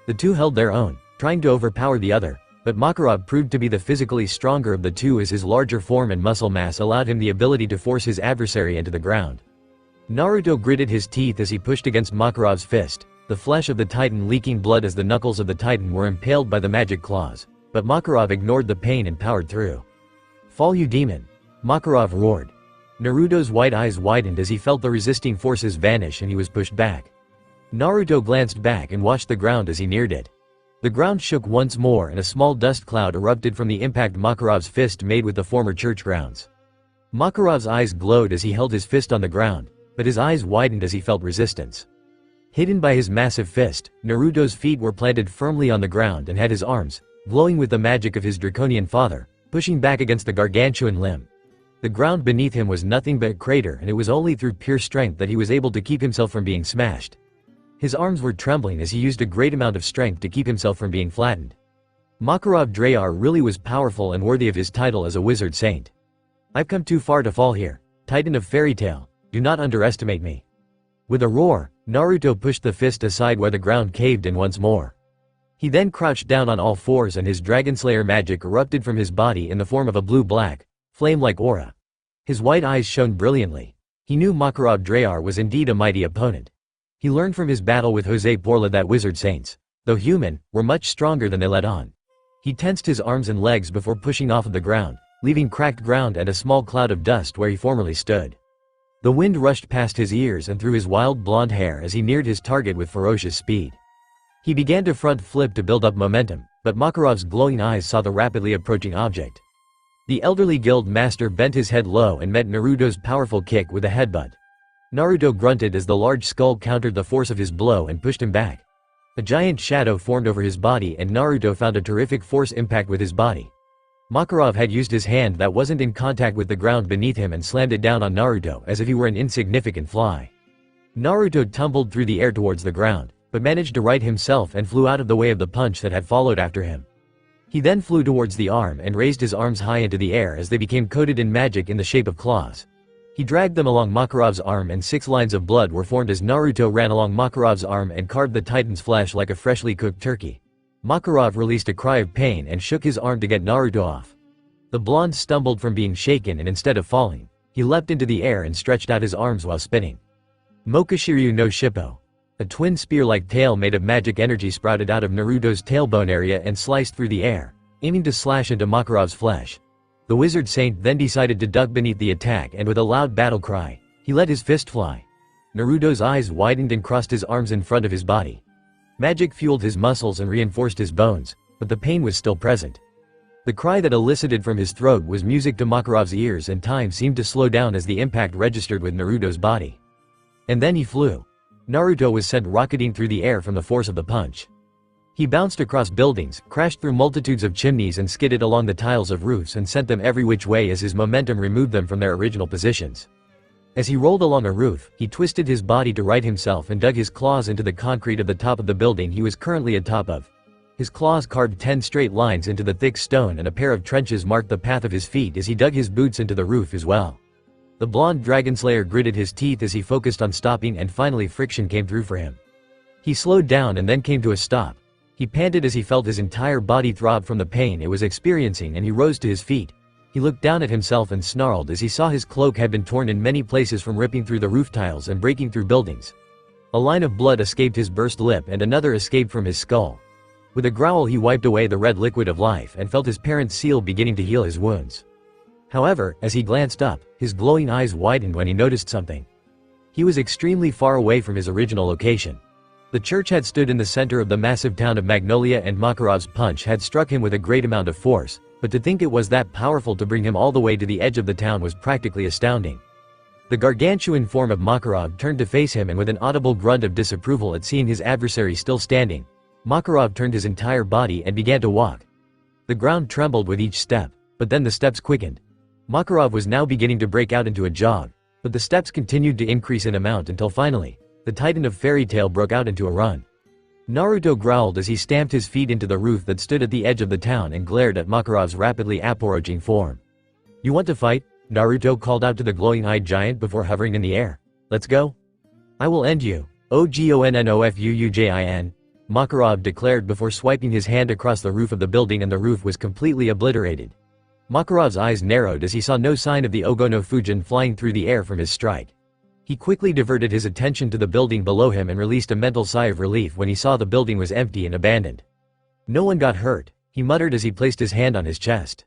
The two held their own, trying to overpower the other, but Makarov proved to be the physically stronger of the two as his larger form and muscle mass allowed him the ability to force his adversary into the ground. Naruto gritted his teeth as he pushed against Makarov's fist, the flesh of the Titan leaking blood as the knuckles of the Titan were impaled by the magic claws, but Makarov ignored the pain and powered through. "Fall, you demon!" Makarov roared. Naruto's white eyes widened as he felt the resisting forces vanish and he was pushed back. Naruto glanced back and watched the ground as he neared it. The ground shook once more and a small dust cloud erupted from the impact Makarov's fist made with the former church grounds. Makarov's eyes glowed as he held his fist on the ground, but his eyes widened as he felt resistance. Hidden by his massive fist, Naruto's feet were planted firmly on the ground and had his arms, glowing with the magic of his draconian father, pushing back against the gargantuan limb. The ground beneath him was nothing but a crater and it was only through pure strength that he was able to keep himself from being smashed. His arms were trembling as he used a great amount of strength to keep himself from being flattened. Makarov Drayar really was powerful and worthy of his title as a wizard saint. "I've come too far to fall here, Titan of Fairy Tale. Do not underestimate me." With a roar, Naruto pushed the fist aside where the ground caved in once more. He then crouched down on all fours and his Dragonslayer magic erupted from his body in the form of a blue-black, flame-like aura. His white eyes shone brilliantly. He knew Makarov Drayar was indeed a mighty opponent. He learned from his battle with Jose Porla that wizard saints, though human, were much stronger than they let on. He tensed his arms and legs before pushing off of the ground, leaving cracked ground and a small cloud of dust where he formerly stood. The wind rushed past his ears and through his wild blonde hair as he neared his target with ferocious speed. He began to front flip to build up momentum, but Makarov's glowing eyes saw the rapidly approaching object. The elderly guild master bent his head low and met Naruto's powerful kick with a headbutt. Naruto grunted as the large skull countered the force of his blow and pushed him back. A giant shadow formed over his body and Naruto found a terrific force impact with his body. Makarov had used his hand that wasn't in contact with the ground beneath him and slammed it down on Naruto as if he were an insignificant fly. Naruto tumbled through the air towards the ground, but managed to right himself and flew out of the way of the punch that had followed after him. He then flew towards the arm and raised his arms high into the air as they became coated in magic in the shape of claws. He dragged them along Makarov's arm and 6 lines of blood were formed as Naruto ran along Makarov's arm and carved the Titan's flesh like a freshly cooked turkey. Makarov released a cry of pain and shook his arm to get Naruto off. The blonde stumbled from being shaken and instead of falling, he leapt into the air and stretched out his arms while spinning. Mokashiryu no Shippo. A twin spear-like tail made of magic energy sprouted out of Naruto's tailbone area and sliced through the air, aiming to slash into Makarov's flesh. The wizard saint then decided to duck beneath the attack and with a loud battle cry, he let his fist fly. Naruto's eyes widened and crossed his arms in front of his body. Magic fueled his muscles and reinforced his bones, but the pain was still present. The cry that elicited from his throat was music to Makarov's ears and time seemed to slow down as the impact registered with Naruto's body. And then he flew. Naruto was sent rocketing through the air from the force of the punch. He bounced across buildings, crashed through multitudes of chimneys and skidded along the tiles of roofs and sent them every which way as his momentum removed them from their original positions. As he rolled along a roof, he twisted his body to right himself and dug his claws into the concrete of the top of the building he was currently atop of. His claws carved 10 straight lines into the thick stone and a pair of trenches marked the path of his feet as he dug his boots into the roof as well. The blonde Dragonslayer gritted his teeth as he focused on stopping and finally friction came through for him. He slowed down and then came to a stop. He panted as he felt his entire body throb from the pain it was experiencing and he rose to his feet. He looked down at himself and snarled as he saw his cloak had been torn in many places from ripping through the roof tiles and breaking through buildings. A line of blood escaped his burst lip and another escaped from his skull. With a growl he wiped away the red liquid of life and felt his parent's seal beginning to heal his wounds. However, as he glanced up, his glowing eyes widened when he noticed something. He was extremely far away from his original location. The church had stood in the center of the massive town of Magnolia, and Makarov's punch had struck him with a great amount of force, but to think it was that powerful to bring him all the way to the edge of the town was practically astounding. The gargantuan form of Makarov turned to face him, and with an audible grunt of disapproval at seeing his adversary still standing, Makarov turned his entire body and began to walk. The ground trembled with each step, but then the steps quickened. Makarov was now beginning to break out into a jog, but the steps continued to increase in amount until finally, the Titan of Fairy Tail broke out into a run. Naruto growled as he stamped his feet into the roof that stood at the edge of the town and glared at Makarov's rapidly approaching form. "You want to fight?" Naruto called out to the glowing-eyed giant before hovering in the air. "Let's go. I will end you, OGONNOFUUJIN," Makarov declared before swiping his hand across the roof of the building, and the roof was completely obliterated. Makarov's eyes narrowed as he saw no sign of the Ogono Fujin flying through the air from his strike. He quickly diverted his attention to the building below him and released a mental sigh of relief when he saw the building was empty and abandoned. "No one got hurt," he muttered as he placed his hand on his chest.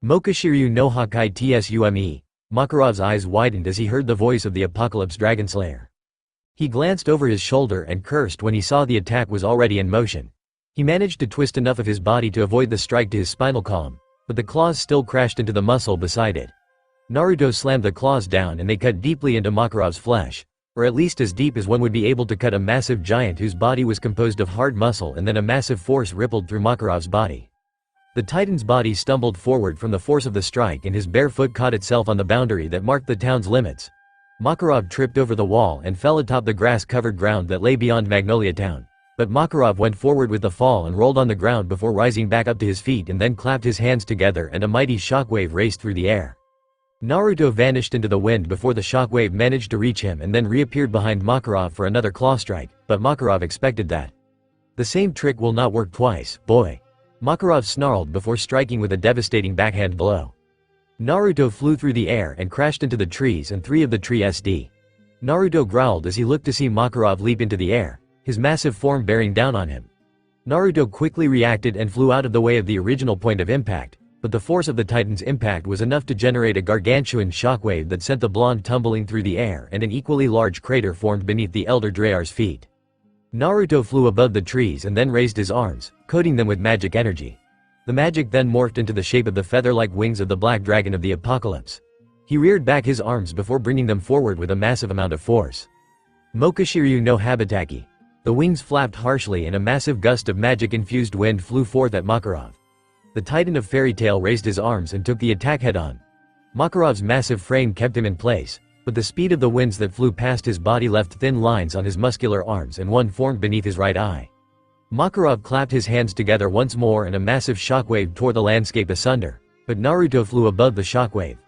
"Mokashiryu no Hakai Tsume," Makarov's eyes widened as he heard the voice of the Apocalypse Dragonslayer. He glanced over his shoulder and cursed when he saw the attack was already in motion. He managed to twist enough of his body to avoid the strike to his spinal column, but the claws still crashed into the muscle beside it. Naruto slammed the claws down and they cut deeply into Makarov's flesh, or at least as deep as one would be able to cut a massive giant whose body was composed of hard muscle, and then a massive force rippled through Makarov's body. The Titan's body stumbled forward from the force of the strike, and his bare foot caught itself on the boundary that marked the town's limits. Makarov tripped over the wall and fell atop the grass-covered ground that lay beyond Magnolia Town. But Makarov went forward with the fall and rolled on the ground before rising back up to his feet, and then clapped his hands together and a mighty shockwave raced through the air. Naruto vanished into the wind before the shockwave managed to reach him, and then reappeared behind Makarov for another claw strike, but Makarov expected that. "The same trick will not work twice, boy," Makarov snarled before striking with a devastating backhand blow. Naruto flew through the air and crashed into the trees and three of the tree SD. Naruto growled as he looked to see Makarov leap into the air, his massive form bearing down on him. Naruto quickly reacted and flew out of the way of the original point of impact, but the force of the Titan's impact was enough to generate a gargantuan shockwave that sent the blonde tumbling through the air, and an equally large crater formed beneath the Elder Drayar's feet. Naruto flew above the trees and then raised his arms, coating them with magic energy. The magic then morphed into the shape of the feather-like wings of the Black Dragon of the Apocalypse. He reared back his arms before bringing them forward with a massive amount of force. Mokashiryu no Habataki. The wings flapped harshly and a massive gust of magic-infused wind flew forth at Makarov. The Titan of Fairy Tail raised his arms and took the attack head-on. Makarov's massive frame kept him in place, but the speed of the winds that flew past his body left thin lines on his muscular arms, and one formed beneath his right eye. Makarov clapped his hands together once more and a massive shockwave tore the landscape asunder, but Naruto flew above the shockwave.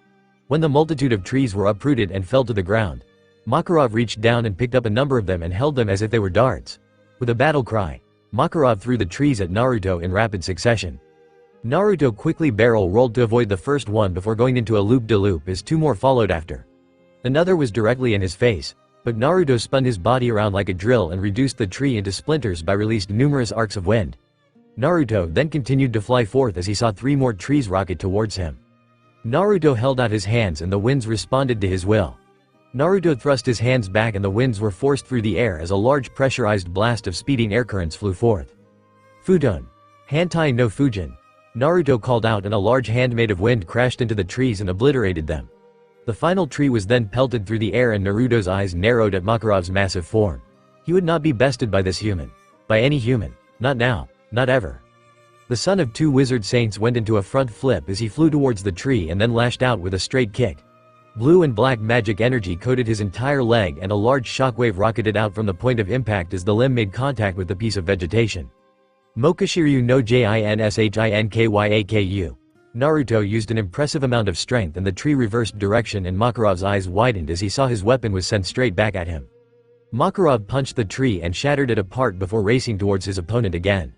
When the multitude of trees were uprooted and fell to the ground, Makarov reached down and picked up a number of them and held them as if they were darts. With a battle cry, Makarov threw the trees at Naruto in rapid succession. Naruto quickly barrel-rolled to avoid the first one before going into a loop-de-loop as two more followed after. Another was directly in his face, but Naruto spun his body around like a drill and reduced the tree into splinters by releasing numerous arcs of wind. Naruto then continued to fly forth as he saw three more trees rocket towards him. Naruto held out his hands and the winds responded to his will. Naruto thrust his hands back and the winds were forced through the air as a large pressurized blast of speeding air currents flew forth. "Fudon! Hantai no Fujin!" Naruto called out, and a large hand made of wind crashed into the trees and obliterated them. The final tree was then pelted through the air and Naruto's eyes narrowed at Makarov's massive form. He would not be bested by this human. By any human. Not now. Not ever. The son of two wizard saints went into a front flip as he flew towards the tree and then lashed out with a straight kick. Blue and black magic energy coated his entire leg and a large shockwave rocketed out from the point of impact as the limb made contact with the piece of vegetation. Mokashiryu no Jinshinkyaaku. Naruto used an impressive amount of strength and the tree reversed direction, and Makarov's eyes widened as he saw his weapon was sent straight back at him. Makarov punched the tree and shattered it apart before racing towards his opponent again.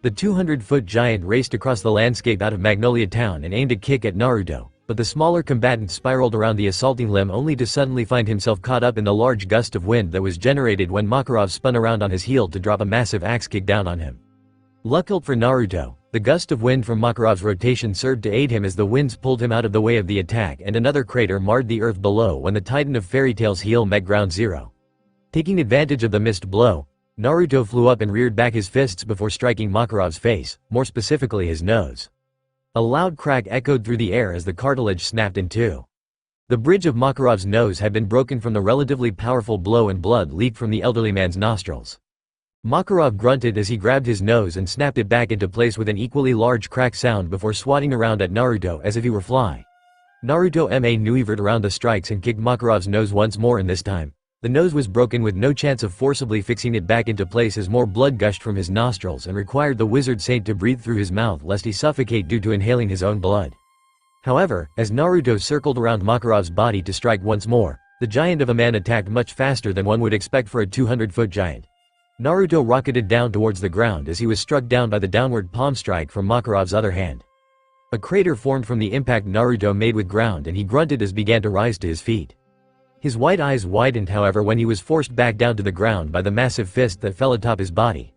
The 200-foot giant raced across the landscape out of Magnolia Town and aimed a kick at Naruto, but the smaller combatant spiraled around the assaulting limb only to suddenly find himself caught up in the large gust of wind that was generated when Makarov spun around on his heel to drop a massive axe kick down on him. Luckily for Naruto, the The gust of wind from Makarov's rotation served to aid him as the winds pulled him out of the way of the attack, and another crater marred the earth below when the Titan of Fairy Tail's heel met ground zero. Taking advantage of the missed blow, Naruto flew up and reared back his fists before striking Makarov's face, more specifically his nose. A loud crack echoed through the air as the cartilage snapped in two. The bridge of Makarov's nose had been broken from the relatively powerful blow, and blood leaked from the elderly man's nostrils. Makarov grunted as he grabbed his nose and snapped it back into place with an equally large crack sound before swatting around at Naruto as if he were fly. Naruto maneuvered around the strikes and kicked Makarov's nose once more, and this time, the nose was broken with no chance of forcibly fixing it back into place as more blood gushed from his nostrils and required the wizard saint to breathe through his mouth lest he suffocate due to inhaling his own blood. However, as Naruto circled around Makarov's body to strike once more, the giant of a man attacked much faster than one would expect for a 200-foot giant. Naruto rocketed down towards the ground as he was struck down by the downward palm strike from Makarov's other hand. A crater formed from the impact Naruto made with ground, and he grunted as began to rise to his feet. His white eyes widened, however, when he was forced back down to the ground by the massive fist that fell atop his body.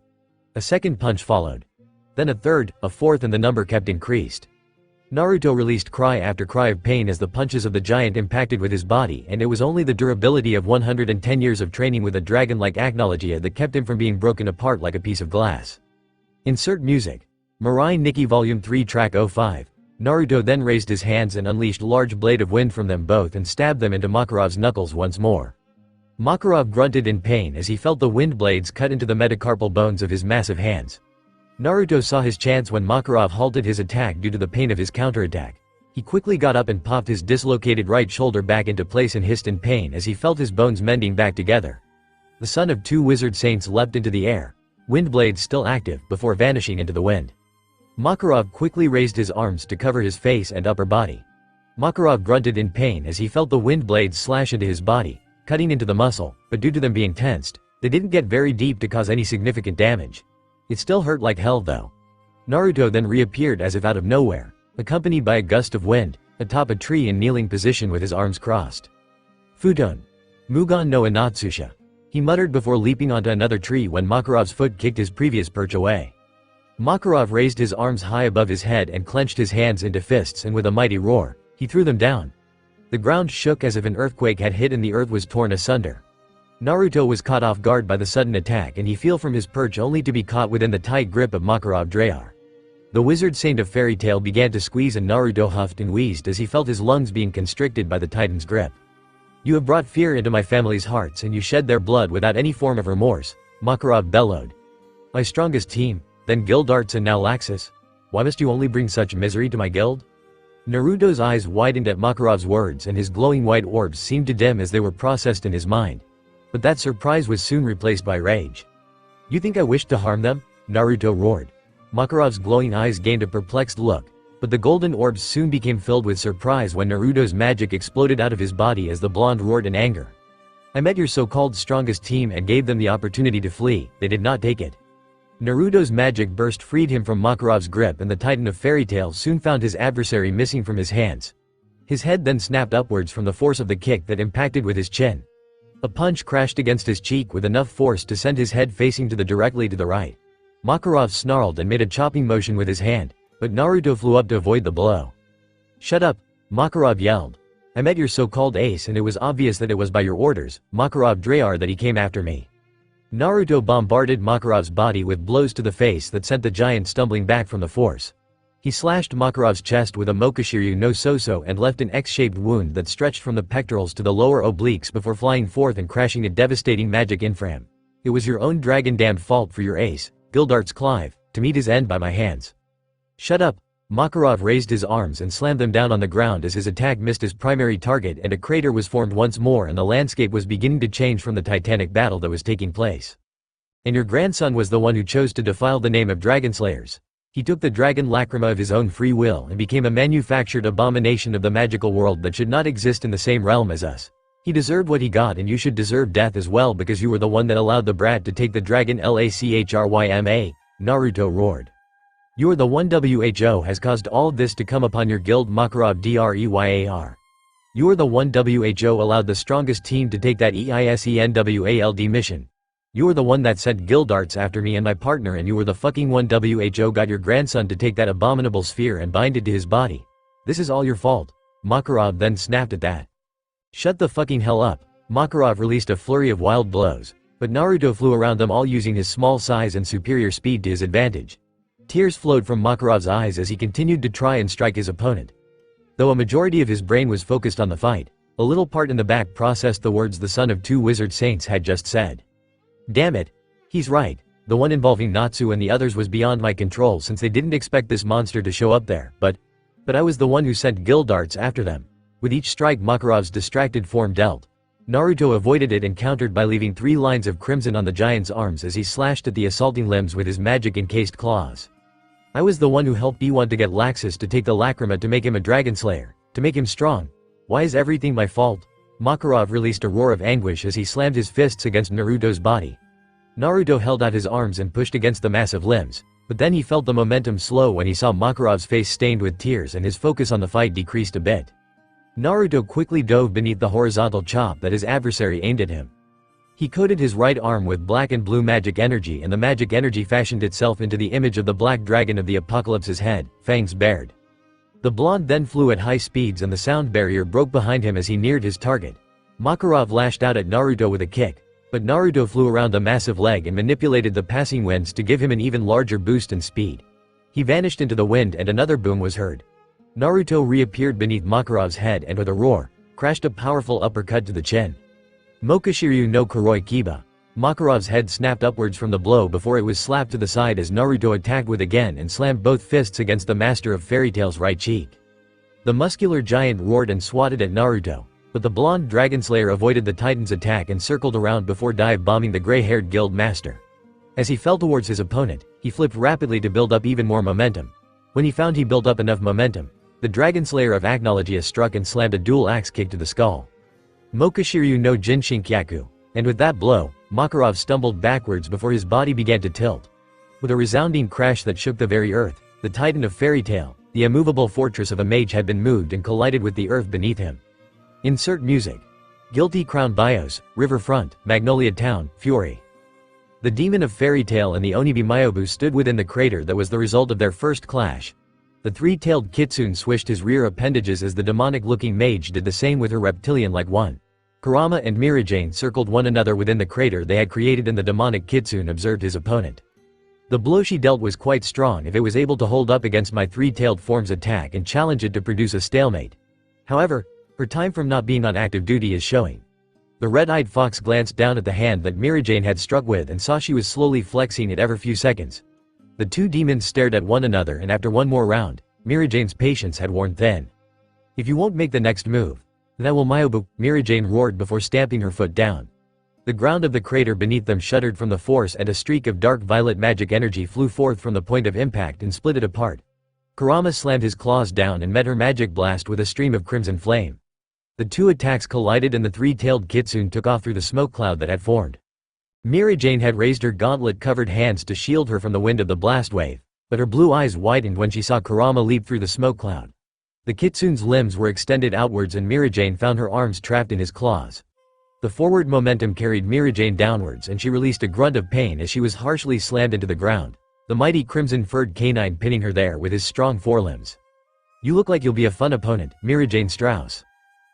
A second punch followed. Then a third, a fourth, and the number kept increased. Naruto released cry after cry of pain as the punches of the giant impacted with his body, and it was only the durability of 110 years of training with a dragon-like technology that kept him from being broken apart like a piece of glass. Insert music. Mirai Nikki Volume 3 Track 05. Naruto then raised his hands and unleashed large blade of wind from them both and stabbed them into Makarov's knuckles once more. Makarov grunted in pain as he felt the wind blades cut into the metacarpal bones of his massive hands. Naruto saw his chance when Makarov halted his attack due to the pain of his counterattack. He quickly got up and popped his dislocated right shoulder back into place and hissed in pain as he felt his bones mending back together. The son of two wizard saints leapt into the air, wind blades still active, before vanishing into the wind. Makarov quickly raised his arms to cover his face and upper body. Makarov grunted in pain as he felt the wind blades slash into his body, cutting into the muscle, but due to them being tensed, they didn't get very deep to cause any significant damage. It still hurt like hell though. Naruto then reappeared as if out of nowhere, accompanied by a gust of wind, atop a tree in kneeling position with his arms crossed. Futon. Mugon no Inatsusha. He muttered before leaping onto another tree when Makarov's foot kicked his previous perch away. Makarov raised his arms high above his head and clenched his hands into fists, and with a mighty roar, he threw them down. The ground shook as if an earthquake had hit and the earth was torn asunder. Naruto was caught off guard by the sudden attack, and he fell from his perch only to be caught within the tight grip of Makarov Drayar. The wizard saint of Fairy Tail began to squeeze, and Naruto huffed and wheezed as he felt his lungs being constricted by the titan's grip. "You have brought fear into my family's hearts, and you shed their blood without any form of remorse," Makarov bellowed. "My strongest team, then Gildarts and now Laxus? Why must you only bring such misery to my guild?" Naruto's eyes widened at Makarov's words, and his glowing white orbs seemed to dim as they were processed in his mind. But that surprise was soon replaced by rage. "You think I wished to harm them?" Naruto roared. Makarov's glowing eyes gained a perplexed look, but the golden orbs soon became filled with surprise when Naruto's magic exploded out of his body as the blonde roared in anger. "I met your so-called strongest team and gave them the opportunity to flee. They did not take it." Naruto's magic burst freed him from Makarov's grip, and the Titan of Fairy Tail soon found his adversary missing from his hands. His head then snapped upwards from the force of the kick that impacted with his chin. A punch crashed against his cheek with enough force to send his head facing directly to the right. Makarov snarled and made a chopping motion with his hand, but Naruto flew up to avoid the blow. "Shut up," Makarov yelled. "I met your so-called ace, and it was obvious that it was by your orders, Makarov Drayar, that he came after me." Naruto bombarded Makarov's body with blows to the face that sent the giant stumbling back from the force. He slashed Makarov's chest with a Mokashiryu no Soso and left an X-shaped wound that stretched from the pectorals to the lower obliques before flying forth and crashing a devastating magic infram. "It was your own dragon-damned fault for your ace, Gildarts Clive, to meet his end by my hands." "Shut up." Makarov raised his arms and slammed them down on the ground as his attack missed his primary target, and a crater was formed once more, and the landscape was beginning to change from the titanic battle that was taking place. "And your grandson was the one who chose to defile the name of Dragonslayers. He took the dragon lacrima of his own free will and became a manufactured abomination of the magical world that should not exist in the same realm as us. He deserved what he got, and you should deserve death as well, because you were the one that allowed the brat to take the dragon Lachryma," Naruto roared. "You are the one who has caused all of this to come upon your guild, Makarov Dreyar. You are the one who allowed the strongest team to take that EISENWALD mission. You were the one that sent guild darts after me and my partner, and you were the fucking one who got your grandson to take that abominable sphere and bind it to his body. This is all your fault." Makarov then snapped at that. "Shut the fucking hell up." Makarov released a flurry of wild blows, but Naruto flew around them all using his small size and superior speed to his advantage. Tears flowed from Makarov's eyes as he continued to try and strike his opponent. Though a majority of his brain was focused on the fight, a little part in the back processed the words the son of two wizard saints had just said. Damn it. He's right. The one involving Natsu and the others was beyond my control, since they didn't expect this monster to show up there, but I was the one who sent guild darts after them. With each strike Makarov's distracted form dealt, Naruto avoided it and countered by leaving 3 lines of crimson on the giant's arms as he slashed at the assaulting limbs with his magic-encased claws. I was the one who helped B1 to get Laxus to take the lacrima to make him a Dragonslayer, to make him strong. Why is everything my fault? Makarov released a roar of anguish as he slammed his fists against Naruto's body. Naruto held out his arms and pushed against the massive limbs, but then he felt the momentum slow when he saw Makarov's face stained with tears and his focus on the fight decreased a bit. Naruto quickly dove beneath the horizontal chop that his adversary aimed at him. He coated his right arm with black and blue magic energy, and the magic energy fashioned itself into the image of the black dragon of the apocalypse's head, fangs bared. The blonde then flew at high speeds and the sound barrier broke behind him as he neared his target. Makarov lashed out at Naruto with a kick, but Naruto flew around the massive leg and manipulated the passing winds to give him an even larger boost in speed. He vanished into the wind and another boom was heard. Naruto reappeared beneath Makarov's head and with a roar, crashed a powerful uppercut to the chin. Mokashiryu no Kuroi Kiba. Makarov's head snapped upwards from the blow before it was slapped to the side as Naruto attacked with again and slammed both fists against the master of Fairy Tail's right cheek. The muscular giant roared and swatted at Naruto, but the blonde Dragonslayer avoided the Titan's attack and circled around before dive-bombing the gray-haired guild master. As he fell towards his opponent, he flipped rapidly to build up even more momentum. When he found he built up enough momentum, the Dragonslayer of Agnologia struck and slammed a dual axe kick to the skull. Mokashiryu no Jinshinkyaku, and with that blow, Makarov stumbled backwards before his body began to tilt. With a resounding crash that shook the very earth, the Titan of Fairy Tail, the immovable fortress of a mage, had been moved and collided with the earth beneath him. Insert music. Guilty Crown Bios, Riverfront, Magnolia Town, Fury. The demon of Fairy Tail and the Onibi Myobu stood within the crater that was the result of their first clash. The three-tailed kitsune swished his rear appendages as the demonic-looking mage did the same with her reptilian-like one. Kurama and Mirajane circled one another within the crater they had created, and the demonic kitsune observed his opponent. The blow she dealt was quite strong if it was able to hold up against my three-tailed form's attack and challenge it to produce a stalemate. However, her time from not being on active duty is showing. The red-eyed fox glanced down at the hand that Mirajane had struck with and saw she was slowly flexing it every few seconds. The two demons stared at one another, and after one more round, Mirajane's patience had worn thin. If you won't make the next move, then I will Myobu, Mirajane roared before stamping her foot down. The ground of the crater beneath them shuddered from the force, and a streak of dark violet magic energy flew forth from the point of impact and split it apart. Kurama slammed his claws down and met her magic blast with a stream of crimson flame. The two attacks collided and the three-tailed kitsune took off through the smoke cloud that had formed. Mirajane had raised her gauntlet-covered hands to shield her from the wind of the blast wave, but her blue eyes widened when she saw Kurama leap through the smoke cloud. The kitsune's limbs were extended outwards and Mirajane found her arms trapped in his claws. The forward momentum carried Mirajane downwards and she released a grunt of pain as she was harshly slammed into the ground, the mighty crimson-furred canine pinning her there with his strong forelimbs. You look like you'll be a fun opponent, Mirajane Strauss.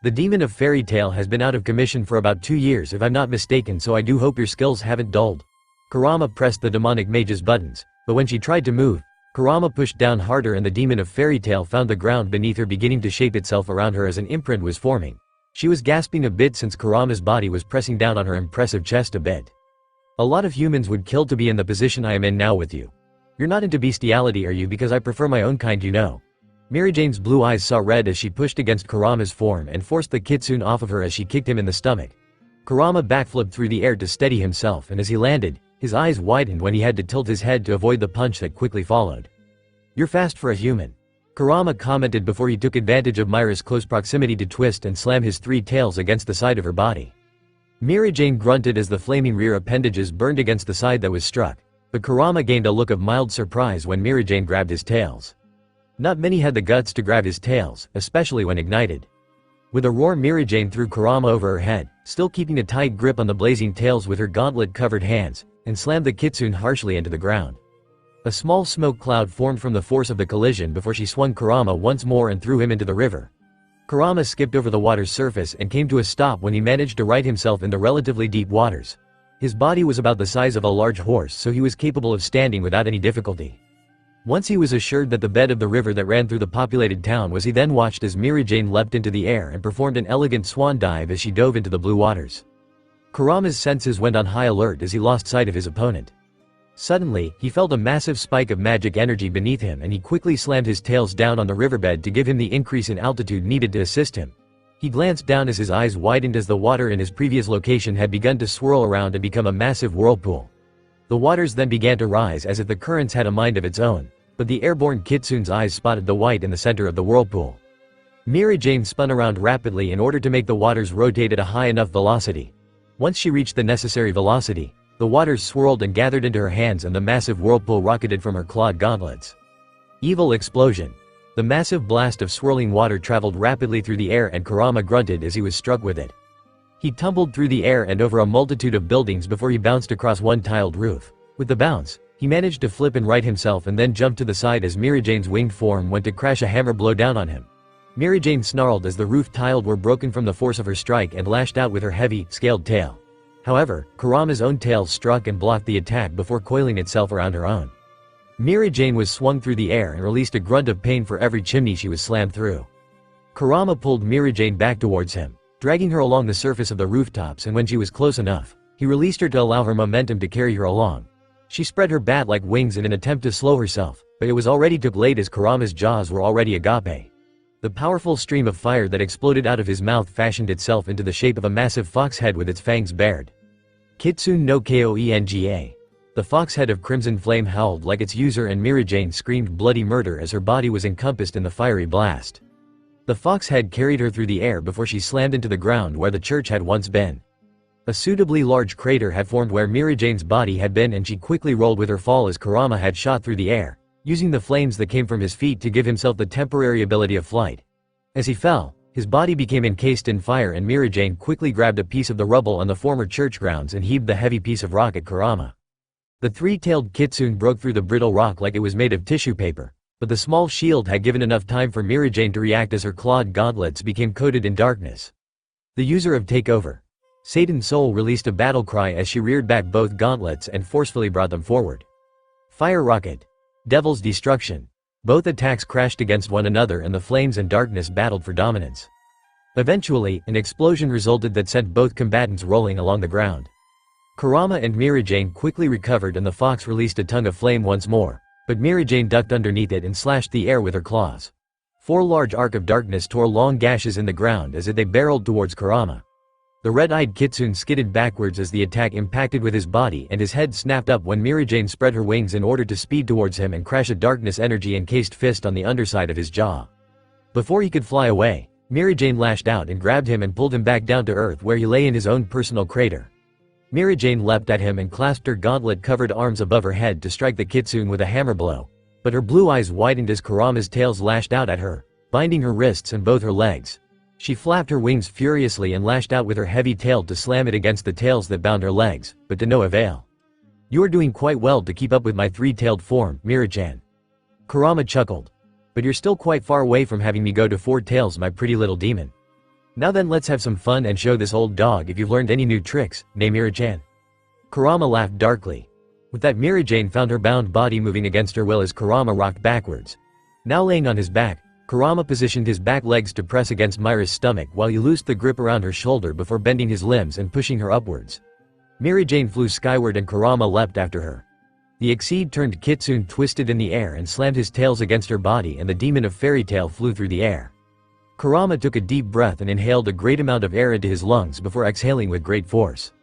The demon of Fairy Tail has been out of commission for about 2 years if I'm not mistaken, so I do hope your skills haven't dulled. Kurama pressed the demonic mage's buttons, but when she tried to move, Kurama pushed down harder and the demon of Fairy Tail found the ground beneath her beginning to shape itself around her as an imprint was forming. She was gasping a bit since Kurama's body was pressing down on her impressive chest a bit. A lot of humans would kill to be in the position I am in now with you. You're not into bestiality, are you? Because I prefer my own kind, you know. Mirajane's blue eyes saw red as she pushed against Kurama's form and forced the kitsune off of her as she kicked him in the stomach. Kurama backflipped through the air to steady himself, and as he landed, his eyes widened when he had to tilt his head to avoid the punch that quickly followed. You're fast for a human, Kurama commented before he took advantage of Myra's close proximity to twist and slam his three tails against the side of her body. Mirajane grunted as the flaming rear appendages burned against the side that was struck, but Kurama gained a look of mild surprise when Mirajane grabbed his tails. Not many had the guts to grab his tails, especially when ignited. With a roar, Mirijane threw Kurama over her head, still keeping a tight grip on the blazing tails with her gauntlet-covered hands, and slammed the kitsune harshly into the ground. A small smoke cloud formed from the force of the collision before she swung Kurama once more and threw him into the river. Kurama skipped over the water's surface and came to a stop when he managed to right himself in the relatively deep waters. His body was about the size of a large horse, so he was capable of standing without any difficulty. Once he was assured that the bed of the river that ran through the populated town was, he then watched as Mirijane leapt into the air and performed an elegant swan dive as she dove into the blue waters. Kurama's senses went on high alert as he lost sight of his opponent. Suddenly, he felt a massive spike of magic energy beneath him, and he quickly slammed his tails down on the riverbed to give him the increase in altitude needed to assist him. He glanced down as his eyes widened as the water in his previous location had begun to swirl around and become a massive whirlpool. The waters then began to rise as if the currents had a mind of its own. But the airborne kitsune's eyes spotted the white in the center of the whirlpool. Mirijane spun around rapidly in order to make the waters rotate at a high enough velocity. Once she reached the necessary velocity, the waters swirled and gathered into her hands and the massive whirlpool rocketed from her clawed gauntlets. Evil explosion. The massive blast of swirling water traveled rapidly through the air and Kurama grunted as he was struck with it. He tumbled through the air and over a multitude of buildings before he bounced across one tiled roof. With the bounce, he managed to flip and right himself and then jumped to the side as Mirijane's winged form went to crash a hammer blow down on him. Mirijane snarled as the roof tiled were broken from the force of her strike and lashed out with her heavy, scaled tail. However, Kurama's own tail struck and blocked the attack before coiling itself around her own. Mirijane was swung through the air and released a grunt of pain for every chimney she was slammed through. Kurama pulled Mirijane back towards him, dragging her along the surface of the rooftops, and when she was close enough, he released her to allow her momentum to carry her along. She spread her bat-like wings in an attempt to slow herself, but it was already too late as Kurama's jaws were already agape. The powerful stream of fire that exploded out of his mouth fashioned itself into the shape of a massive fox head with its fangs bared. Kitsune no Koenga. The fox head of crimson flame howled like its user and Mirijane screamed bloody murder as her body was encompassed in the fiery blast. The fox head carried her through the air before she slammed into the ground where the church had once been. A suitably large crater had formed where Mirijane's body had been, and she quickly rolled with her fall as Kurama had shot through the air, using the flames that came from his feet to give himself the temporary ability of flight. As he fell, his body became encased in fire and Mirijane quickly grabbed a piece of the rubble on the former church grounds and heaved the heavy piece of rock at Kurama. The three-tailed kitsune broke through the brittle rock like it was made of tissue paper, but the small shield had given enough time for Mirijane to react as her clawed gauntlets became coated in darkness. The user of Takeover. Satan's soul released a battle cry as she reared back both gauntlets and forcefully brought them forward. Fire rocket. Devil's destruction. Both attacks crashed against one another and the flames and darkness battled for dominance. Eventually, an explosion resulted that sent both combatants rolling along the ground. Kurama and Mirijane quickly recovered and the fox released a tongue of flame once more, but Mirijane ducked underneath it and slashed the air with her claws. Four large arcs of darkness tore long gashes in the ground as they barreled towards Kurama. The red-eyed kitsune skidded backwards as the attack impacted with his body and his head snapped up when Mirijane spread her wings in order to speed towards him and crash a darkness energy-encased fist on the underside of his jaw. Before he could fly away, Mirijane lashed out and grabbed him and pulled him back down to earth where he lay in his own personal crater. Mirijane leapt at him and clasped her gauntlet-covered arms above her head to strike the kitsune with a hammer blow, but her blue eyes widened as Kurama's tails lashed out at her, binding her wrists and both her legs. She flapped her wings furiously and lashed out with her heavy tail to slam it against the tails that bound her legs, but to no avail. "You are doing quite well to keep up with my three-tailed form, Mirijane." Kurama chuckled. "But you're still quite far away from having me go to four tails, my pretty little demon. Now then, let's have some fun and show this old dog if you've learned any new tricks, ne Mirijane." Kurama laughed darkly. With that, Mirijane found her bound body moving against her will as Kurama rocked backwards. Now laying on his back, Kurama positioned his back legs to press against Myra's stomach while he loosed the grip around her shoulder before bending his limbs and pushing her upwards. Mirijane flew skyward and Kurama leapt after her. The exceed-turned kitsune twisted in the air and slammed his tails against her body, and the demon of fairy tale flew through the air. Kurama took a deep breath and inhaled a great amount of air into his lungs before exhaling with great force.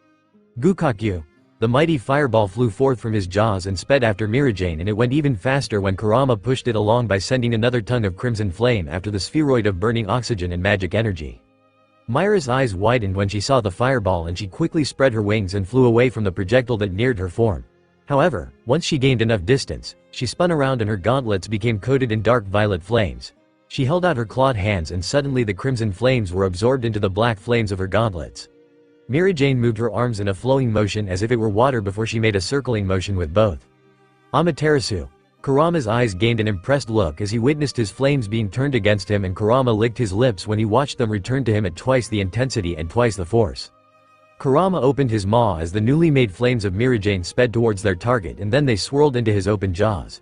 Gukakyu. The mighty fireball flew forth from his jaws and sped after Mirijane, and it went even faster when Kurama pushed it along by sending another tongue of crimson flame after the spheroid of burning oxygen and magic energy. Myra's eyes widened when she saw the fireball, and she quickly spread her wings and flew away from the projectile that neared her form. However, once she gained enough distance, she spun around and her gauntlets became coated in dark violet flames. She held out her clawed hands and suddenly the crimson flames were absorbed into the black flames of her gauntlets. Mary Jane moved her arms in a flowing motion as if it were water before she made a circling motion with both. Amaterasu. Kurama's eyes gained an impressed look as he witnessed his flames being turned against him, and Kurama licked his lips when he watched them return to him at twice the intensity and twice the force. Kurama opened his maw as the newly made flames of Mirajane sped towards their target, and then they swirled into his open jaws.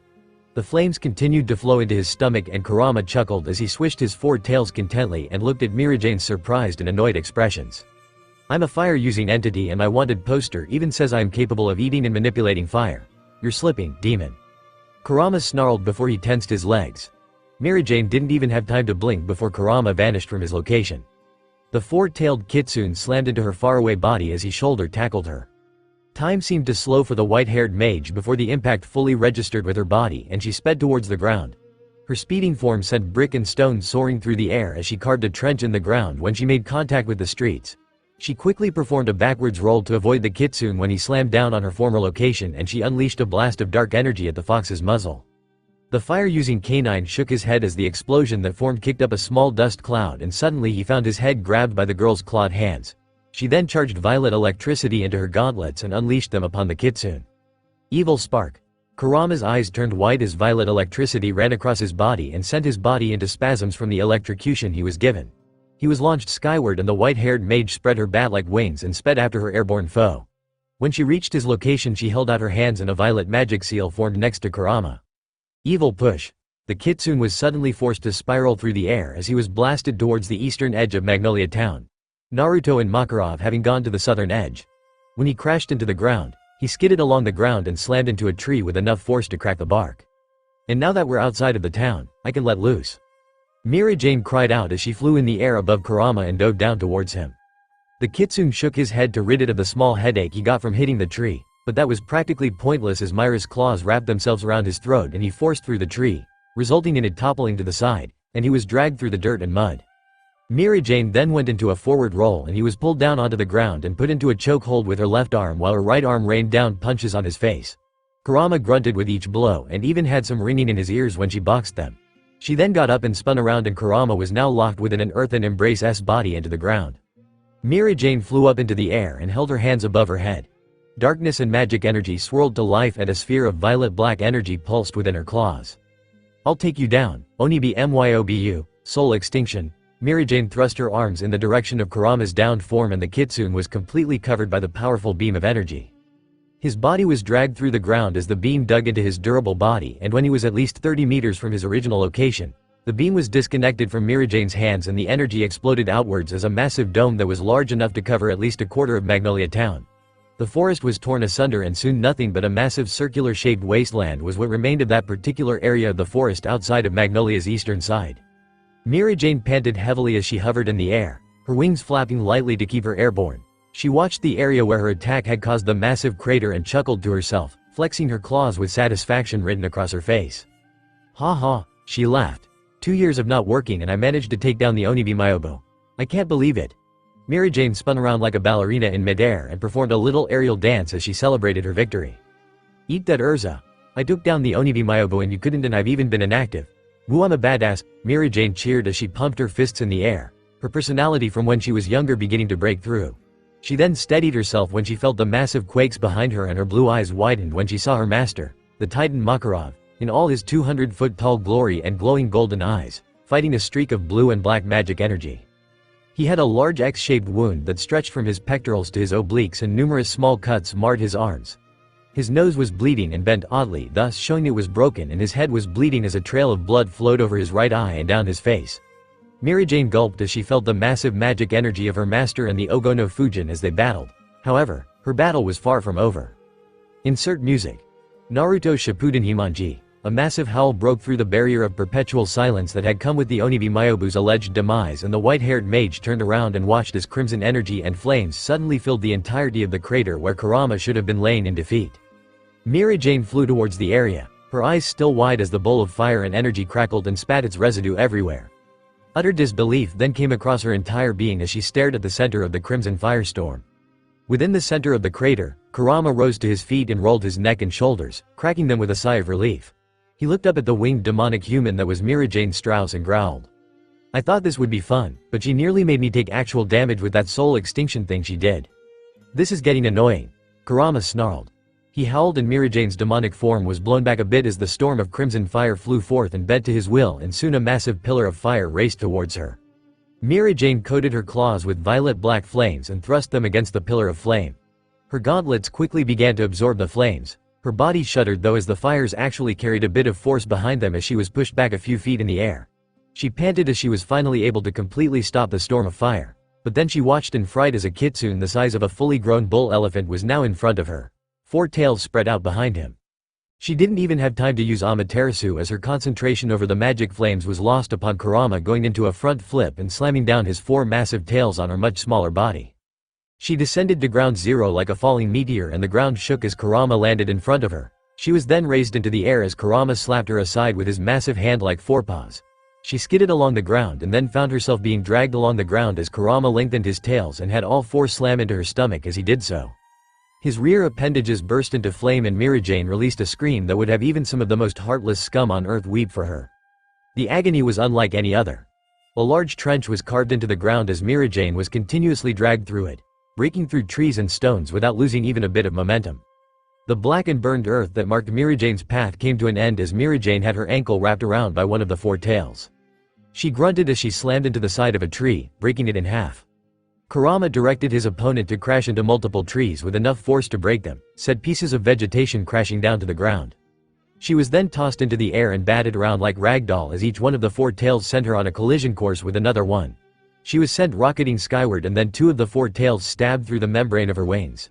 The flames continued to flow into his stomach, and Kurama chuckled as he swished his four tails contently and looked at Mirajane's surprised and annoyed expressions. "I'm a fire-using entity, and my wanted poster even says I am capable of eating and manipulating fire. You're slipping, demon." Kurama snarled before he tensed his legs. Mirajane didn't even have time to blink before Kurama vanished from his location. The four-tailed kitsune slammed into her faraway body as he shoulder-tackled her. Time seemed to slow for the white-haired mage before the impact fully registered with her body, and she sped towards the ground. Her speeding form sent brick and stone soaring through the air as she carved a trench in the ground when she made contact with the streets. She quickly performed a backwards roll to avoid the kitsune when he slammed down on her former location, and she unleashed a blast of dark energy at the fox's muzzle. The fire-using canine shook his head as the explosion that formed kicked up a small dust cloud, and suddenly he found his head grabbed by the girl's clawed hands. She then charged violet electricity into her gauntlets and unleashed them upon the kitsune. Evil spark. Kurama's eyes turned white as violet electricity ran across his body and sent his body into spasms from the electrocution he was given. He was launched skyward, and the white-haired mage spread her bat-like wings and sped after her airborne foe. When she reached his location, she held out her hands and a violet magic seal formed next to Kurama. Evil push. The kitsune was suddenly forced to spiral through the air as he was blasted towards the eastern edge of Magnolia Town. Naruto and Makarov having gone to the southern edge. When he crashed into the ground, he skidded along the ground and slammed into a tree with enough force to crack the bark. "And now that we're outside of the town, I can let loose." Mirajane cried out as she flew in the air above Kurama and dove down towards him. The kitsune shook his head to rid it of the small headache he got from hitting the tree, but that was practically pointless as Myra's claws wrapped themselves around his throat and he forced through the tree, resulting in it toppling to the side, and he was dragged through the dirt and mud. Mirajane then went into a forward roll and he was pulled down onto the ground and put into a chokehold with her left arm while her right arm rained down punches on his face. Kurama grunted with each blow and even had some ringing in his ears when she boxed them. She then got up and spun around, and Kurama was now locked within an earthen embrace-s body into the ground. Mirajane flew up into the air and held her hands above her head. Darkness and magic energy swirled to life and a sphere of violet-black energy pulsed within her claws. "I'll take you down, Onibi Myobu, soul extinction." Mirajane thrust her arms in the direction of Kurama's downed form, and the kitsune was completely covered by the powerful beam of energy. His body was dragged through the ground as the beam dug into his durable body, and when he was at least 30 meters from his original location, the beam was disconnected from Mirajane's hands and the energy exploded outwards as a massive dome that was large enough to cover at least a quarter of Magnolia Town. The forest was torn asunder, and soon nothing but a massive circular-shaped wasteland was what remained of that particular area of the forest outside of Magnolia's eastern side. Mirajane panted heavily as she hovered in the air, her wings flapping lightly to keep her airborne. She watched the area where her attack had caused the massive crater and chuckled to herself, flexing her claws with satisfaction written across her face. "Ha ha," she laughed. 2 years of not working and I managed to take down the Onibi Myobu. I can't believe it." Mirajane spun around like a ballerina in midair and performed a little aerial dance as she celebrated her victory. "Eat that Urza. I took down the Onibi Myobu and you couldn't, and I've even been inactive. Woo, I'm a badass." Mirajane cheered as she pumped her fists in the air, her personality from when she was younger beginning to break through. She then steadied herself when she felt the massive quakes behind her, and her blue eyes widened when she saw her master, the Titan Makarov, in all his 200-foot-tall glory and glowing golden eyes, fighting a streak of blue and black magic energy. He had a large X-shaped wound that stretched from his pectorals to his obliques, and numerous small cuts marred his arms. His nose was bleeding and bent oddly, thus showing it was broken, and his head was bleeding as a trail of blood flowed over his right eye and down his face. Mirajane gulped as she felt the massive magic energy of her master and the Ogo no Fujin as they battled. However, her battle was far from over. Insert music. Naruto Shippuden Himanji. A massive howl broke through the barrier of perpetual silence that had come with the Onibi Myobu's alleged demise, and the white-haired mage turned around and watched as crimson energy and flames suddenly filled the entirety of the crater where Kurama should have been laying in defeat. Mirajane flew towards the area, her eyes still wide as the bowl of fire and energy crackled and spat its residue everywhere. Utter disbelief then came across her entire being as she stared at the center of the crimson firestorm. Within the center of the crater, Kurama rose to his feet and rolled his neck and shoulders, cracking them with a sigh of relief. He looked up at the winged demonic human that was Mirajane Strauss and growled. I thought this would be fun, but she nearly made me take actual damage with that soul extinction thing she did. This is getting annoying. Kurama snarled. He howled and Mirajane's demonic form was blown back a bit as the storm of crimson fire flew forth and bent to his will, and soon a massive pillar of fire raced towards her. Mirajane coated her claws with violet-black flames and thrust them against the pillar of flame. Her gauntlets quickly began to absorb the flames. Her body shuddered though as the fires actually carried a bit of force behind them as she was pushed back a few feet in the air. She panted as she was finally able to completely stop the storm of fire. But then she watched in fright as a kitsune the size of a fully grown bull elephant was now in front of her. 4 tails spread out behind him. She didn't even have time to use Amaterasu as her concentration over the magic flames was lost upon Kurama going into a front flip and slamming down his 4 massive tails on her much smaller body. She descended to ground zero like a falling meteor and the ground shook as Kurama landed in front of her. She was then raised into the air as Kurama slapped her aside with his massive hand like forepaws. She skidded along the ground and then found herself being dragged along the ground as Kurama lengthened his tails and had all 4 slam into her stomach as he did so. His rear appendages burst into flame and Mirajane released a scream that would have even some of the most heartless scum on earth weep for her. The agony was unlike any other. A large trench was carved into the ground as Mirajane was continuously dragged through it, breaking through trees and stones without losing even a bit of momentum. The black and burned earth that marked Mirajane's path came to an end as Mirajane had her ankle wrapped around by one of the 4 tails. She grunted as she slammed into the side of a tree, breaking it in half. Kurama directed his opponent to crash into multiple trees with enough force to break them, said pieces of vegetation crashing down to the ground. She was then tossed into the air and batted around like ragdoll as each one of the 4 tails sent her on a collision course with another one. She was sent rocketing skyward and then 2 of the 4 tails stabbed through the membrane of her wings.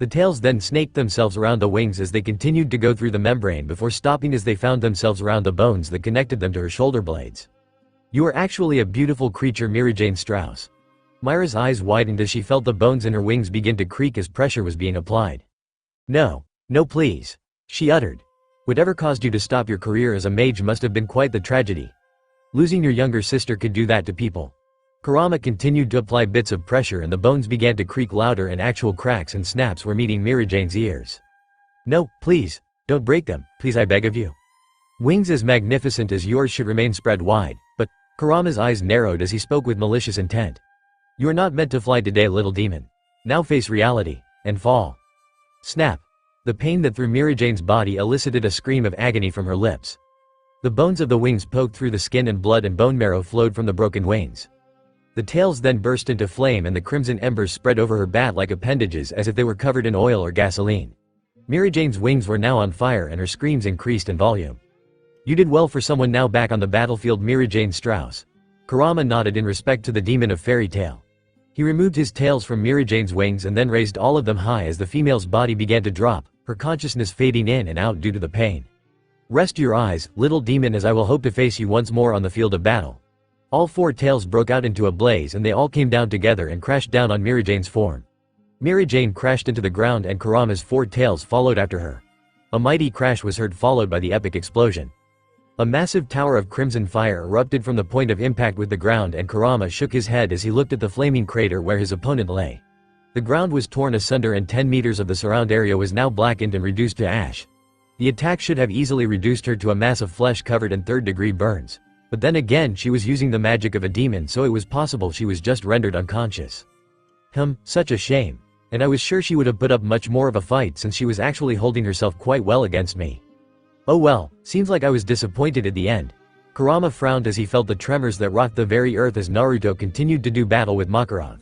The tails then snaked themselves around the wings as they continued to go through the membrane before stopping as they found themselves around the bones that connected them to her shoulder blades. You are actually a beautiful creature, Mirajane Strauss. Myra's eyes widened as she felt the bones in her wings begin to creak as pressure was being applied. No, no please, she uttered. Whatever caused you to stop your career as a mage must have been quite the tragedy. Losing your younger sister could do that to people. Kurama continued to apply bits of pressure and the bones began to creak louder and actual cracks and snaps were meeting Mirajane's ears. No, please, don't break them, please I beg of you. Wings as magnificent as yours should remain spread wide, but Kurama's eyes narrowed as he spoke with malicious intent. You are not meant to fly today, little demon. Now face reality, and fall. Snap. The pain that through Mirajane's body elicited a scream of agony from her lips. The bones of the wings poked through the skin and blood and bone marrow flowed from the broken wings. The tails then burst into flame and the crimson embers spread over her bat-like appendages as if they were covered in oil or gasoline. Mirajane's wings were now on fire and her screams increased in volume. You did well for someone now back on the battlefield, Mirajane Strauss. Kurama nodded in respect to the demon of fairy tale. He removed his tails from Mirajane's wings and then raised all of them high as the female's body began to drop, her consciousness fading in and out due to the pain. Rest your eyes, little demon, as I will hope to face you once more on the field of battle. All 4 tails broke out into a blaze and they all came down together and crashed down on Mirajane's form. Mirajane crashed into the ground and Kurama's 4 tails followed after her. A mighty crash was heard followed by the epic explosion. A massive tower of crimson fire erupted from the point of impact with the ground and Kurama shook his head as he looked at the flaming crater where his opponent lay. The ground was torn asunder and 10 meters of the surround area was now blackened and reduced to ash. The attack should have easily reduced her to a mass of flesh covered in 3rd-degree burns. But then again she was using the magic of a demon, so it was possible she was just rendered unconscious. Such a shame. And I was sure she would have put up much more of a fight since she was actually holding herself quite well against me. Oh well, seems like I was disappointed at the end. Kurama frowned as he felt the tremors that rocked the very earth as Naruto continued to do battle with Makarov.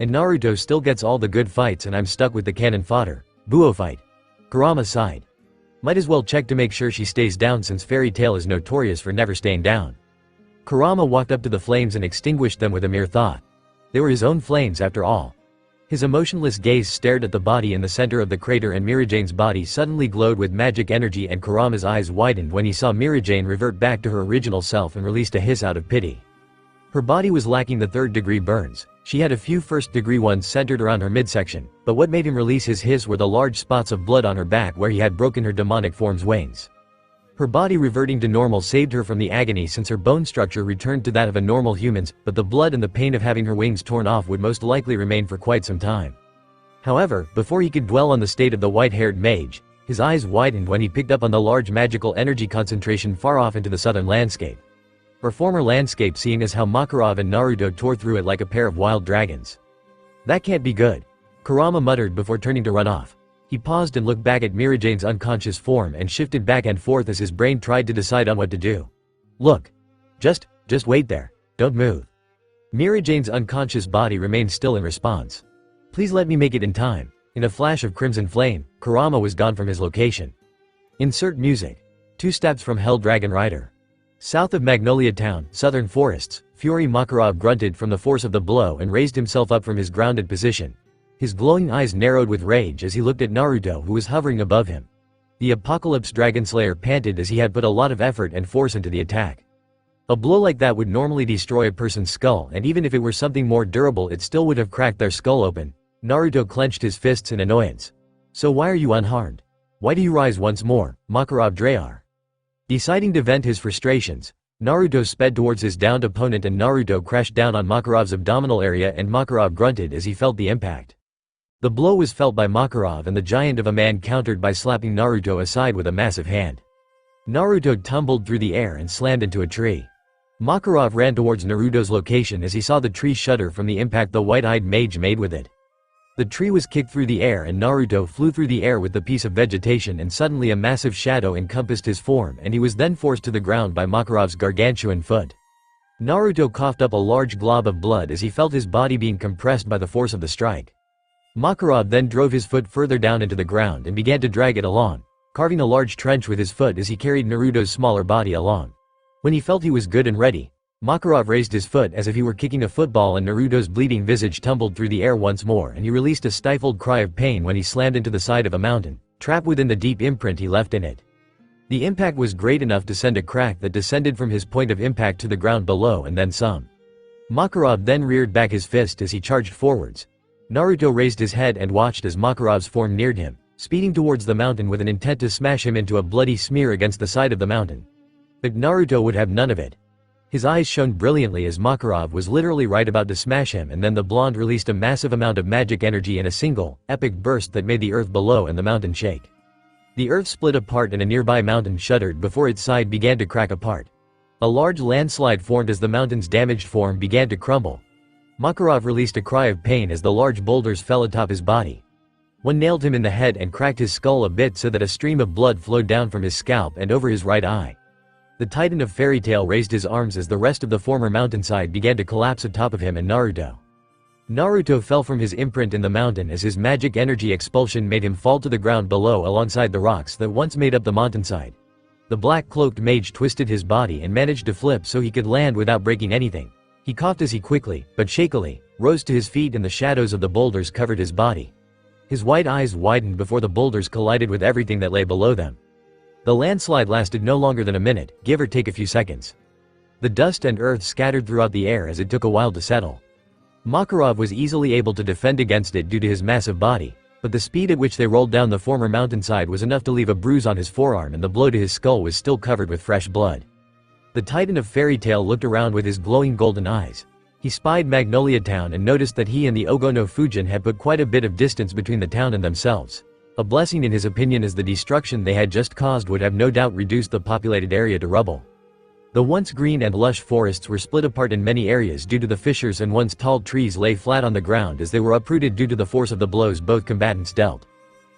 And Naruto still gets all the good fights and I'm stuck with the cannon fodder. Buo fight. Kurama sighed. Might as well check to make sure she stays down since Fairy Tail is notorious for never staying down. Kurama walked up to the flames and extinguished them with a mere thought. They were his own flames after all. His emotionless gaze stared at the body in the center of the crater and Mirajane's body suddenly glowed with magic energy and Kurama's eyes widened when he saw Mirajane revert back to her original self and released a hiss out of pity. Her body was lacking the 3rd-degree burns. She had a few 1st-degree ones centered around her midsection, but what made him release his hiss were the large spots of blood on her back where he had broken her demonic form's wings. Her body reverting to normal saved her from the agony since her bone structure returned to that of a normal human's, but the blood and the pain of having her wings torn off would most likely remain for quite some time. However, before he could dwell on the state of the white-haired mage, His eyes widened when he picked up on the large magical energy concentration far off into the southern landscape. Or former landscape, seeing as how Makarov and Naruto tore through it like a pair of wild dragons. That can't be good, Kurama muttered before turning to run off. He paused and looked back at Mirajane's unconscious form and shifted back and forth as his brain tried to decide on what to do. Look. Just wait there. Don't move. Mirajane's unconscious body remained still in response. Please let me make it in time. In a flash of crimson flame, Kurama was gone from his location. Insert music. 2 steps from Hell Dragon Rider. South of Magnolia Town, southern forests, Fury Makarov grunted from the force of the blow and raised himself up from his grounded position. His glowing eyes narrowed with rage as he looked at Naruto, who was hovering above him. The Apocalypse Dragonslayer panted as he had put a lot of effort and force into the attack. A blow like that would normally destroy a person's skull, and even if it were something more durable it still would have cracked their skull open. Naruto clenched his fists in annoyance. So why are you unharmed? Why do you rise once more, Makarov Drayar? Deciding to vent his frustrations, Naruto sped towards his downed opponent and Naruto crashed down on Makarov's abdominal area and Makarov grunted as he felt the impact. The blow was felt by Makarov and the giant of a man countered by slapping Naruto aside with a massive hand. Naruto tumbled through the air and slammed into a tree. Makarov ran towards Naruto's location as he saw the tree shudder from the impact the white-eyed mage made with it. The tree was kicked through the air and Naruto flew through the air with the piece of vegetation, and suddenly a massive shadow encompassed his form and he was then forced to the ground by Makarov's gargantuan foot. Naruto coughed up a large glob of blood as he felt his body being compressed by the force of the strike. Makarov then drove his foot further down into the ground and began to drag it along, carving a large trench with his foot as he carried Naruto's smaller body along. When he felt he was good and ready, Makarov raised his foot as if he were kicking a football and Naruto's bleeding visage tumbled through the air once more and he released a stifled cry of pain when he slammed into the side of a mountain, trapped within the deep imprint he left in it. The impact was great enough to send a crack that descended from his point of impact to the ground below and then some. Makarov then reared back his fist as he charged forwards. Naruto raised his head and watched as Makarov's form neared him, speeding towards the mountain with an intent to smash him into a bloody smear against the side of the mountain. But Naruto would have none of it. His eyes shone brilliantly as Makarov was literally right about to smash him, and then the blonde released a massive amount of magic energy in a single, epic burst that made the earth below and the mountain shake. The earth split apart and a nearby mountain shuddered before its side began to crack apart. A large landslide formed as the mountain's damaged form began to crumble. Makarov released a cry of pain as the large boulders fell atop his body. One nailed him in the head and cracked his skull a bit so that a stream of blood flowed down from his scalp and over his right eye. The Titan of Fairy Tail raised his arms as the rest of the former mountainside began to collapse atop of him and Naruto. Naruto fell from his imprint in the mountain as his magic energy expulsion made him fall to the ground below alongside the rocks that once made up the mountainside. The black-cloaked mage twisted his body and managed to flip so he could land without breaking anything. He coughed as he quickly, but shakily, rose to his feet and the shadows of the boulders covered his body. His white eyes widened before the boulders collided with everything that lay below them. The landslide lasted no longer than a minute, give or take a few seconds. The dust and earth scattered throughout the air as it took a while to settle. Makarov was easily able to defend against it due to his massive body, but the speed at which they rolled down the former mountainside was enough to leave a bruise on his forearm and the blow to his skull was still covered with fresh blood. The Titan of Fairy Tail looked around with his glowing golden eyes. He spied Magnolia Town and noticed that he and the Ogo no Fujin had put quite a bit of distance between the town and themselves. A blessing in his opinion, as the destruction they had just caused would have no doubt reduced the populated area to rubble. The once green and lush forests were split apart in many areas due to the fissures, and once tall trees lay flat on the ground as they were uprooted due to the force of the blows both combatants dealt.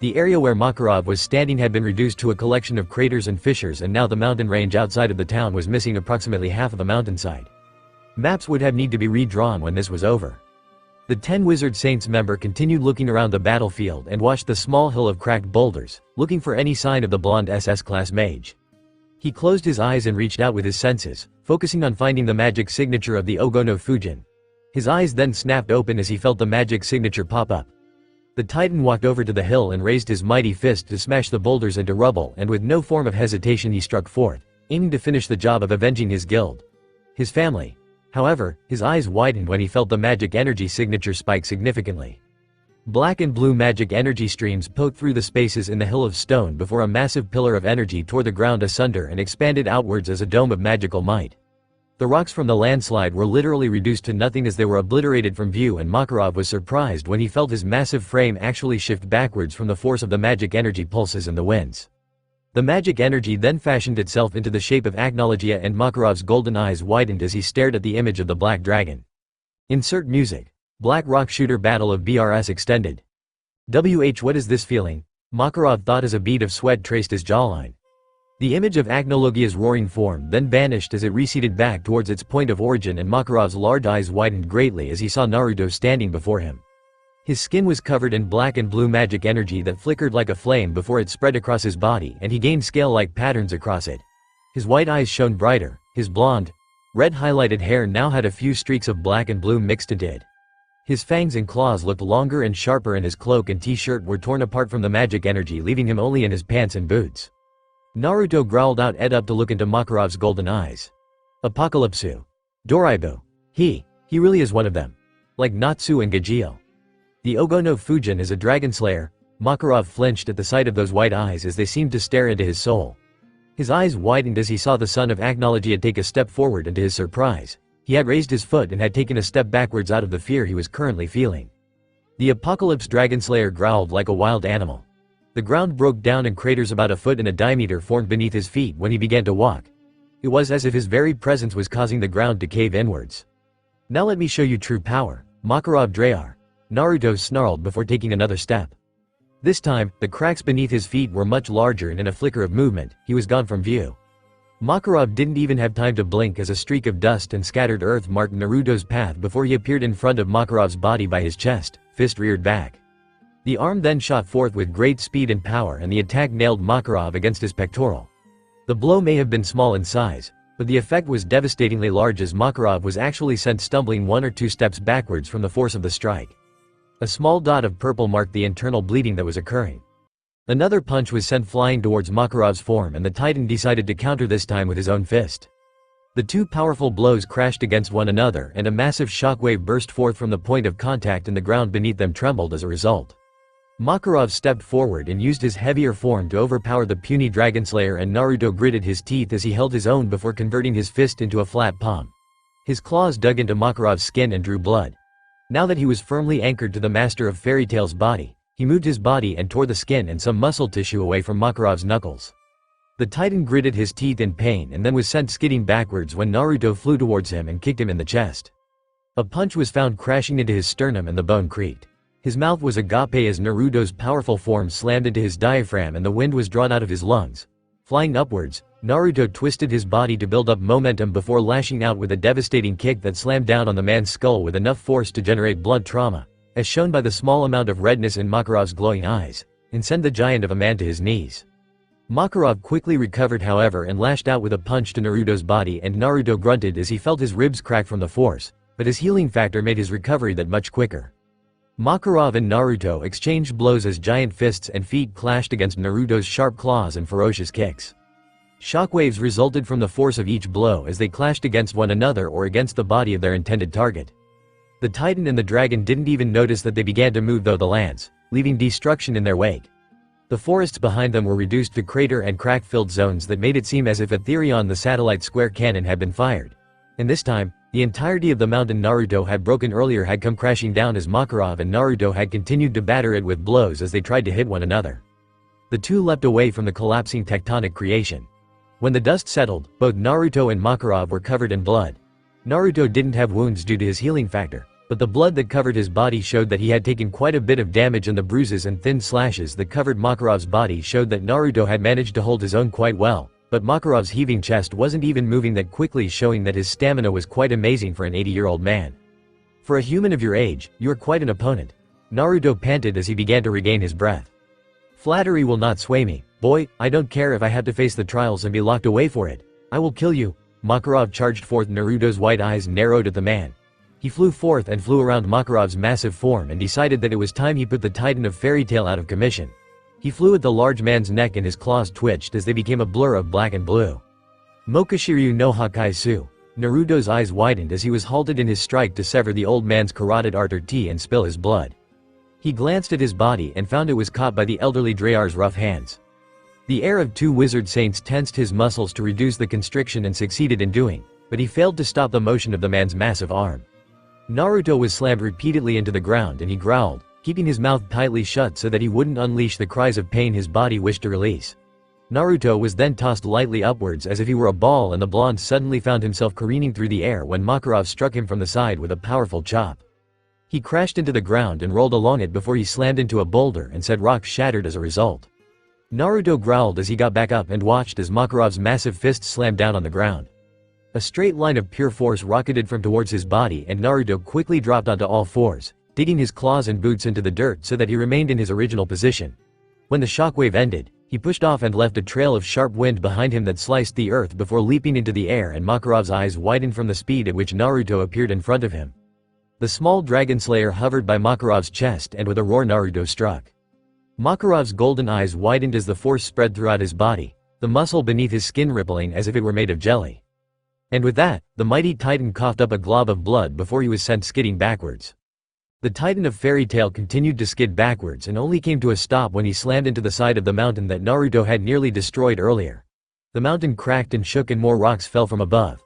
The area where Makarov was standing had been reduced to a collection of craters and fissures, and now the mountain range outside of the town was missing approximately half of the mountainside. Maps would have need to be redrawn when this was over. The 10 Wizard Saints member continued looking around the battlefield and watched the small hill of cracked boulders, looking for any sign of the blonde SS-class mage. He closed his eyes and reached out with his senses, focusing on finding the magic signature of the Ogo no Fujin. His eyes then snapped open as he felt the magic signature pop up. The Titan walked over to the hill and raised his mighty fist to smash the boulders into rubble, and with no form of hesitation he struck forth, aiming to finish the job of avenging his guild. His family. However, his eyes widened when he felt the magic energy signature spike significantly. Black and blue magic energy streams poked through the spaces in the hill of stone before a massive pillar of energy tore the ground asunder and expanded outwards as a dome of magical might. The rocks from the landslide were literally reduced to nothing as they were obliterated from view, and Makarov was surprised when he felt his massive frame actually shift backwards from the force of the magic energy pulses and the winds. The magic energy then fashioned itself into the shape of Agnologia, and Makarov's golden eyes widened as he stared at the image of the black dragon. Insert music. Black Rock Shooter Battle of BRS Extended. What is this feeling? Makarov thought as a bead of sweat traced his jawline. The image of Agnologia's roaring form then vanished as it receded back towards its point of origin, and Makarov's large eyes widened greatly as he saw Naruto standing before him. His skin was covered in black and blue magic energy that flickered like a flame before it spread across his body, and he gained scale-like patterns across it. His white eyes shone brighter, his blonde, red highlighted hair now had a few streaks of black and blue mixed into it. His fangs and claws looked longer and sharper, and his cloak and t-shirt were torn apart from the magic energy, leaving him only in his pants and boots. Naruto growled out Ed up to look into Makarov's golden eyes. Apocalypsu. Doraibu. He really is one of them. Like Natsu and Gajeel. The Ogono Fujin is a Dragonslayer. Makarov flinched at the sight of those white eyes as they seemed to stare into his soul. His eyes widened as he saw the son of Agnologia take a step forward, and to his surprise, he had raised his foot and had taken a step backwards out of the fear he was currently feeling. The Apocalypse Dragonslayer growled like a wild animal. The ground broke down and craters about a foot in a diameter formed beneath his feet when he began to walk. It was as if his very presence was causing the ground to cave inwards. Now let me show you true power, Makarov Drayar. Naruto snarled before taking another step. This time, the cracks beneath his feet were much larger, and in a flicker of movement, he was gone from view. Makarov didn't even have time to blink as a streak of dust and scattered earth marked Naruto's path before he appeared in front of Makarov's body by his chest, fist reared back. The arm then shot forth with great speed and power, and the attack nailed Makarov against his pectoral. The blow may have been small in size, but the effect was devastatingly large as Makarov was actually sent stumbling 1 or 2 steps backwards from the force of the strike. A small dot of purple marked the internal bleeding that was occurring. Another punch was sent flying towards Makarov's form, and the Titan decided to counter this time with his own fist. The two powerful blows crashed against one another, and a massive shockwave burst forth from the point of contact, and the ground beneath them trembled as a result. Makarov stepped forward and used his heavier form to overpower the puny Dragonslayer, and Naruto gritted his teeth as he held his own before converting his fist into a flat palm. His claws dug into Makarov's skin and drew blood. Now that he was firmly anchored to the master of fairy tale's body, he moved his body and tore the skin and some muscle tissue away from Makarov's knuckles. The Titan gritted his teeth in pain and then was sent skidding backwards when Naruto flew towards him and kicked him in the chest. A punch was found crashing into his sternum and the bone creaked. His mouth was agape as Naruto's powerful form slammed into his diaphragm and the wind was drawn out of his lungs. Flying upwards, Naruto twisted his body to build up momentum before lashing out with a devastating kick that slammed down on the man's skull with enough force to generate blood trauma, as shown by the small amount of redness in Makarov's glowing eyes, and send the giant of a man to his knees. Makarov quickly recovered however and lashed out with a punch to Naruto's body, and Naruto grunted as he felt his ribs crack from the force, but his healing factor made his recovery that much quicker. Makarov and Naruto exchanged blows as giant fists and feet clashed against Naruto's sharp claws and ferocious kicks. Shockwaves resulted from the force of each blow as they clashed against one another or against the body of their intended target. The Titan and the dragon didn't even notice that they began to move through the lands, leaving destruction in their wake. The forests behind them were reduced to crater and crack-filled zones that made it seem as if Aetherion the satellite square cannon had been fired. And this time, the entirety of the mountain Naruto had broken earlier had come crashing down as Makarov and Naruto had continued to batter it with blows as they tried to hit one another. The two leapt away from the collapsing tectonic creation. When the dust settled, both Naruto and Makarov were covered in blood. Naruto didn't have wounds due to his healing factor, but the blood that covered his body showed that he had taken quite a bit of damage, and the bruises and thin slashes that covered Makarov's body showed that Naruto had managed to hold his own quite well. But Makarov's heaving chest wasn't even moving that quickly, showing that his stamina was quite amazing for an 80-year-old man. For a human of your age, you are quite an opponent. Naruto panted as he began to regain his breath. Flattery will not sway me, boy. I don't care if I have to face the trials and be locked away for it. I will kill you. Makarov charged forth. Naruto's white eyes narrowed at the man. He flew forth and flew around Makarov's massive form and decided that it was time he put the Titan of Fairy Tail out of commission. He flew at the large man's neck and his claws twitched as they became a blur of black and blue. Mokashiryu no Hakaisu. Naruto's eyes widened as he was halted in his strike to sever the old man's carotid artery and spill his blood. He glanced at his body and found it was caught by the elderly Drayar's rough hands. The heir of two wizard saints tensed his muscles to reduce the constriction and succeeded in doing but he failed to stop the motion of the man's massive arm. Naruto was slammed repeatedly into the ground and he growled, keeping his mouth tightly shut so that he wouldn't unleash the cries of pain his body wished to release. Naruto was then tossed lightly upwards as if he were a ball, and the blonde suddenly found himself careening through the air when Makarov struck him from the side with a powerful chop. He crashed into the ground and rolled along it before he slammed into a boulder and said rocks shattered as a result. Naruto growled as he got back up and watched as Makarov's massive fist slammed down on the ground. A straight line of pure force rocketed from towards his body and Naruto quickly dropped onto all fours, digging his claws and boots into the dirt so that he remained in his original position. When the shockwave ended, he pushed off and left a trail of sharp wind behind him that sliced the earth before leaping into the air, and Makarov's eyes widened from the speed at which Naruto appeared in front of him. The small Dragonslayer hovered by Makarov's chest and with a roar Naruto struck. Makarov's golden eyes widened as the force spread throughout his body, the muscle beneath his skin rippling as if it were made of jelly. And with that, the mighty titan coughed up a glob of blood before he was sent skidding backwards. The titan of Fairy Tail continued to skid backwards and only came to a stop when he slammed into the side of the mountain that Naruto had nearly destroyed earlier. The mountain cracked and shook and more rocks fell from above.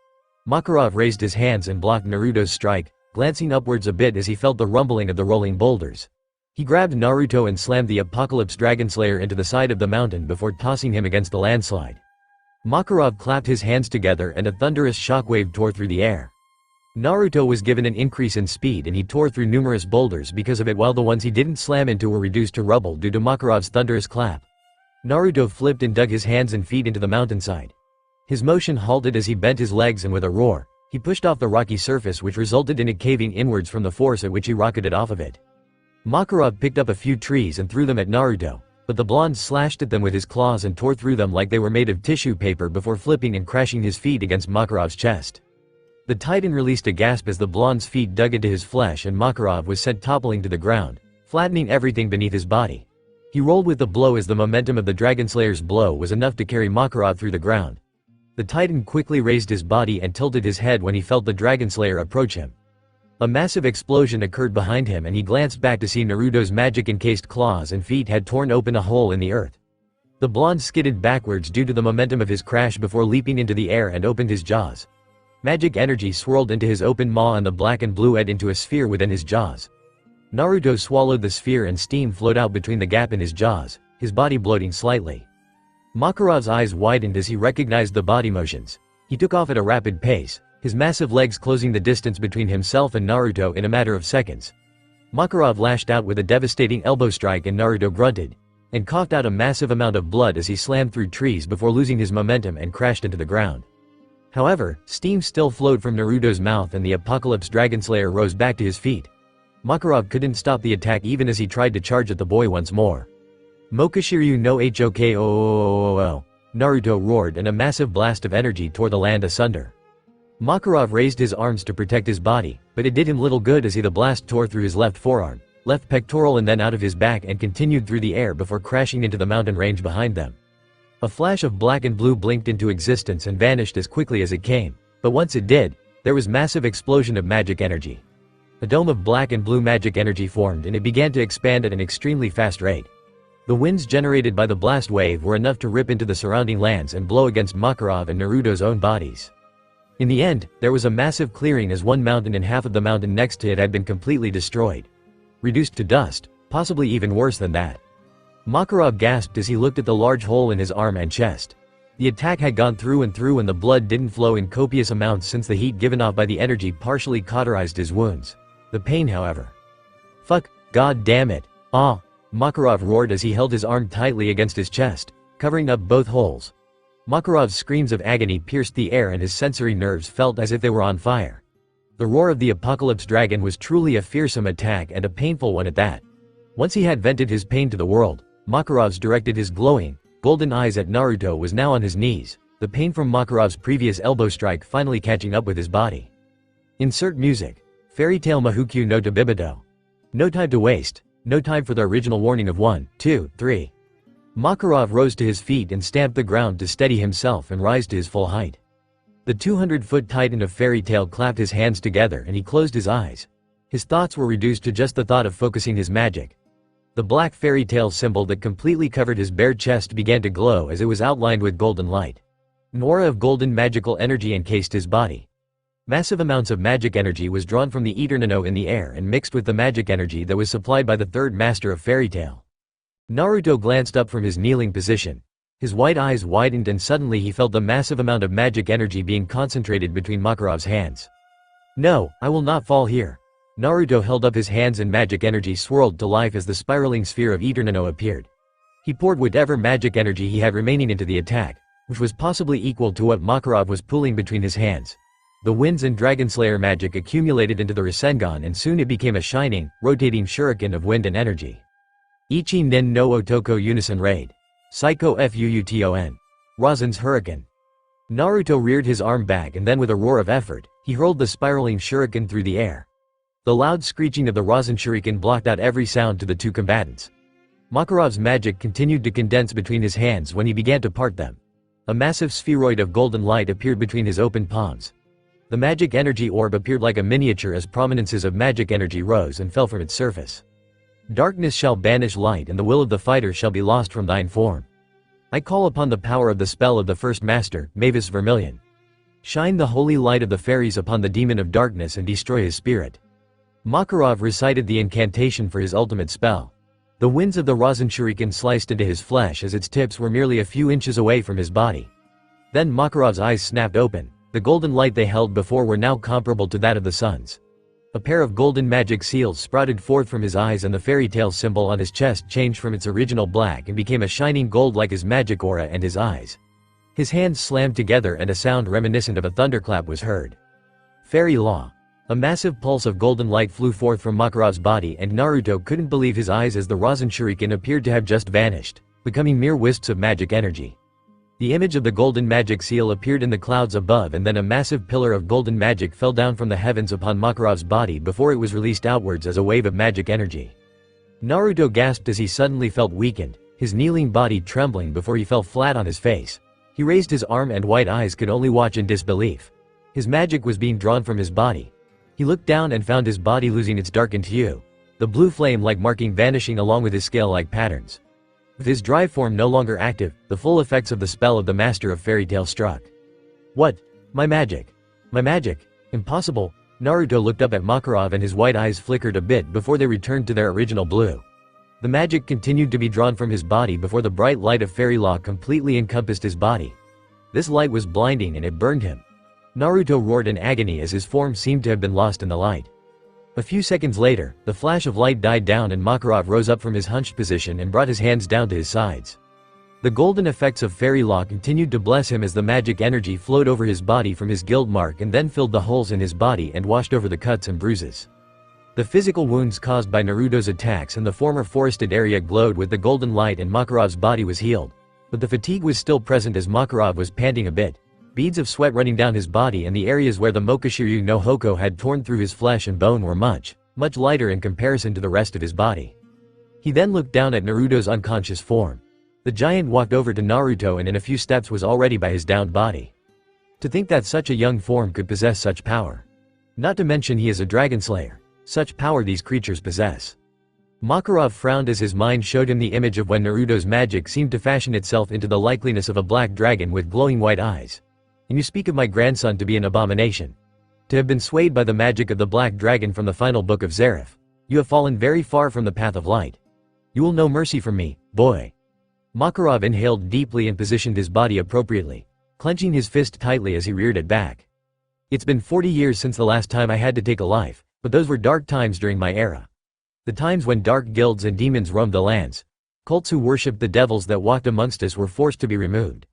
Makarov raised his hands and blocked Naruto's strike, glancing upwards a bit as he felt the rumbling of the rolling boulders. He grabbed Naruto and slammed the Apocalypse Dragonslayer into the side of the mountain before tossing him against the landslide. Makarov clapped his hands together and a thunderous shockwave tore through the air. Naruto was given an increase in speed and he tore through numerous boulders because of it, while the ones he didn't slam into were reduced to rubble due to Makarov's thunderous clap. Naruto flipped and dug his hands and feet into the mountainside. His motion halted as he bent his legs and with a roar, he pushed off the rocky surface, which resulted in it caving inwards from the force at which he rocketed off of it. Makarov picked up a few trees and threw them at Naruto, but the blonde slashed at them with his claws and tore through them like they were made of tissue paper before flipping and crashing his feet against Makarov's chest. The titan released a gasp as the blonde's feet dug into his flesh and Makarov was sent toppling to the ground, flattening everything beneath his body. He rolled with the blow as the momentum of the Dragonslayer's blow was enough to carry Makarov through the ground. The titan quickly raised his body and tilted his head when he felt the Dragonslayer approach him. A massive explosion occurred behind him and he glanced back to see Naruto's magic-encased claws and feet had torn open a hole in the earth. The blonde skidded backwards due to the momentum of his crash before leaping into the air and opened his jaws. Magic energy swirled into his open maw and the black and blue ed into a sphere within his jaws. Naruto swallowed the sphere and steam flowed out between the gap in his jaws, his body bloating slightly. Makarov's eyes widened as he recognized the body motions. He took off at a rapid pace, his massive legs closing the distance between himself and Naruto in a matter of seconds. Makarov lashed out with a devastating elbow strike and Naruto grunted and coughed out a massive amount of blood as he slammed through trees before losing his momentum and crashed into the ground. However, steam still flowed from Naruto's mouth and the Apocalypse Dragonslayer rose back to his feet. Makarov couldn't stop the attack even as he tried to charge at the boy once more. Mokashiryu no Hokoo, Naruto roared and a massive blast of energy tore the land asunder. Makarov raised his arms to protect his body, but it did him little good as the blast tore through his left forearm, left pectoral and then out of his back and continued through the air before crashing into the mountain range behind them. A flash of black and blue blinked into existence and vanished as quickly as it came, but once it did, there was massive explosion of magic energy. A dome of black and blue magic energy formed and it began to expand at an extremely fast rate. The winds generated by the blast wave were enough to rip into the surrounding lands and blow against Makarov and Naruto's own bodies. In the end, there was a massive clearing as one mountain and half of the mountain next to it had been completely destroyed. Reduced to dust, possibly even worse than that. Makarov gasped as he looked at the large hole in his arm and chest. The attack had gone through and the blood didn't flow in copious amounts since the heat given off by the energy partially cauterized his wounds. The pain, however. Fuck, god damn it. Ah! Makarov roared as he held his arm tightly against his chest, covering up both holes. Makarov's screams of agony pierced the air and his sensory nerves felt as if they were on fire. The roar of the Apocalypse Dragon was truly a fearsome attack and a painful one at that. Once he had vented his pain to the world, Makarov's directed his glowing, golden eyes at Naruto was now on his knees, the pain from Makarov's previous elbow strike finally catching up with his body. Insert music. Fairy Tail Mahukyu no Tabibito. No time to waste, no time for the original warning of 1, 2, 3. Makarov rose to his feet and stamped the ground to steady himself and rise to his full height. The 200-foot titan of Fairy Tail clapped his hands together and he closed his eyes. His thoughts were reduced to just the thought of focusing his magic. The black fairy tail symbol that completely covered his bare chest began to glow as it was outlined with golden light. An aura of golden magical energy encased his body, Massive amounts of magic energy was drawn from the Eternano in the air and mixed with the magic energy that was supplied by the third master of fairy tale. Naruto glanced up from his kneeling position. His white eyes widened and suddenly he felt the massive amount of magic energy being concentrated between Makarov's hands. No, I will not fall here. Naruto held up his hands and magic energy swirled to life as the spiraling sphere of Eternano appeared. He poured whatever magic energy he had remaining into the attack, which was possibly equal to what Makarov was pulling between his hands. The winds and Dragonslayer magic accumulated into the Rasengan and soon it became a shining, rotating shuriken of wind and energy. Ichi nin no otoko unison raid. Psycho fuuton. Rasen's hurricane. Naruto reared his arm back and then with a roar of effort, he hurled the spiraling shuriken through the air. The loud screeching of the Rasen shuriken blocked out every sound to the two combatants. Makarov's magic continued to condense between his hands when he began to part them. A massive spheroid of golden light appeared between his open palms. The magic energy orb appeared like a miniature as prominences of magic energy rose and fell from its surface. Darkness shall banish light and the will of the fighter shall be lost from thine form. I call upon the power of the spell of the first master, Mavis Vermilion. Shine the holy light of the fairies upon the demon of darkness and destroy his spirit. Makarov recited the incantation for his ultimate spell. The winds of the Rasen shuriken sliced into his flesh as its tips were merely a few inches away from his body. Then Makarov's eyes snapped open. The golden light they held before were now comparable to that of the sun's. A pair of golden magic seals sprouted forth from his eyes and the fairy tale symbol on his chest changed from its original black and became a shining gold like his magic aura and his eyes. His hands slammed together and a sound reminiscent of a thunderclap was heard. Fairy law. A massive pulse of golden light flew forth from Makarov's body and Naruto couldn't believe his eyes as the Rasen shuriken appeared to have just vanished, becoming mere wisps of magic energy. The image of the golden magic seal appeared in the clouds above and then a massive pillar of golden magic fell down from the heavens upon Makarov's body before it was released outwards as a wave of magic energy. Naruto gasped as he suddenly felt weakened, his kneeling body trembling before he fell flat on his face. He raised his arm and white eyes could only watch in disbelief. His magic was being drawn from his body. He looked down and found his body losing its darkened hue, the blue flame-like marking vanishing along with his scale-like patterns. With his drive form no longer active, the full effects of the spell of the master of fairy tale struck. What? My magic. My magic. Impossible. Naruto looked up at Makarov and his white eyes flickered a bit before they returned to their original blue. The magic continued to be drawn from his body before the bright light of fairy law completely encompassed his body. This light was blinding and it burned him. Naruto roared in agony as his form seemed to have been lost in the light. A few seconds later, the flash of light died down and Makarov rose up from his hunched position and brought his hands down to his sides. The golden effects of fairy law continued to bless him as the magic energy flowed over his body from his guild mark and then filled the holes in his body and washed over the cuts and bruises. The physical wounds caused by Naruto's attacks and the former forested area glowed with the golden light and Makarov's body was healed. But the fatigue was still present as Makarov was panting a bit. Beads of sweat running down his body and the areas where the Mokashiryu no Hoko had torn through his flesh and bone were much lighter in comparison to the rest of his body. He then looked down at Naruto's unconscious form. The giant walked over to Naruto and in a few steps was already by his downed body. To think that such a young form could possess such power. Not to mention he is a Dragonslayer. Such power these creatures possess. Makarov frowned as his mind showed him the image of when Naruto's magic seemed to fashion itself into the likeliness of a black dragon with glowing white eyes. And you speak of my grandson to be an abomination. To have been swayed by the magic of the black dragon from the final book of Zareth. You have fallen very far from the path of light. You will know mercy from me, boy. Makarov inhaled deeply and positioned his body appropriately, clenching his fist tightly as he reared it back. It's been 40 years since the last time I had to take a life, but those were dark times during my era. The times when dark guilds and demons roamed the lands. Cults who worshipped the devils that walked amongst us were forced to be removed.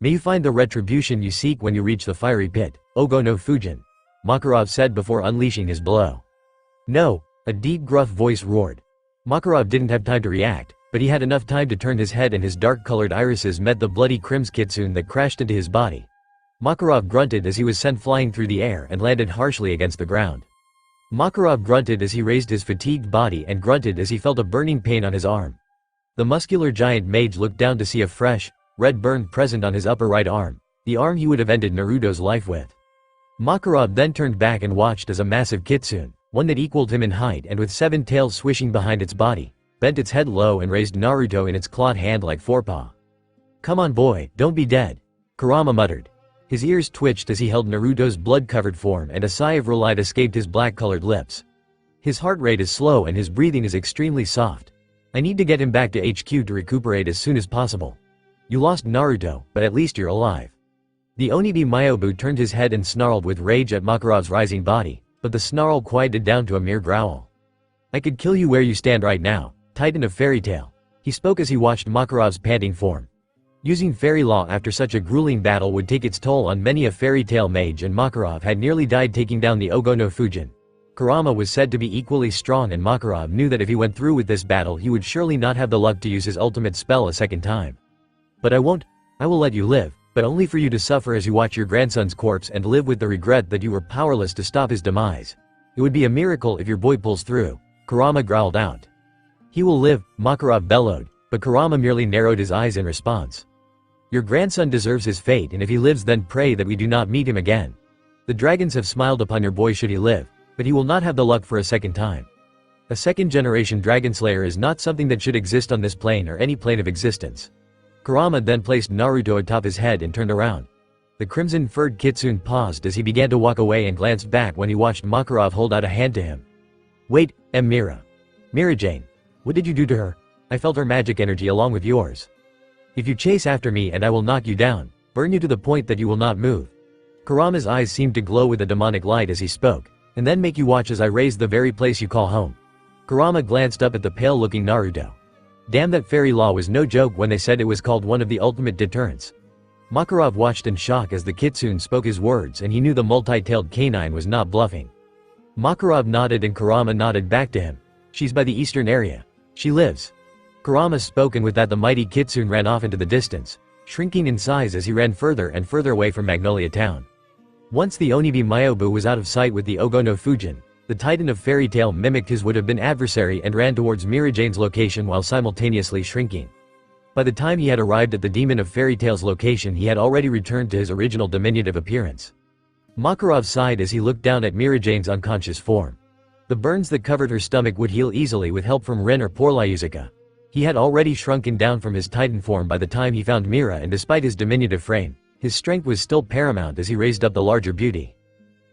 May you find the retribution you seek when you reach the fiery pit, Ogo no Fujin, Makarov said before unleashing his blow. No, a deep gruff voice roared. Makarov didn't have time to react, but he had enough time to turn his head and his dark-colored irises met the bloody crimson kitsune that crashed into his body. Makarov grunted as he was sent flying through the air and landed harshly against the ground. Makarov grunted as he raised his fatigued body and grunted as he felt a burning pain on his arm. The muscular giant mage looked down to see a fresh, red burn present on his upper right arm, the arm he would have ended Naruto's life with. Makarov then turned back and watched as a massive kitsune, one that equaled him in height and with 7 tails swishing behind its body, bent its head low and raised Naruto in its clawed hand like forepaw. Come on boy, don't be dead, Kurama muttered. His ears twitched as he held Naruto's blood-covered form, and a sigh of relief escaped his black-colored lips. His heart rate is slow and his breathing is extremely soft. I need to get him back to HQ to recuperate as soon as possible. You lost Naruto, but at least you're alive. The Onibi Myobu turned his head and snarled with rage at Makarov's rising body, but the snarl quieted down to a mere growl. I could kill you where you stand right now, Titan of Fairy Tail. He spoke as he watched Makarov's panting form. Using fairy law after such a grueling battle would take its toll on many a fairy tale mage, and Makarov had nearly died taking down the Ogo no Fujin. Kurama was said to be equally strong, and Makarov knew that if he went through with this battle he would surely not have the luck to use his ultimate spell a second time. But I won't. I will let you live, but only for you to suffer as you watch your grandson's corpse and live with the regret that you were powerless to stop his demise. It would be a miracle if your boy pulls through, Kurama growled out. He will live, Makarov bellowed, but Kurama merely narrowed his eyes in response. Your grandson deserves his fate, and if he lives then pray that we do not meet him again. The dragons have smiled upon your boy should he live, but he will not have the luck for a second time. A second-generation Dragonslayer is not something that should exist on this plane or any plane of existence. Kurama then placed Naruto atop his head and turned around. The crimson-furred Kitsune paused as he began to walk away and glanced back when he watched Makarov hold out a hand to him. Wait, Mira. Mira-Jane. What did you do to her? I felt her magic energy along with yours. If you chase after me and I will knock you down, burn you to the point that you will not move. Kurama's eyes seemed to glow with a demonic light as he spoke, and then make you watch as I raze the very place you call home. Kurama glanced up at the pale-looking Naruto. Damn, that fairy law was no joke when they said it was called one of the ultimate deterrents. Makarov watched in shock as the Kitsune spoke his words, and he knew the multi-tailed canine was not bluffing. Makarov nodded and Kurama nodded back to him. She's by the eastern area. She lives. Kurama spoke, and with that the mighty Kitsune ran off into the distance, shrinking in size as he ran further and further away from Magnolia Town. Once the Onibi Myobu was out of sight with the Ogo no Fujin, the Titan of Fairy Tail mimicked his would-have-been adversary and ran towards Mira-Jane's location while simultaneously shrinking. By the time he had arrived at the Demon of Fairy Tail's location he had already returned to his original diminutive appearance. Makarov sighed as he looked down at Mira-Jane's unconscious form. The burns that covered her stomach would heal easily with help from Rin or Porlyuzuka. He had already shrunken down from his Titan form by the time he found Mira, and despite his diminutive frame, his strength was still paramount as he raised up the larger beauty.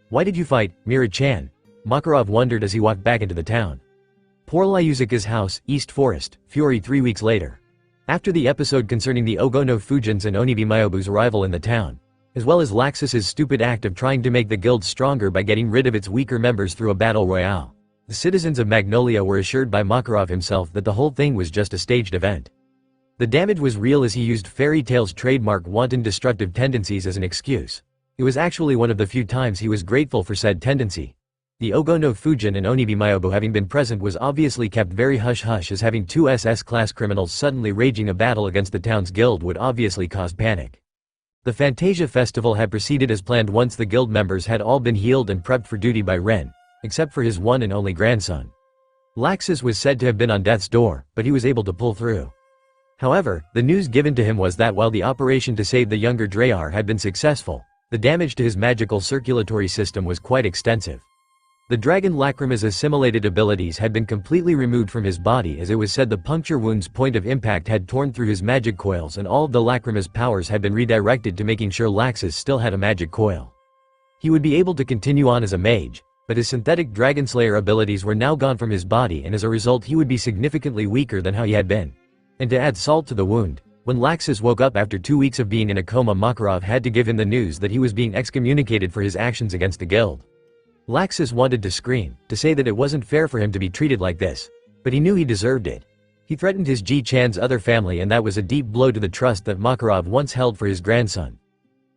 Why did you fight, Mira-chan? Makarov wondered as he walked back into the town. Porlyuzuka's house, East Forest, Fury 3 weeks later. After the episode concerning the Ogo no Fujin's and Onibi Myobu's arrival in the town, as well as Laxus's stupid act of trying to make the guild stronger by getting rid of its weaker members through a battle royale, the citizens of Magnolia were assured by Makarov himself that the whole thing was just a staged event. The damage was real as he used Fairy Tail's trademark wanton destructive tendencies as an excuse. It was actually one of the few times he was grateful for said tendency. The Ogo no Fujin and Onibi Myobu having been present was obviously kept very hush-hush, as having two SS-class criminals suddenly raging a battle against the town's guild would obviously cause panic. The Fantasia Festival had proceeded as planned once the guild members had all been healed and prepped for duty by Ren, except for his one and only grandson. Laxus was said to have been on death's door, but he was able to pull through. However, the news given to him was that while the operation to save the younger Dreyar had been successful, the damage to his magical circulatory system was quite extensive. The Dragon Lacrima's assimilated abilities had been completely removed from his body, as it was said the puncture wound's point of impact had torn through his magic coils, and all of the Lacrima's powers had been redirected to making sure Laxus still had a magic coil. He would be able to continue on as a mage, but his synthetic Dragonslayer abilities were now gone from his body, and as a result he would be significantly weaker than how he had been. And to add salt to the wound, when Laxus woke up after 2 weeks of being in a coma, Makarov had to give him the news that he was being excommunicated for his actions against the guild. Laxus wanted to scream, to say that it wasn't fair for him to be treated like this, but he knew he deserved it. He threatened his Ji-chan's other family, and that was a deep blow to the trust that Makarov once held for his grandson.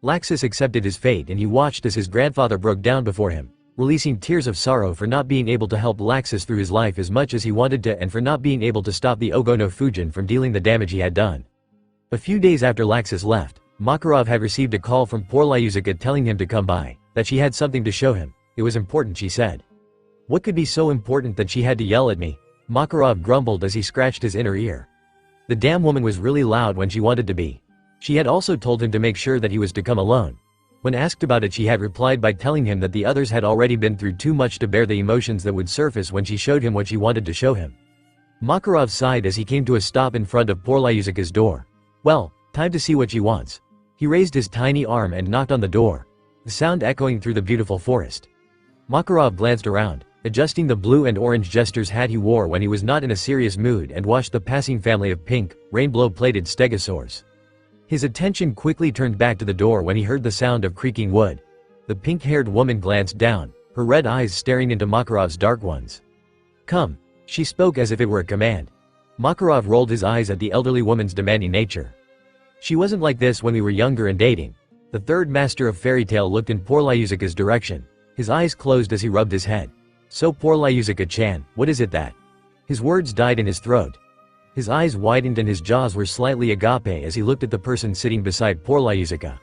Laxus accepted his fate, and he watched as his grandfather broke down before him, releasing tears of sorrow for not being able to help Laxus through his life as much as he wanted to, and for not being able to stop the Ogo no Fujin from dealing the damage he had done. A few days after Laxus left, Makarov had received a call from Porlyuzuka telling him to come by, that she had something to show him. It was important, she said. What could be so important that she had to yell at me? Makarov grumbled as he scratched his inner ear. The damn woman was really loud when she wanted to be. She had also told him to make sure that he was to come alone. When asked about it, she had replied by telling him that the others had already been through too much to bear the emotions that would surface when she showed him what she wanted to show him. Makarov sighed as he came to a stop in front of Porlyuzuka's door. Well, time to see what she wants. He raised his tiny arm and knocked on the door, the sound echoing through the beautiful forest. Makarov glanced around, adjusting the blue and orange jester's hat he wore when he was not in a serious mood, and watched the passing family of pink, rainbow-plated stegosaurs. His attention quickly turned back to the door when he heard the sound of creaking wood. The pink-haired woman glanced down, her red eyes staring into Makarov's dark ones. "Come," she spoke as if it were a command. Makarov rolled his eyes at the elderly woman's demanding nature. "She wasn't like this when we were younger and dating." The third master of fairy tale looked in poor Lyuzuka's direction. His eyes closed as he rubbed his head. "So poor Lyuzuka-chan, what is it that?" His words died in his throat. His eyes widened and his jaws were slightly agape as he looked at the person sitting beside poor Lyuzuka.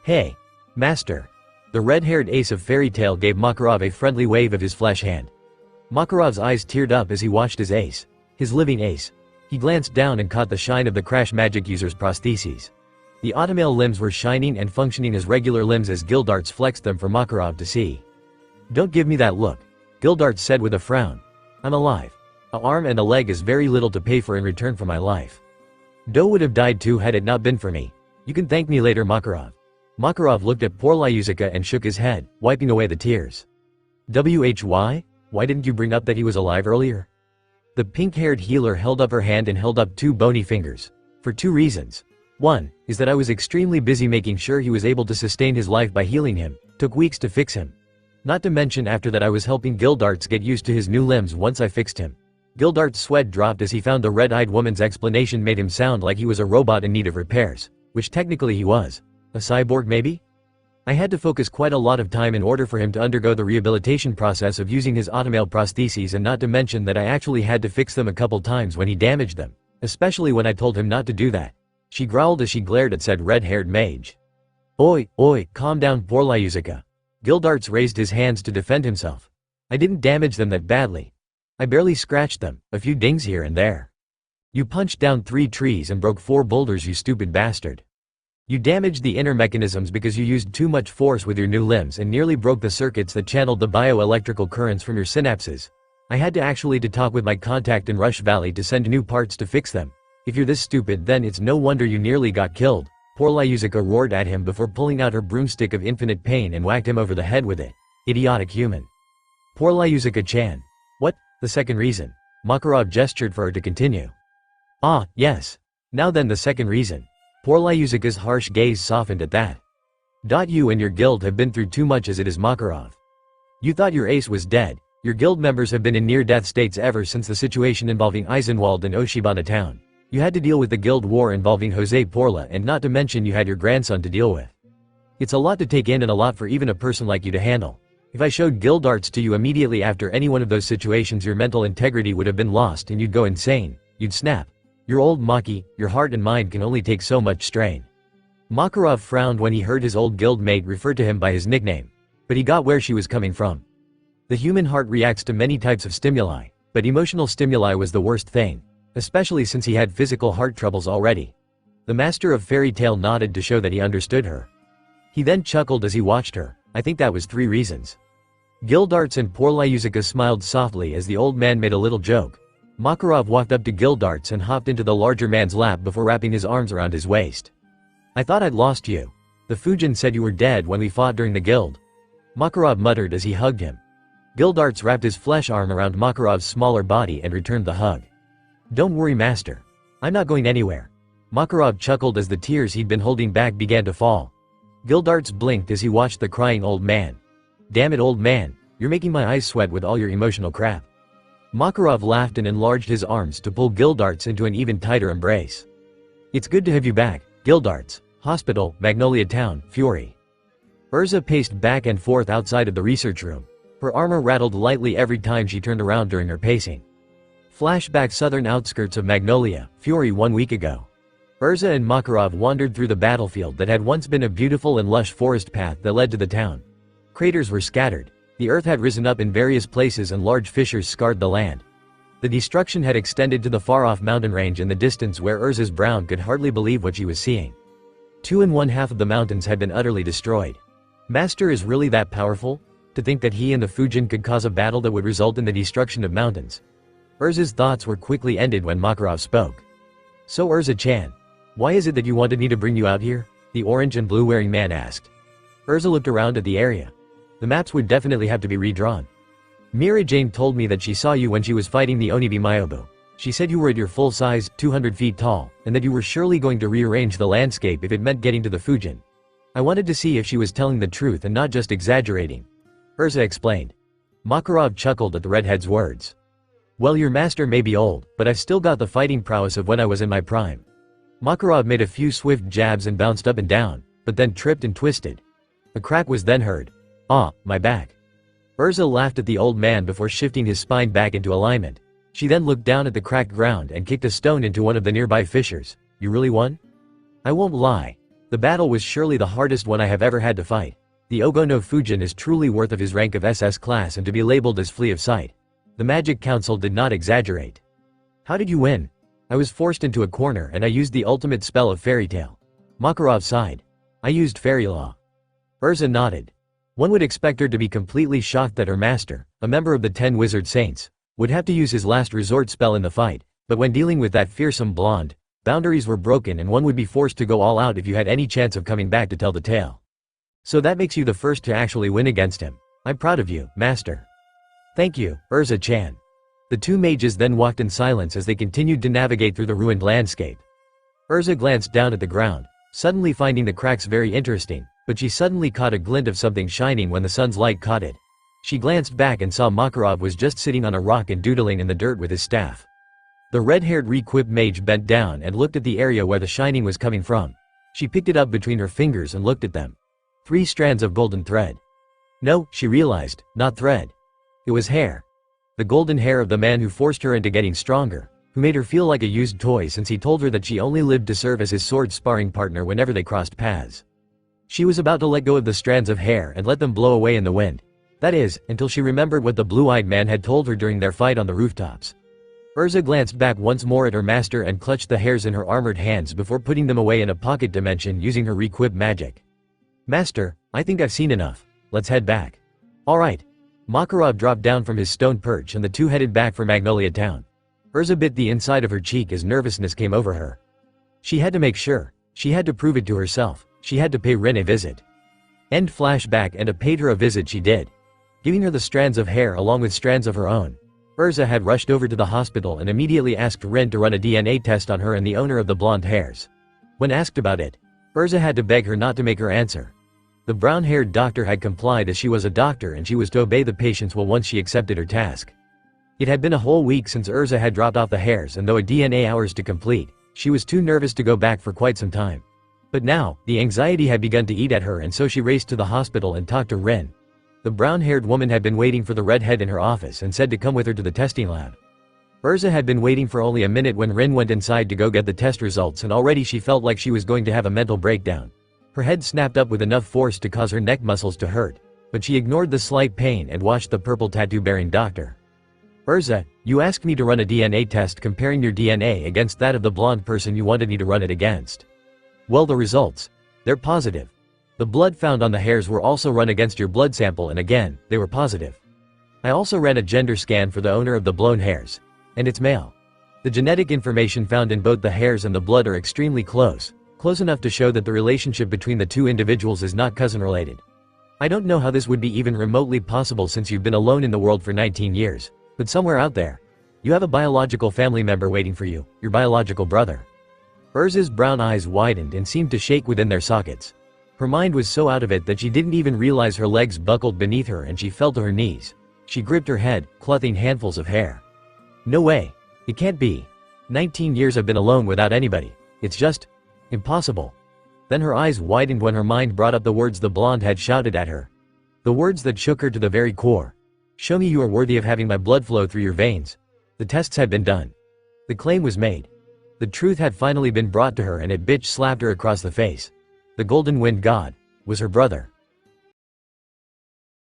"Hey, master." The red-haired ace of fairy tale gave Makarov a friendly wave of his flesh hand. Makarov's eyes teared up as he watched his ace. His living ace. He glanced down and caught the shine of the crash magic user's prostheses. The automale limbs were shining and functioning as regular limbs as Gildarts flexed them for Makarov to see. "Don't give me that look," Gildarts said with a frown. "I'm alive. An arm and a leg is very little to pay for in return for my life. Do would have died too had it not been for me. You can thank me later, Makarov." Makarov looked at poor Lyuzuka and shook his head, wiping away the tears. "Why? Why didn't you bring up that he was alive earlier?" The pink-haired healer held up her hand and held up two bony fingers. "For two reasons. One is that I was extremely busy making sure he was able to sustain his life by healing him. Took weeks to fix him. Not to mention after that I was helping Gildarts get used to his new limbs once I fixed him." Gildart's sweat dropped as he found the red-eyed woman's explanation made him sound like he was a robot in need of repairs, which technically he was. A cyborg maybe? "I had to focus quite a lot of time in order for him to undergo the rehabilitation process of using his automale prostheses, and not to mention that I actually had to fix them a couple times when he damaged them, especially when I told him not to do that." She growled as she glared at said red-haired mage. Oi, calm down poor Lyuzuka." Gildarts raised his hands to defend himself. "I didn't damage them that badly. I barely scratched them, a few dings here and there. You punched down 3 trees and broke 4 boulders, you stupid bastard. You damaged the inner mechanisms because you used too much force with your new limbs and nearly broke the circuits that channeled the bioelectrical currents from your synapses. I had to actually talk with my contact in Rush Valley to send new parts to fix them. If you're this stupid, then it's no wonder you nearly got killed." Poor Lyuzuka roared at him before pulling out her broomstick of infinite pain and whacked him over the head with it. "Idiotic human." "Poor Lyuzuka-chan. What? The second reason?" Makarov gestured for her to continue. "Ah, yes. Now then, the second reason." Poor Lyuzuka's harsh gaze softened at that. "You and your guild have been through too much as it is, Makarov. You thought your ace was dead. Your guild members have been in near-death states ever since the situation involving Eisenwald and Oshibana town. You had to deal with the guild war involving Jose Porla, and not to mention you had your grandson to deal with. It's a lot to take in and a lot for even a person like you to handle. If I showed Gildarts to you immediately after any one of those situations, your mental integrity would have been lost and you'd go insane. You'd snap. You're old, Maki, your heart and mind can only take so much strain." Makarov frowned when he heard his old guildmate refer to him by his nickname. But he got where she was coming from. The human heart reacts to many types of stimuli, but emotional stimuli was the worst thing, especially since he had physical heart troubles already. The master of fairy tale nodded to show that he understood her. He then chuckled as he watched her. "I think that was 3 reasons." Gildarts and poor Lyuzuka smiled softly as the old man made a little joke. Makarov walked up to Gildarts and hopped into the larger man's lap before wrapping his arms around his waist. "I thought I'd lost you. The Fujin said you were dead when we fought during the guild." Makarov muttered as he hugged him. Gildarts wrapped his flesh arm around Makarov's smaller body and returned the hug. "Don't worry, master. I'm not going anywhere." Makarov chuckled as the tears he'd been holding back began to fall. Gildarts blinked as he watched the crying old man. "Damn it, old man, you're making my eyes sweat with all your emotional crap." Makarov laughed and enlarged his arms to pull Gildarts into an even tighter embrace. "It's good to have you back, Gildarts. Hospital, Magnolia Town, Fury." Urza paced back and forth outside of the research room. Her armor rattled lightly every time she turned around during her pacing. Flashback: southern outskirts of Magnolia, Fury 1 week ago. Urza and Makarov wandered through the battlefield that had once been a beautiful and lush forest path that led to the town. Craters were scattered. The earth had risen up in various places and large fissures scarred the land. The destruction had extended to the far-off mountain range in the distance where Urza's Brown could hardly believe what she was seeing. 2 1/2 of the mountains had been utterly destroyed. Master is really that powerful? To think that he and the Fujin could cause a battle that would result in the destruction of mountains. Urza's thoughts were quickly ended when Makarov spoke. "So Urza-chan, why is it that you wanted me to bring you out here? the orange and blue wearing man asked. Urza looked around at the area. The maps would definitely have to be redrawn. Mira Jane told me that she saw you when she was fighting the Onibi Myobu. She said you were at your full size, 200 feet tall, and that you were surely going to rearrange the landscape if it meant getting to the Fujin. I wanted to see if she was telling the truth and not just exaggerating. Urza explained. Makarov chuckled at the redhead's words. Well, your master may be old, but I've still got the fighting prowess of when I was in my prime. Makarov made a few swift jabs and bounced up and down, but then tripped and twisted. A crack was then heard. Ah, my back. Urza laughed at the old man before shifting his spine back into alignment. She then looked down at the cracked ground and kicked a stone into one of the nearby fissures. You really won? I won't lie. The battle was surely the hardest one I have ever had to fight. The Ogo no Fujin is truly worth of his rank of SS class and to be labeled as flea of sight. The Magic Council did not exaggerate. How did you win? I was forced into a corner and I used the ultimate spell of fairy tale. Makarov sighed. I used fairy law. Urza nodded. One would expect her to be completely shocked that her master, a member of the 10 Wizard Saints, would have to use his last resort spell in the fight, but when dealing with that fearsome blonde, boundaries were broken and one would be forced to go all out if you had any chance of coming back to tell the tale. So that makes you the first to actually win against him. I'm proud of you, master. Thank you, Urza-chan. The two mages then walked in silence as they continued to navigate through the ruined landscape. Urza glanced down at the ground, suddenly finding the cracks very interesting, but she suddenly caught a glint of something shining when the sun's light caught it. She glanced back and saw Makarov was just sitting on a rock and doodling in the dirt with his staff. The red-haired re-equipped mage bent down and looked at the area where the shining was coming from. She picked it up between her fingers and looked at them. 3 strands of golden thread. No, she realized, not thread. It was hair. The golden hair of the man who forced her into getting stronger, who made her feel like a used toy since he told her that she only lived to serve as his sword sparring partner whenever they crossed paths. She was about to let go of the strands of hair and let them blow away in the wind. That is, until she remembered what the blue-eyed man had told her during their fight on the rooftops. Urza glanced back once more at her master and clutched the hairs in her armored hands before putting them away in a pocket dimension using her re-equip magic. Master, I think I've seen enough. Let's head back. Alright. Makarov dropped down from his stone perch and the two headed back for Magnolia Town. Urza bit the inside of her cheek as nervousness came over her. She had to make sure. She had to prove it to herself. She had to pay Rin a visit. End flashback and paid her a visit she did. Giving her the strands of hair along with strands of her own. Urza had rushed over to the hospital and immediately asked Rin to run a DNA test on her and the owner of the blonde hairs. When asked about it, Urza had to beg her not to make her answer. The brown-haired doctor had complied as she was a doctor and she was to obey the patients once she accepted her task. It had been a whole week since Urza had dropped off the hairs and though a DNA hours to complete, she was too nervous to go back for quite some time. But now, the anxiety had begun to eat at her and so she raced to the hospital and talked to Rin. The brown-haired woman had been waiting for the redhead in her office and said to come with her to the testing lab. Urza had been waiting for only a minute when Rin went inside to go get the test results and already she felt like she was going to have a mental breakdown. Her head snapped up with enough force to cause her neck muscles to hurt, but she ignored the slight pain and watched the purple tattoo-bearing doctor. Urza, you asked me to run a DNA test comparing your DNA against that of the blonde person you wanted me to run it against. Well, the results. They're positive. The blood found on the hairs were also run against your blood sample and again, they were positive. I also ran a gender scan for the owner of the blown hairs. And it's male. The genetic information found in both the hairs and the blood are extremely close enough to show that the relationship between the two individuals is not cousin-related. I don't know how this would be even remotely possible since you've been alone in the world for 19 years, but somewhere out there, you have a biological family member waiting for you, your biological brother. Urza's brown eyes widened and seemed to shake within their sockets. Her mind was so out of it that she didn't even realize her legs buckled beneath her and she fell to her knees. She gripped her head, clutching handfuls of hair. No way. It can't be. 19 years I've been alone without anybody. It's just impossible. Then her eyes widened when her mind brought up the words the blonde had shouted at her. The words that shook her to the very core. Show me you are worthy of having my blood flow through your veins. The tests had been done. The claim was made. The truth had finally been brought to her and it bitch slapped her across the face. The Golden Wind God was her brother.